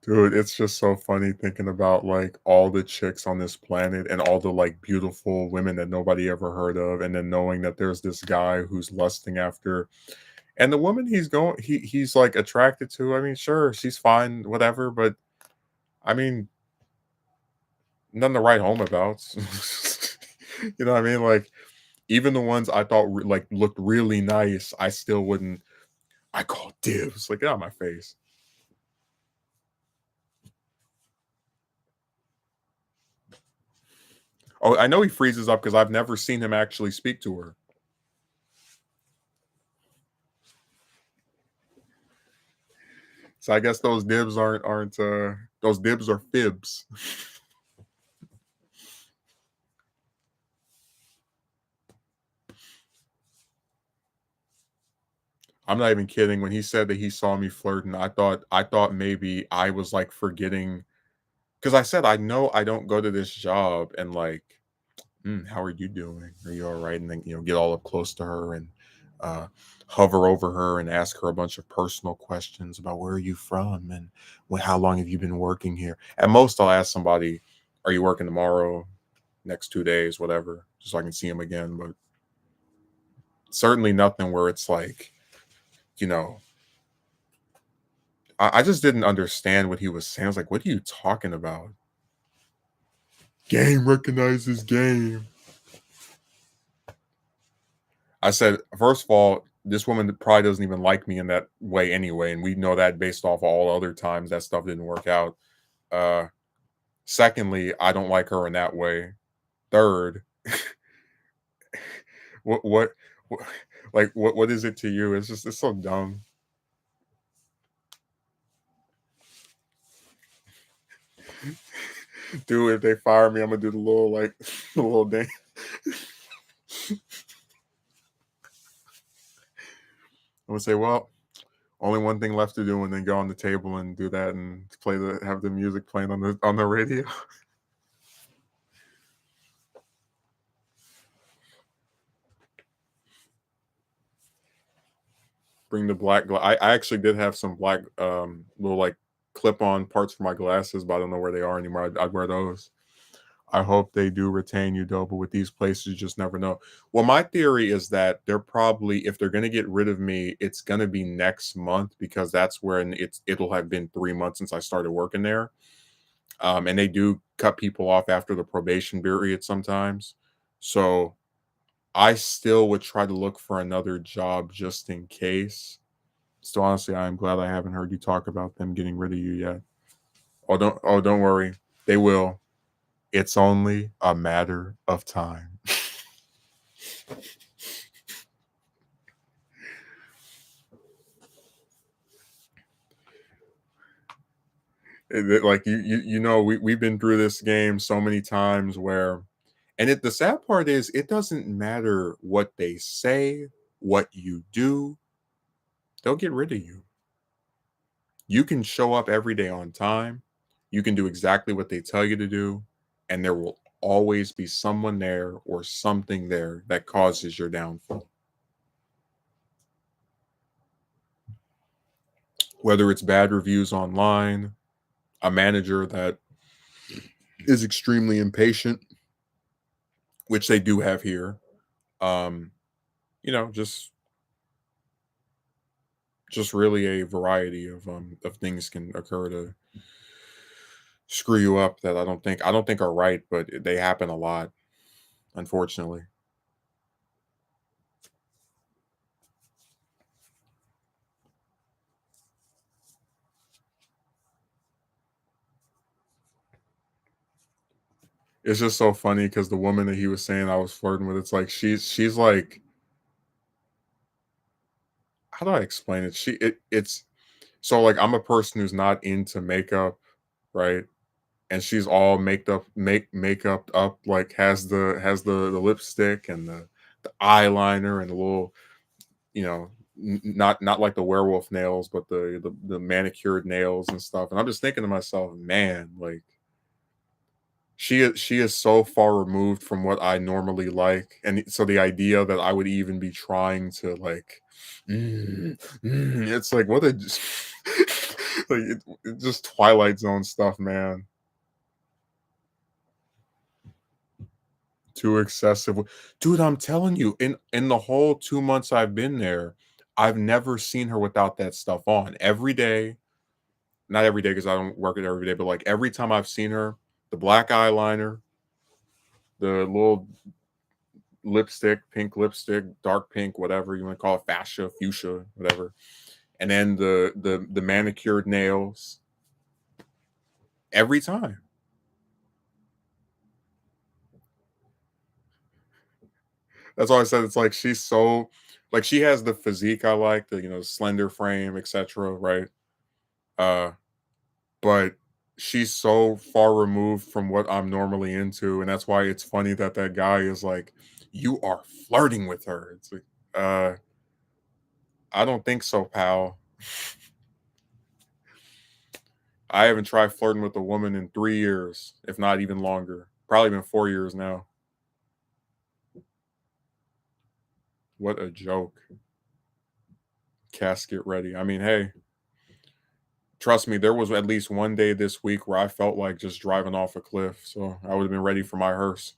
A: Dude, it's just so funny thinking about like all the chicks on this planet and all the like beautiful women that nobody ever heard of, and then knowing that there's this guy who's lusting after and the woman he's like attracted to. I mean, sure, she's fine, whatever, but I mean, nothing to write home about. You know what I mean? Like, even the ones I thought like looked really nice, I still wouldn't. I call dibs. Like, get out of my face. Oh, I know he freezes up because I've never seen him actually speak to her. So I guess those dibs aren't those dibs are fibs. I'm not even kidding. When he said that he saw me flirting, I thought maybe I was like forgetting because I said I know I don't go to this job and like, how are you doing? Are you all right? And then get all up close to her and uh, hover over her and ask her a bunch of personal questions about where are you from and how long have you been working here? At most, I'll ask somebody, "Are you working tomorrow? Next 2 days, whatever," just so I can see him again. But certainly nothing where it's like, you know, I just didn't understand what he was saying. I was like, "What are you talking about?" Game recognizes game. I said, first of all, this woman probably doesn't even like me in that way anyway, and we know that based off all other times that stuff didn't work out. Uh, Secondly, I don't like her in that way. Third, what, what like what is it to you? It's so dumb. Dude, if they fire me, I'm gonna do the little like the little dance. I'm gonna say, well, only one thing left to do, and then go on the table and do that and have the music playing on the radio. Bring the black. I actually did have some black little like clip-on parts for my glasses, but I don't know where they are anymore. I'd wear those. I hope they do retain you though, but with these places, you just never know. Well, my theory is that they're probably, if they're going to get rid of me, it's going to be next month because that's when it'll have been 3 months since I started working there. And they do cut people off after the probation period sometimes. So I still would try to look for another job just in case. So honestly, I'm glad I haven't heard you talk about them getting rid of you yet. Oh, don't worry. They will. It's only a matter of time. Like we've been through this game so many times where, and the sad part is it doesn't matter what they say, what you do, they'll get rid of you. You can show up every day on time. You can do exactly what they tell you to do, and there will always be someone there or something there that causes your downfall. Whether it's bad reviews online, a manager that is extremely impatient, which they do have here. Um, you know, just really a variety of things can occur to screw you up that I don't think are right, but they happen a lot, unfortunately. It's just so funny because the woman that he was saying I was flirting with, it's like she's like, how do I explain it? It's so like I'm a person who's not into makeup, right? And she's all makeup up, like has the lipstick and the eyeliner and the little, not like the werewolf nails, but the manicured nails and stuff. And I'm just thinking to myself, man, like she is so far removed from what I normally like, and so the idea that I would even be trying to like, it's like what a like it's just Twilight Zone stuff, man. Too excessive, dude. I'm telling you, in the whole 2 months I've been there, I've never seen her without that stuff on every day. Not every day because I don't work it every day, but like every time I've seen her, the black eyeliner, the little lipstick, pink lipstick, dark pink, whatever you want to call it, fascia, fuchsia, whatever. And then the manicured nails every time. That's why I said it's like she's so like she has the physique I like, the slender frame, etc. Right? Uh, but she's so far removed from what I'm normally into, and that's why it's funny that that guy is like, "You are flirting with her." It's like, I don't think so, pal. I haven't tried flirting with a woman in 3 years, if not even longer. Probably been 4 years now. What a joke. Casket ready. I mean, hey, trust me, there was at least one day this week where I felt like just driving off a cliff. So I would have been ready for my hearse.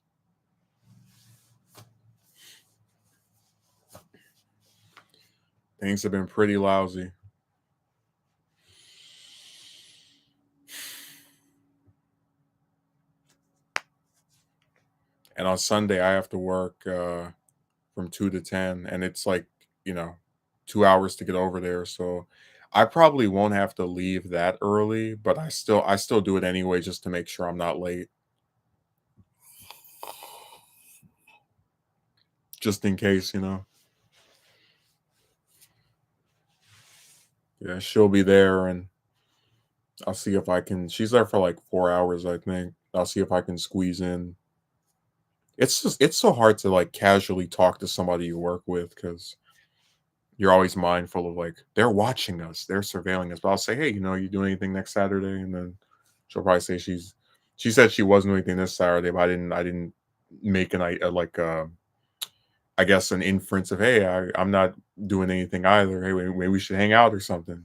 A: Things have been pretty lousy. And on Sunday, I have to work from 2 to 10. And it's like, you know, 2 hours to get over there. So I probably won't have to leave that early, but I still do it anyway just to make sure I'm not late. Just in case. Yeah, she'll be there and I'll see if I can. She's there for like 4 hours, I think. I'll see if I can squeeze in. It's so hard to like casually talk to somebody you work with because you're always mindful of like they're watching us, they're surveilling us. But I'll say, hey, you doing anything next Saturday? And then she'll probably say she said she wasn't doing anything this Saturday, but I didn't make like I guess an inference of hey, I'm not doing anything either. Hey, maybe we should hang out or something.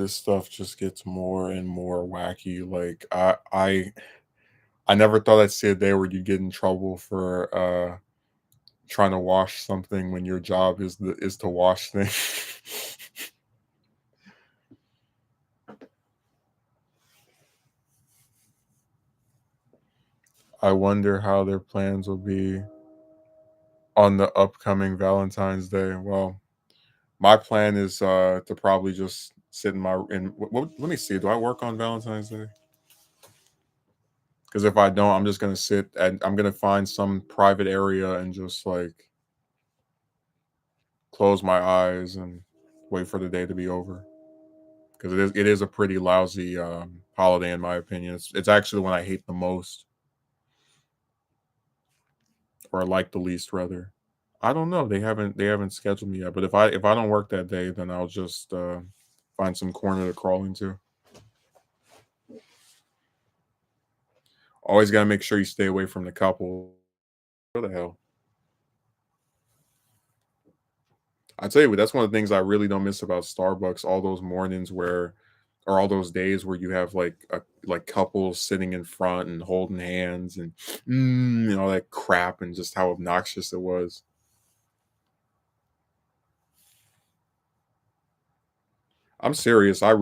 A: this stuff just gets more and more wacky. Like I never thought I'd see a day where you get in trouble for trying to wash something when your job is to wash things. I wonder how their plans will be on the upcoming Valentine's Day. Well, my plan is to probably just sit in my in. Let me see. Do I work on Valentine's Day? Because if I don't, I'm just gonna sit and I'm gonna find some private area and just like close my eyes and wait for the day to be over. Because it is a pretty lousy holiday in my opinion. It's actually the one I hate the most, or like the least rather. I don't know. They haven't scheduled me yet. But if I don't work that day, then I'll just find some corner to crawl into. Always gotta make sure you stay away from the couple. What the hell? I tell you what, that's one of the things I really don't miss about Starbucks. All those mornings where, or all those days where you have like couples sitting in front and holding hands and all that crap and just how obnoxious it was. I'm serious. I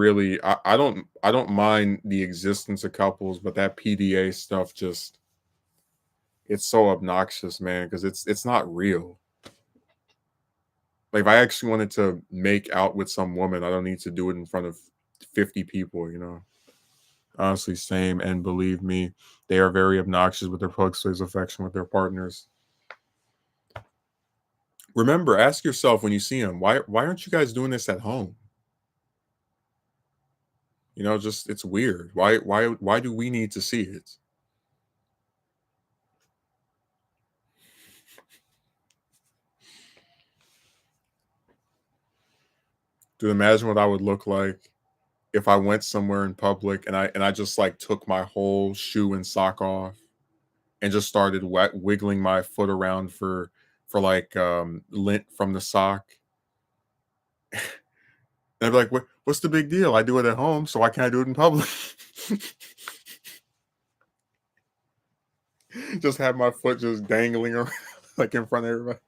A: don't mind the existence of couples, but that PDA stuff just it's so obnoxious, man, because it's not real. Like if I actually wanted to make out with some woman, I don't need to do it in front of 50 people. Honestly, same. And believe me, they are very obnoxious with their pugs affection with their partners. Remember, ask yourself when you see them, why aren't you guys doing this at home? Just it's weird. Why do we need to see it? To imagine what I would look like if I went somewhere in public and I just like took my whole shoe and sock off and just started wiggling my foot around for like lint from the sock. And I'd be like, what's the big deal? I do it at home, so why can't I do it in public? Just have my foot just dangling around like in front of everybody.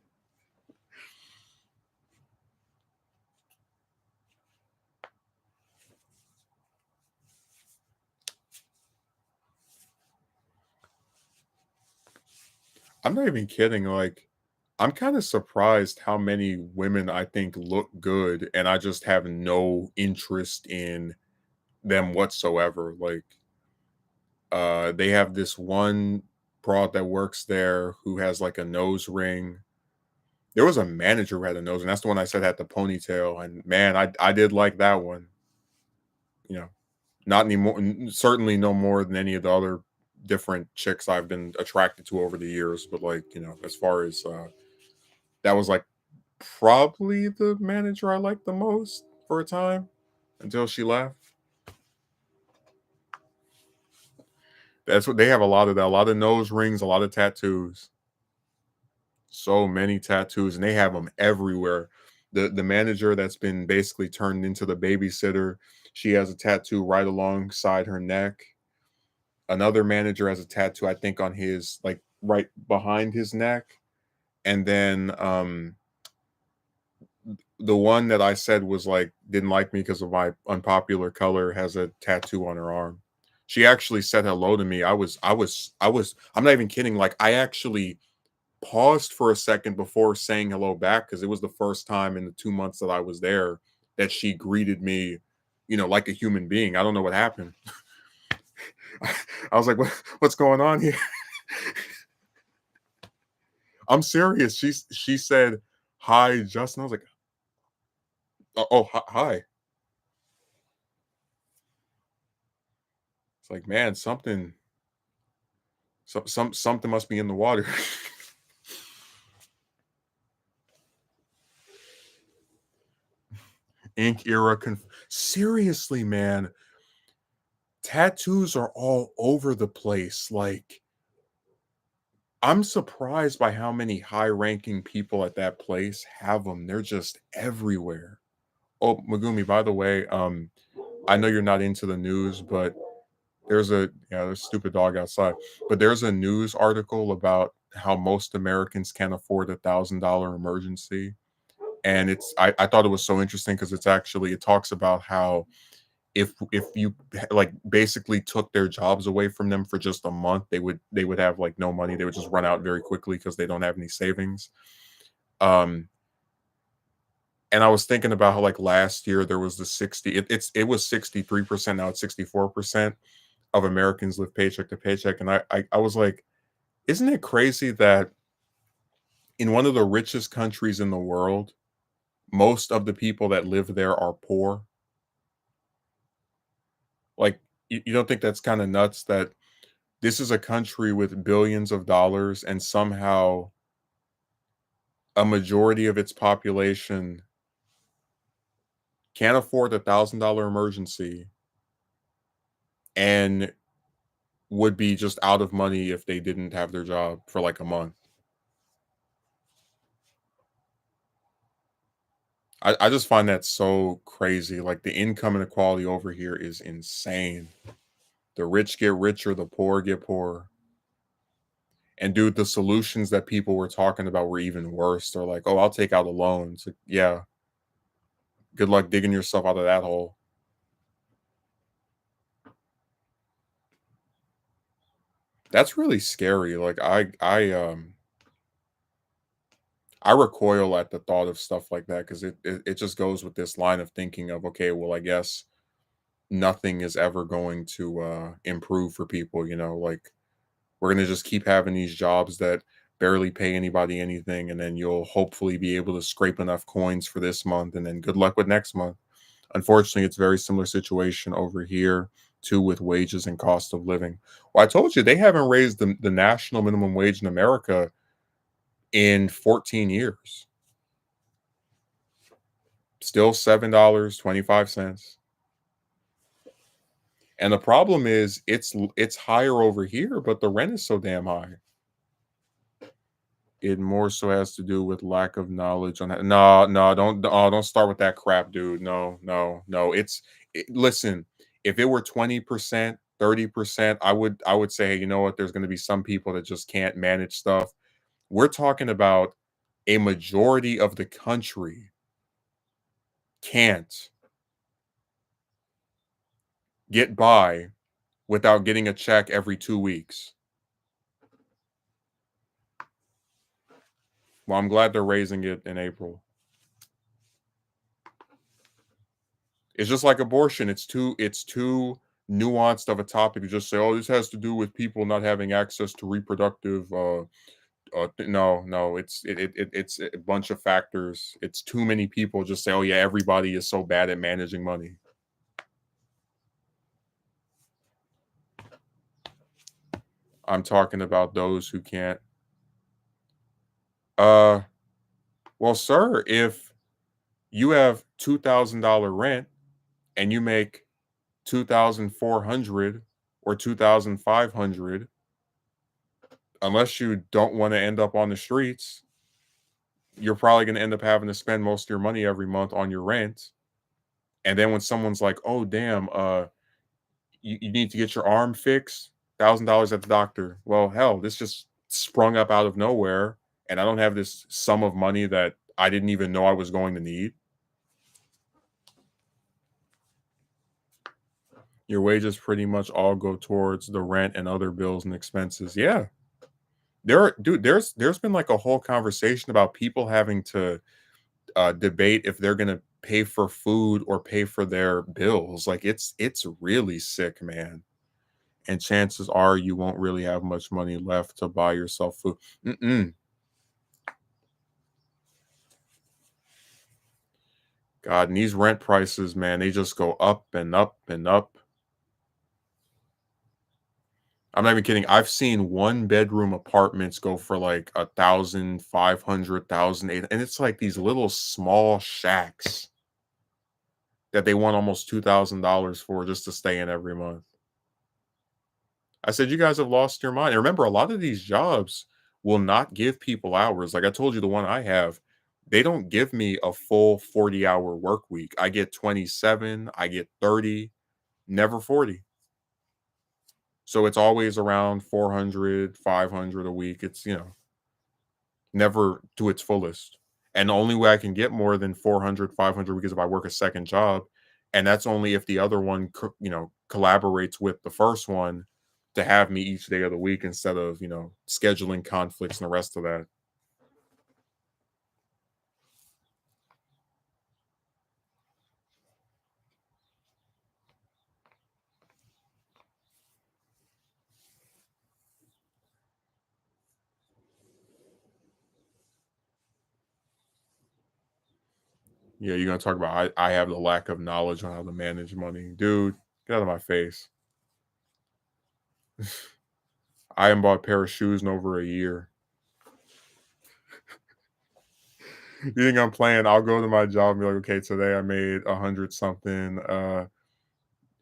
A: I'm not even kidding. Like, I'm kind of surprised how many women I think look good, and I just have no interest in them whatsoever. Like, they have this one broad that works there who has like a nose ring. There was a manager who had a nose, and that's the one I said had the ponytail. And man, I did like that one. You know, not anymore. Certainly no more than any of the other different chicks I've been attracted to over the years. But like, as far as that was like probably the manager I liked the most for a time until she left. That's what they have, a lot of that, a lot of nose rings, a lot of tattoos. So many tattoos, and they have them everywhere. The manager that's been basically turned into the babysitter, she has a tattoo right alongside her neck. Another manager has a tattoo, I think, on his like right behind his neck. And then the one that I said was like didn't like me because of my unpopular color has a tattoo on her arm. She actually said hello to me. I'm not even kidding. Like I actually paused for a second before saying hello back because it was the first time in the 2 months that I was there that she greeted me, like a human being. I don't know what happened. I was like, what's going on here? I'm serious. She said, "Hi, Justin." I was like, "Oh, hi." It's like, man, something must be in the water. Ink era. Seriously, man, tattoos are all over the place. Like, I'm surprised by how many high-ranking people at that place have them. They're just everywhere. Oh, Megumi, by the way, I know you're not into the news, but there's a stupid dog outside. But there's a news article about how most Americans can't afford $1,000 emergency. And I thought it was so interesting because it talks about how if you like basically took their jobs away from them for just a month, they would have like no money. They would just run out very quickly because they don't have any savings. Um, and I was thinking about how like last year there was the 60, it was 63%, now it's 64% of Americans live paycheck to paycheck. And I was like, isn't it crazy that in one of the richest countries in the world, most of the people that live there are poor? Like, you don't think that's kind of nuts that this is a country with billions of dollars and somehow a majority of its population can't afford $1,000 emergency and would be just out of money if they didn't have their job for like a month. I just find that so crazy. Like the income inequality over here is insane. The rich get richer, the poor get poorer. And dude, the solutions that people were talking about were even worse. They're like, "Oh, I'll take out a loan." It's like, yeah, good luck digging yourself out of that hole. That's really scary. Like I recoil at the thought of stuff like that because it just goes with this line of thinking of, okay, well, I guess nothing is ever going to improve for people, like we're gonna just keep having these jobs that barely pay anybody anything, and then you'll hopefully be able to scrape enough coins for this month, and then good luck with next month. Unfortunately, it's a very similar situation over here too with wages and cost of living. Well, I told you they haven't raised the national minimum wage in America in 14 years. Still $7.25. And the problem is it's higher over here, but the rent is so damn high. It more so has to do with lack of knowledge on that. No, no, don't start with that crap, dude. No, no, no. Listen, if it were 20%, 30%, I would say, hey, you know what, there's gonna be some people that just can't manage stuff. We're talking about a majority of the country can't get by without getting a check every 2 weeks. Well, I'm glad they're raising it in April. It's just like abortion. It's too nuanced of a topic to just say, "Oh, this has to do with people not having access to reproductive." No, no, it's a bunch of factors. It's too many people just say, "Oh yeah, everybody is so bad at managing money." I'm talking about those who can't. Uh, well, sir, if you have $2,000 rent and you make 2,400 or 2,500, unless you don't want to end up on the streets, you're probably going to end up having to spend most of your money every month on your rent. And then when someone's like, "Oh damn, you need to get your arm fixed, $1,000 at the doctor." Well, hell, this just sprung up out of nowhere, and I don't have this sum of money that I didn't even know I was going to need. Your wages pretty much all go towards the rent and other bills and expenses. Yeah. There's been like a whole conversation about people having to debate if they're gonna pay for food or pay for their bills. Like it's really sick, man. And chances are you won't really have much money left to buy yourself food. Mm-mm. God, and these rent prices, man, they just go up and up and up. I'm not even kidding. I've seen one bedroom apartments go for like 1,500, 1,008, and it's like these little small shacks that they want almost $2,000 for just to stay in every month. I said, "You guys have lost your mind." And remember, a lot of these jobs will not give people hours. Like I told you, the one I have, they don't give me a full 40-hour work week. I get 27, I get 30. never 40. So it's always around 400, 500 a week. It's, never to its fullest. And the only way I can get more than 400, 500 because if I work a second job, and that's only if the other one, collaborates with the first one to have me each day of the week instead of, scheduling conflicts and the rest of that. Yeah, you're gonna talk about I have the lack of knowledge on how to manage money. Dude, get out of my face. I haven't bought a pair of shoes in over a year. You think I'm playing? I'll go to my job and be like, okay, today I made 100 something.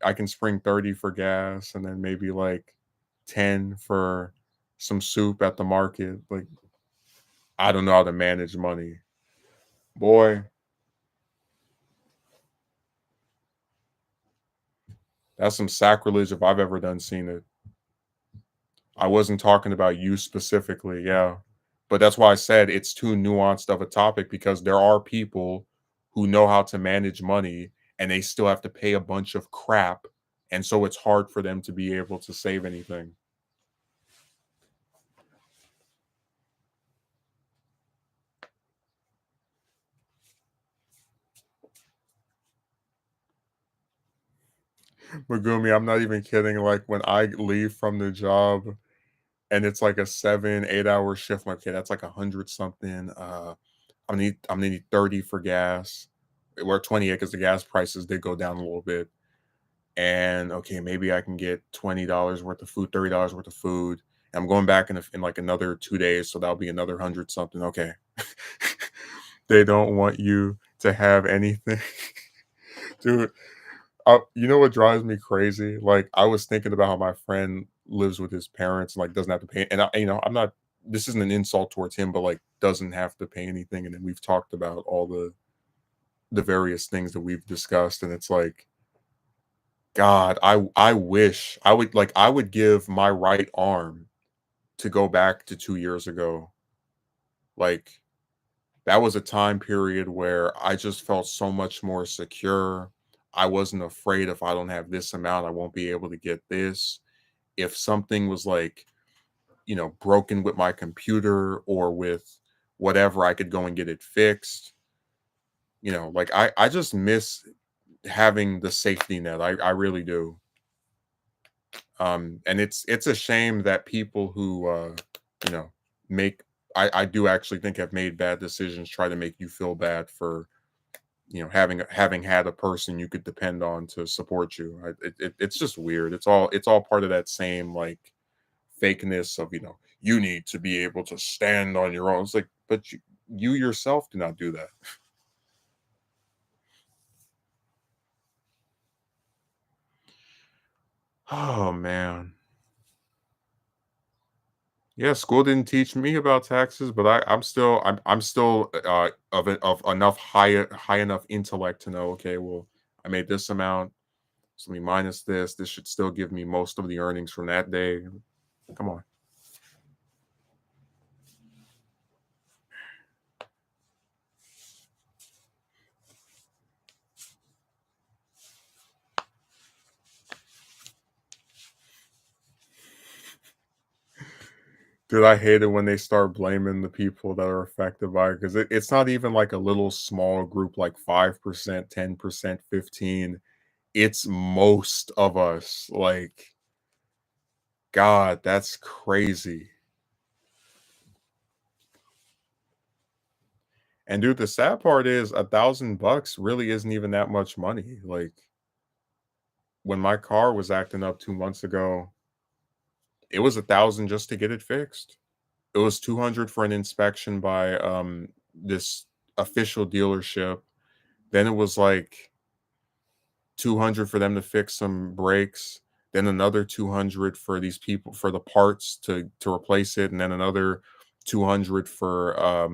A: I can spring 30 for gas and then maybe like 10 for some soup at the market. Like, I don't know how to manage money. Boy, that's some sacrilege if I've ever done seen it. I wasn't talking about you specifically, yeah. But that's why I said it's too nuanced of a topic because there are people who know how to manage money and they still have to pay a bunch of crap. And so it's hard for them to be able to save anything. Megumi, I'm not even kidding. Like when I leave from the job and it's like a 7, 8 hour shift, I'm like, okay, that's like 100 something. I'm gonna need 30 for gas. We're 28 because the gas prices did go down a little bit. And okay, maybe I can get $20 worth of food, $30 worth of food. I'm going back in like another 2 days, so that'll be another 100 something. Okay. They don't want you to have anything. Dude, you know what drives me crazy? Like, I was thinking about how my friend lives with his parents and, like, doesn't have to pay and I'm not this isn't an insult towards him, but, like, doesn't have to pay anything, and then we've talked about all the various things that we've discussed, and it's like, God, I wish I would give my right arm to go back to 2 years ago. Like, that was a time period where I just felt so much more secure. I wasn't afraid if I don't have this amount, I won't be able to get this. If something was like, broken with my computer or with whatever, I could go and get it fixed. Like I just miss having the safety net. I really do. And it's a shame that people who you know, make I do actually think have made bad decisions try to make you feel bad for having had a person you could depend on to support you. It's just weird. It's all part of that same like fakeness of you need to be able to stand on your own. It's like, but you yourself do not do that. Oh man. Yeah, school didn't teach me about taxes, but I'm still of enough high enough intellect to know, okay, well, I made this amount, so let me minus this. This should still give me most of the earnings from that day. Come on. Dude, I hate it when they start blaming the people that are affected by it because it's not even like a little small group like 5%, 10%, 15. It's most of us. Like, God, that's crazy. And dude, the sad part is $1,000 really isn't even that much money. Like when my car was acting up 2 months ago, it was 1,000 just to get it fixed. It was 200 for an inspection by this official dealership. Then it was like 200 for them to fix some brakes, then another 200 for these people for the parts to replace it, and then another 200 for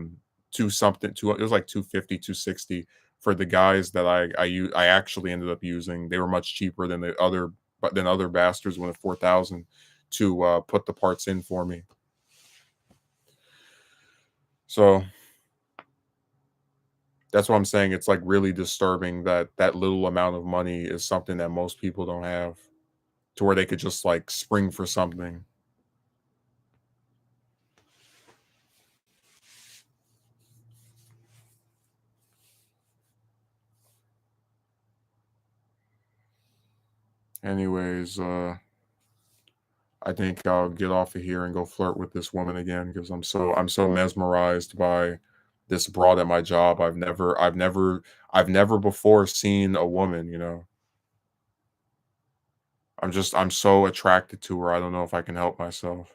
A: two something two it was like 250, 260 for the guys that I actually ended up using. They were much cheaper than the other but than other bastards with 4,000 to put the parts in for me. So that's what I'm saying. It's like really disturbing that that little amount of money is something that most people don't have to where they could just like spring for something. Anyways, I think I'll get off of here and go flirt with this woman again because I'm so mesmerized by this broad at my job. I've never before seen a woman, you know. I'm so attracted to her. I don't know if I can help myself.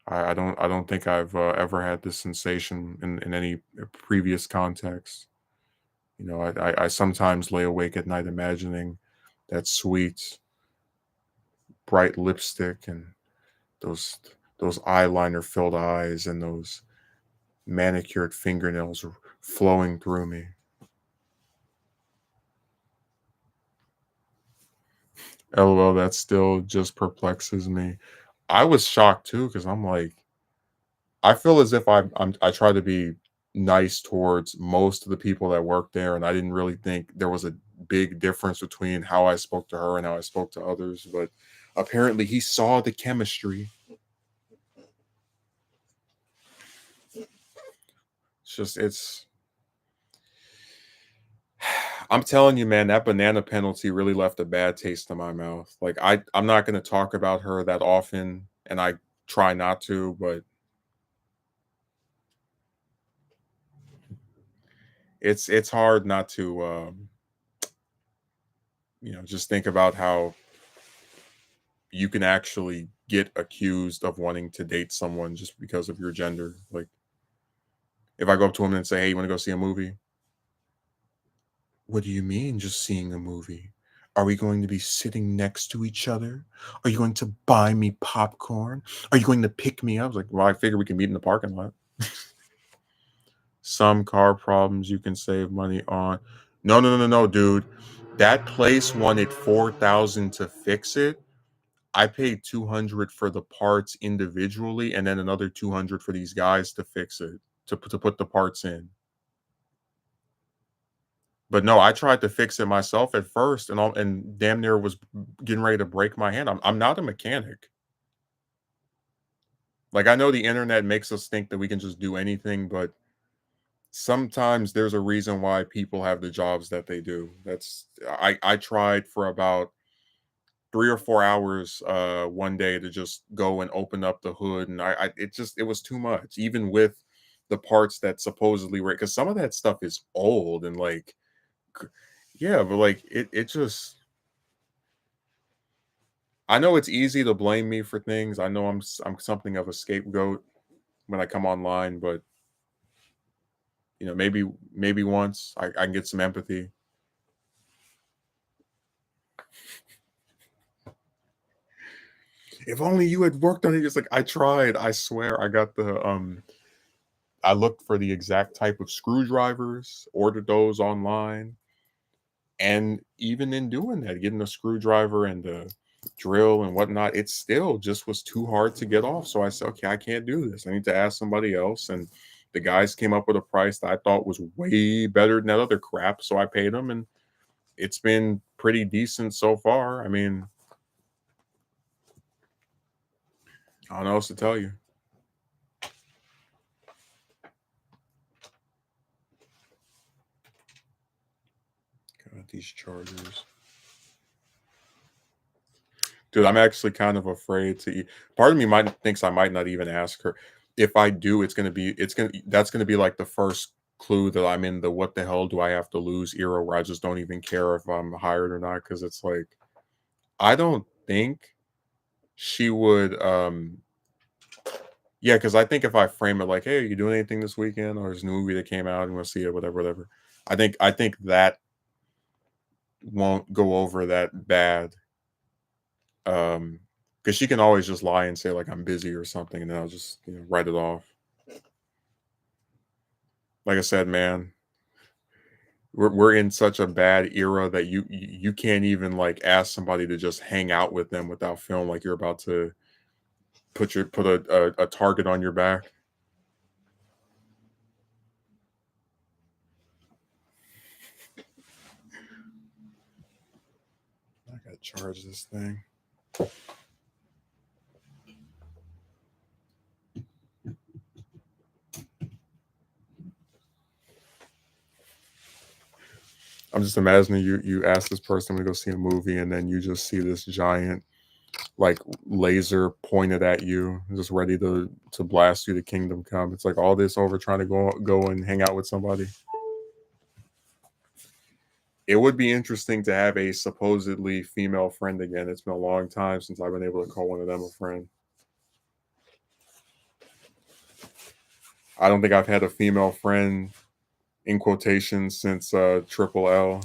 A: I don't think I've ever had this sensation in any previous context. You know, I sometimes lay awake at night imagining that sweet, bright lipstick and those those eyeliner filled eyes and those manicured fingernails flowing through me. LOL, that still just perplexes me. I was shocked too because I'm like, I feel as if I try to be nice towards most of the people that work there, and I didn't really think there was a big difference between how I spoke to her and how I spoke to others. But apparently, he saw the chemistry. It's. I'm telling you, man, that banana penalty really left a bad taste in my mouth. Like I'm not going to talk about her that often, and I try not to, but it's hard not to just think about how you can actually get accused of wanting to date someone just because of your gender. Like if I go up to him and say, "Hey, you want to go see a movie?" What do you mean just seeing a movie? Are we going to be sitting next to each other? Are you going to buy me popcorn? Are you going to pick me up? I was like, well, I figure we can meet in the parking lot. Some car problems you can save money on. No, no, no, no, no, dude. That place wanted 4,000 to fix it. I paid 200 for the parts individually and then another 200 for these guys to fix it, to put the parts in. But no, I tried to fix it myself at first and damn near was getting ready to break my hand. I'm not a mechanic. Like I know the internet makes us think that we can just do anything, but sometimes there's a reason why people have the jobs that they do. I tried for about 3 or 4 hours one day to just go and open up the hood and it was too much, even with the parts that supposedly were because some of that stuff is old and like c- yeah, but like it just I know it's easy to blame me for things. I know I'm something of a scapegoat when I come online, but maybe once I can get some empathy. If only you had worked on it. It's like I tried. I swear, I got the I looked for the exact type of screwdrivers, ordered those online, and even in doing that, getting a screwdriver and the drill and whatnot, it still just was too hard to get off. So I said, okay, I can't do this. I need to ask somebody else. And the guys came up with a price that I thought was way better than that other crap. So I paid them, and it's been pretty decent so far. I mean, I don't know what else to tell you. God, these chargers. Dude, I'm actually kind of afraid to eat. Part of me might thinks I might not even ask her. If I do, that's gonna be like the first clue that I'm in the what the hell do I have to lose era where I just don't even care if I'm hired or not because it's like I don't think she would yeah, because I think if I frame it like, hey, are you doing anything this weekend? Or there's a new movie that came out and we'll see it, whatever, whatever. I think that won't go over that bad. Because she can always just lie and say like I'm busy or something, and then I'll just write it off. Like I said, man, we're in such a bad era that you can't even like ask somebody to just hang out with them without feeling like you're about to put a target on your back. I gotta charge this thing. I'm just imagining you ask this person to go see a movie and then you just see this giant like laser pointed at you, just ready to blast you to kingdom come. It's like all this over trying to go and hang out with somebody. It would be interesting to have a supposedly female friend again. It's been a long time since I've been able to call one of them a friend. I don't think I've had a female friend in quotations since Triple L.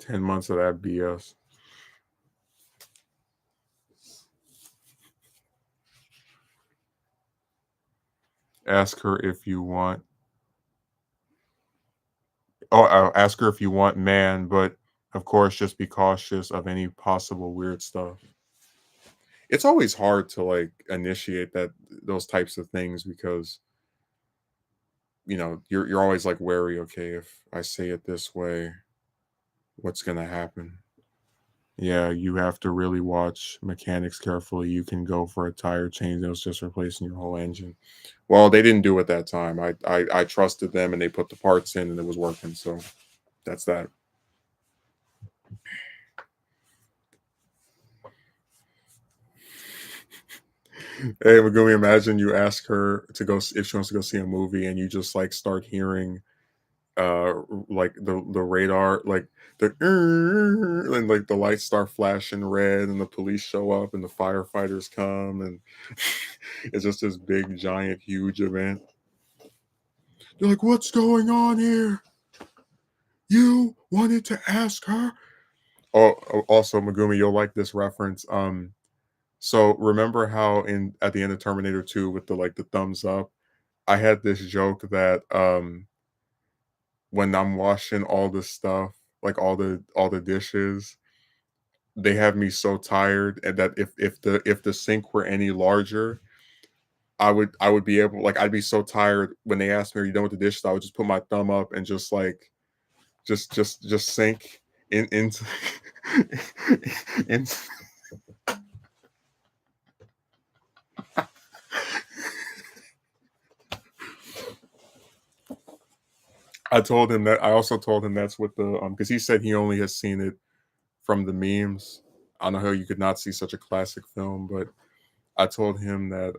A: 10 months of that BS. Ask her if you want. Oh, ask her if you want man, but of course, just be cautious of any possible weird stuff. It's always hard to like initiate those types of things because you're always like wary. Okay, if I say it this way, what's gonna happen? Yeah, you have to really watch mechanics carefully. You can go for a tire change that was just replacing your whole engine. Well, they didn't do it that time. I trusted them and they put the parts in and it was working. So that's that. Hey, Megumi, imagine you ask her to go if she wants to go see a movie and you just like start hearing like the radar like the and like the lights start flashing red and the police show up and the firefighters come and it's just this big giant huge event. You're like, what's going on here? You wanted to ask her? Also, Megumi, you'll like this reference. So remember how in at the end of Terminator 2 with the like the thumbs up, I had this joke that when I'm washing all the stuff, like all the dishes, they have me so tired and that if the sink were any larger, I would be able like I'd be so tired when they asked me, "Are you done with the dishes?" I would just put my thumb up and just like just sink into in I also told him that's what the because he said he only has seen it from the memes. I don't know how you could not see such a classic film, but I told him that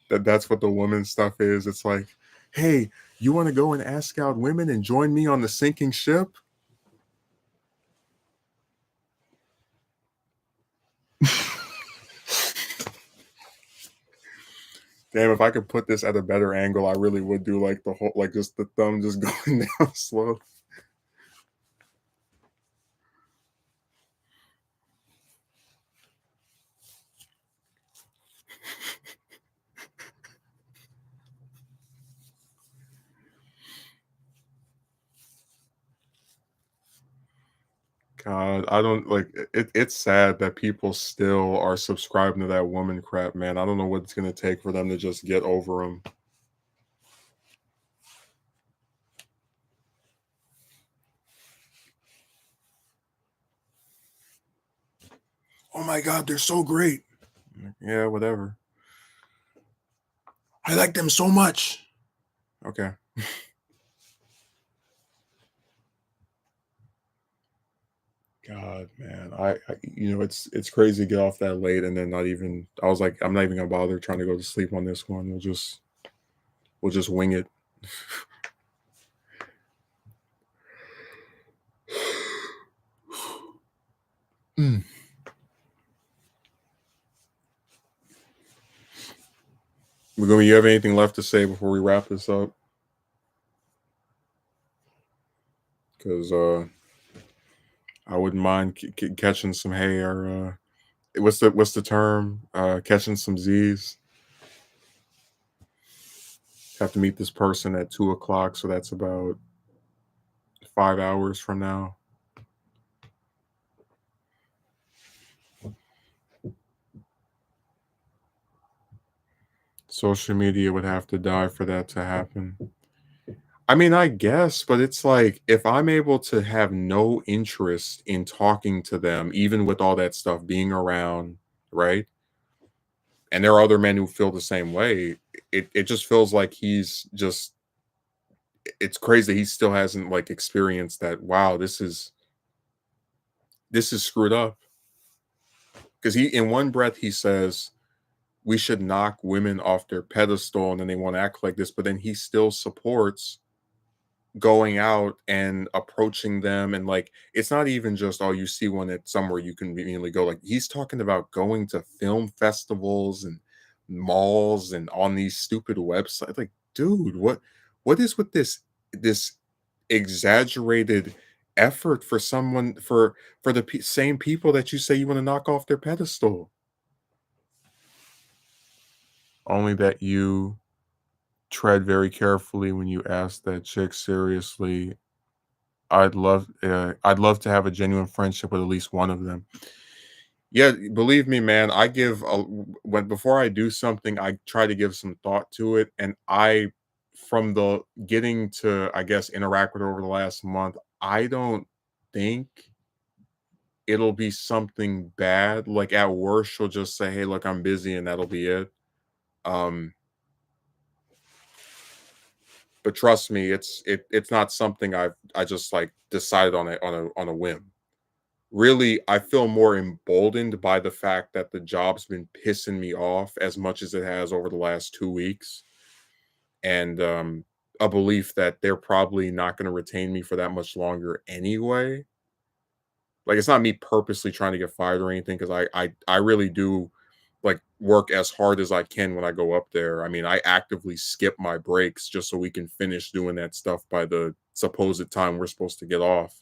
A: that's what the woman stuff is. It's like, hey, you want to go and ask out women and join me on the sinking ship? Damn, if I could put this at a better angle, I really would do like the whole like just the thumb just going down slow. God, I don't like it's sad that people still are subscribing to that woman crap, man. I don't know what it's gonna take for them to just get over them. Oh my god, they're so great. Yeah, whatever. I like them so much. Okay. God, man, it's crazy to get off that late and then not even. I was like, I'm not even gonna bother trying to go to sleep on this one. We'll just wing it. Mm. Megumi, you have anything left to say before we wrap this up? Because I wouldn't mind catching some hair What's the term? Catching some Z's. Have to meet this person at 2 o'clock, so that's about 5 hours from now. Social media would have to die for that to happen. I mean, I guess, but it's like if I'm able to have no interest in talking to them, even with all that stuff being around, right? And there are other men who feel the same way. It just feels like he's just it's crazy he still hasn't like experienced that. Wow, this is screwed up. Because he in one breath he says we should knock women off their pedestal and then they want to act like this, but then he still supports going out and approaching them and like it's not even just oh you see one at somewhere you conveniently go like he's talking about going to film festivals and malls and on these stupid websites like dude what is with this exaggerated effort for someone for the same people that you say you want to knock off their pedestal only that you tread very carefully when you ask that chick seriously. I'd love to have a genuine friendship with at least one of them. Yeah, believe me, man, I give a when before I do something, I try to give some thought to it, and I from the getting to, I guess, interact with her over the last month, I don't think it'll be something bad. Like, at worst, she'll just say, "Hey, look, I'm busy," and that'll be it. Um, but trust me, it's not something I just, like, decided on a whim. Really, I feel more emboldened by the fact that the job's been pissing me off as much as it has over the last 2 weeks, and, a belief that they're probably not gonna retain me for that much longer anyway. Like, it's not me purposely trying to get fired or anything, because I really do, like, work as hard as I can when I go up there. I mean, I actively skip my breaks just so we can finish doing that stuff by the supposed time we're supposed to get off.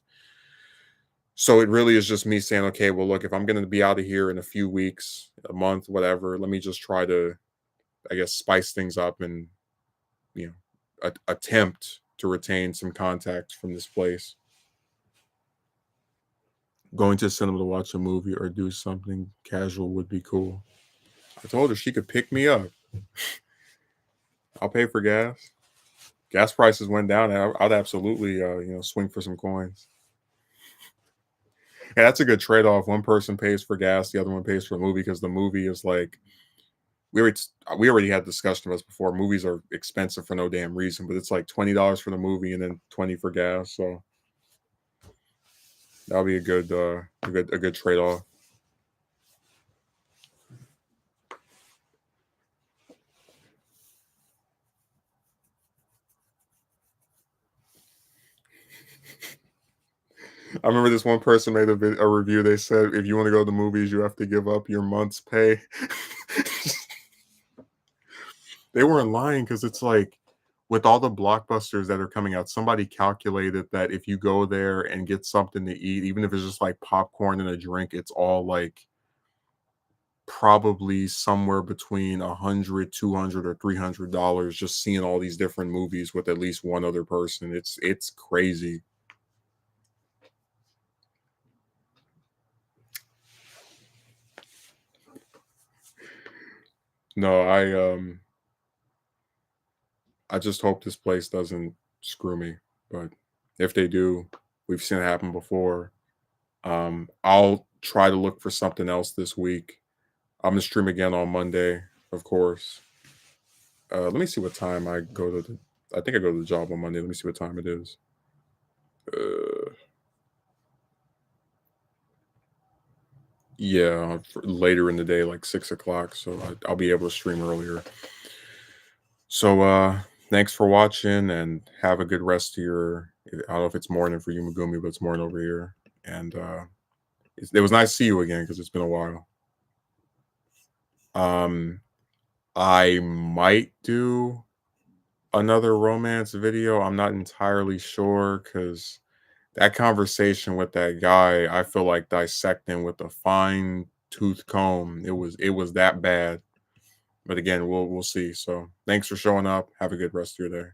A: So it really is just me saying, okay, well, look, if I'm going to be out of here in a few weeks, a month, whatever, let me just try to, I guess, spice things up and, you know, attempt to retain some contacts from this place. Going to cinema to watch a movie or do something casual would be cool. I told her she could pick me up. I'll pay for gas. Gas prices went down. I'd absolutely, swing for some coins. Yeah, that's a good trade off. One person pays for gas, the other one pays for a movie because the movie is like we already had discussion of this before. Movies are expensive for no damn reason, but it's like $20 for the movie and then 20 for gas. So that'll be a good trade off. I remember this one person made a review. They said if you want to go to the movies, you have to give up your month's pay. They weren't lying because it's like with all the blockbusters that are coming out, somebody calculated that if you go there and get something to eat, even if it's just like popcorn and a drink, it's all like probably somewhere between 100, 200, or $300 just seeing all these different movies with at least one other person. It's crazy. No, I just hope this place doesn't screw me. But if they do, we've seen it happen before. I'll try to look for something else this week. I'm gonna stream again on Monday, of course. Let me see what time I go to the. I think I go to the job on Monday. Let me see what time it is. Uh, yeah, later in the day, like 6 o'clock. So I'll be able to stream earlier. So thanks for watching and have a good rest of your. I don't know if it's morning for you, Megumi, but it's morning over here. And it was nice to see you again because it's been a while. Um, I might do another romance video. I'm not entirely sure because that conversation with that guy, I feel like dissecting with a fine tooth comb. It was that bad. But again, we'll see. So thanks for showing up. Have a good rest of your day.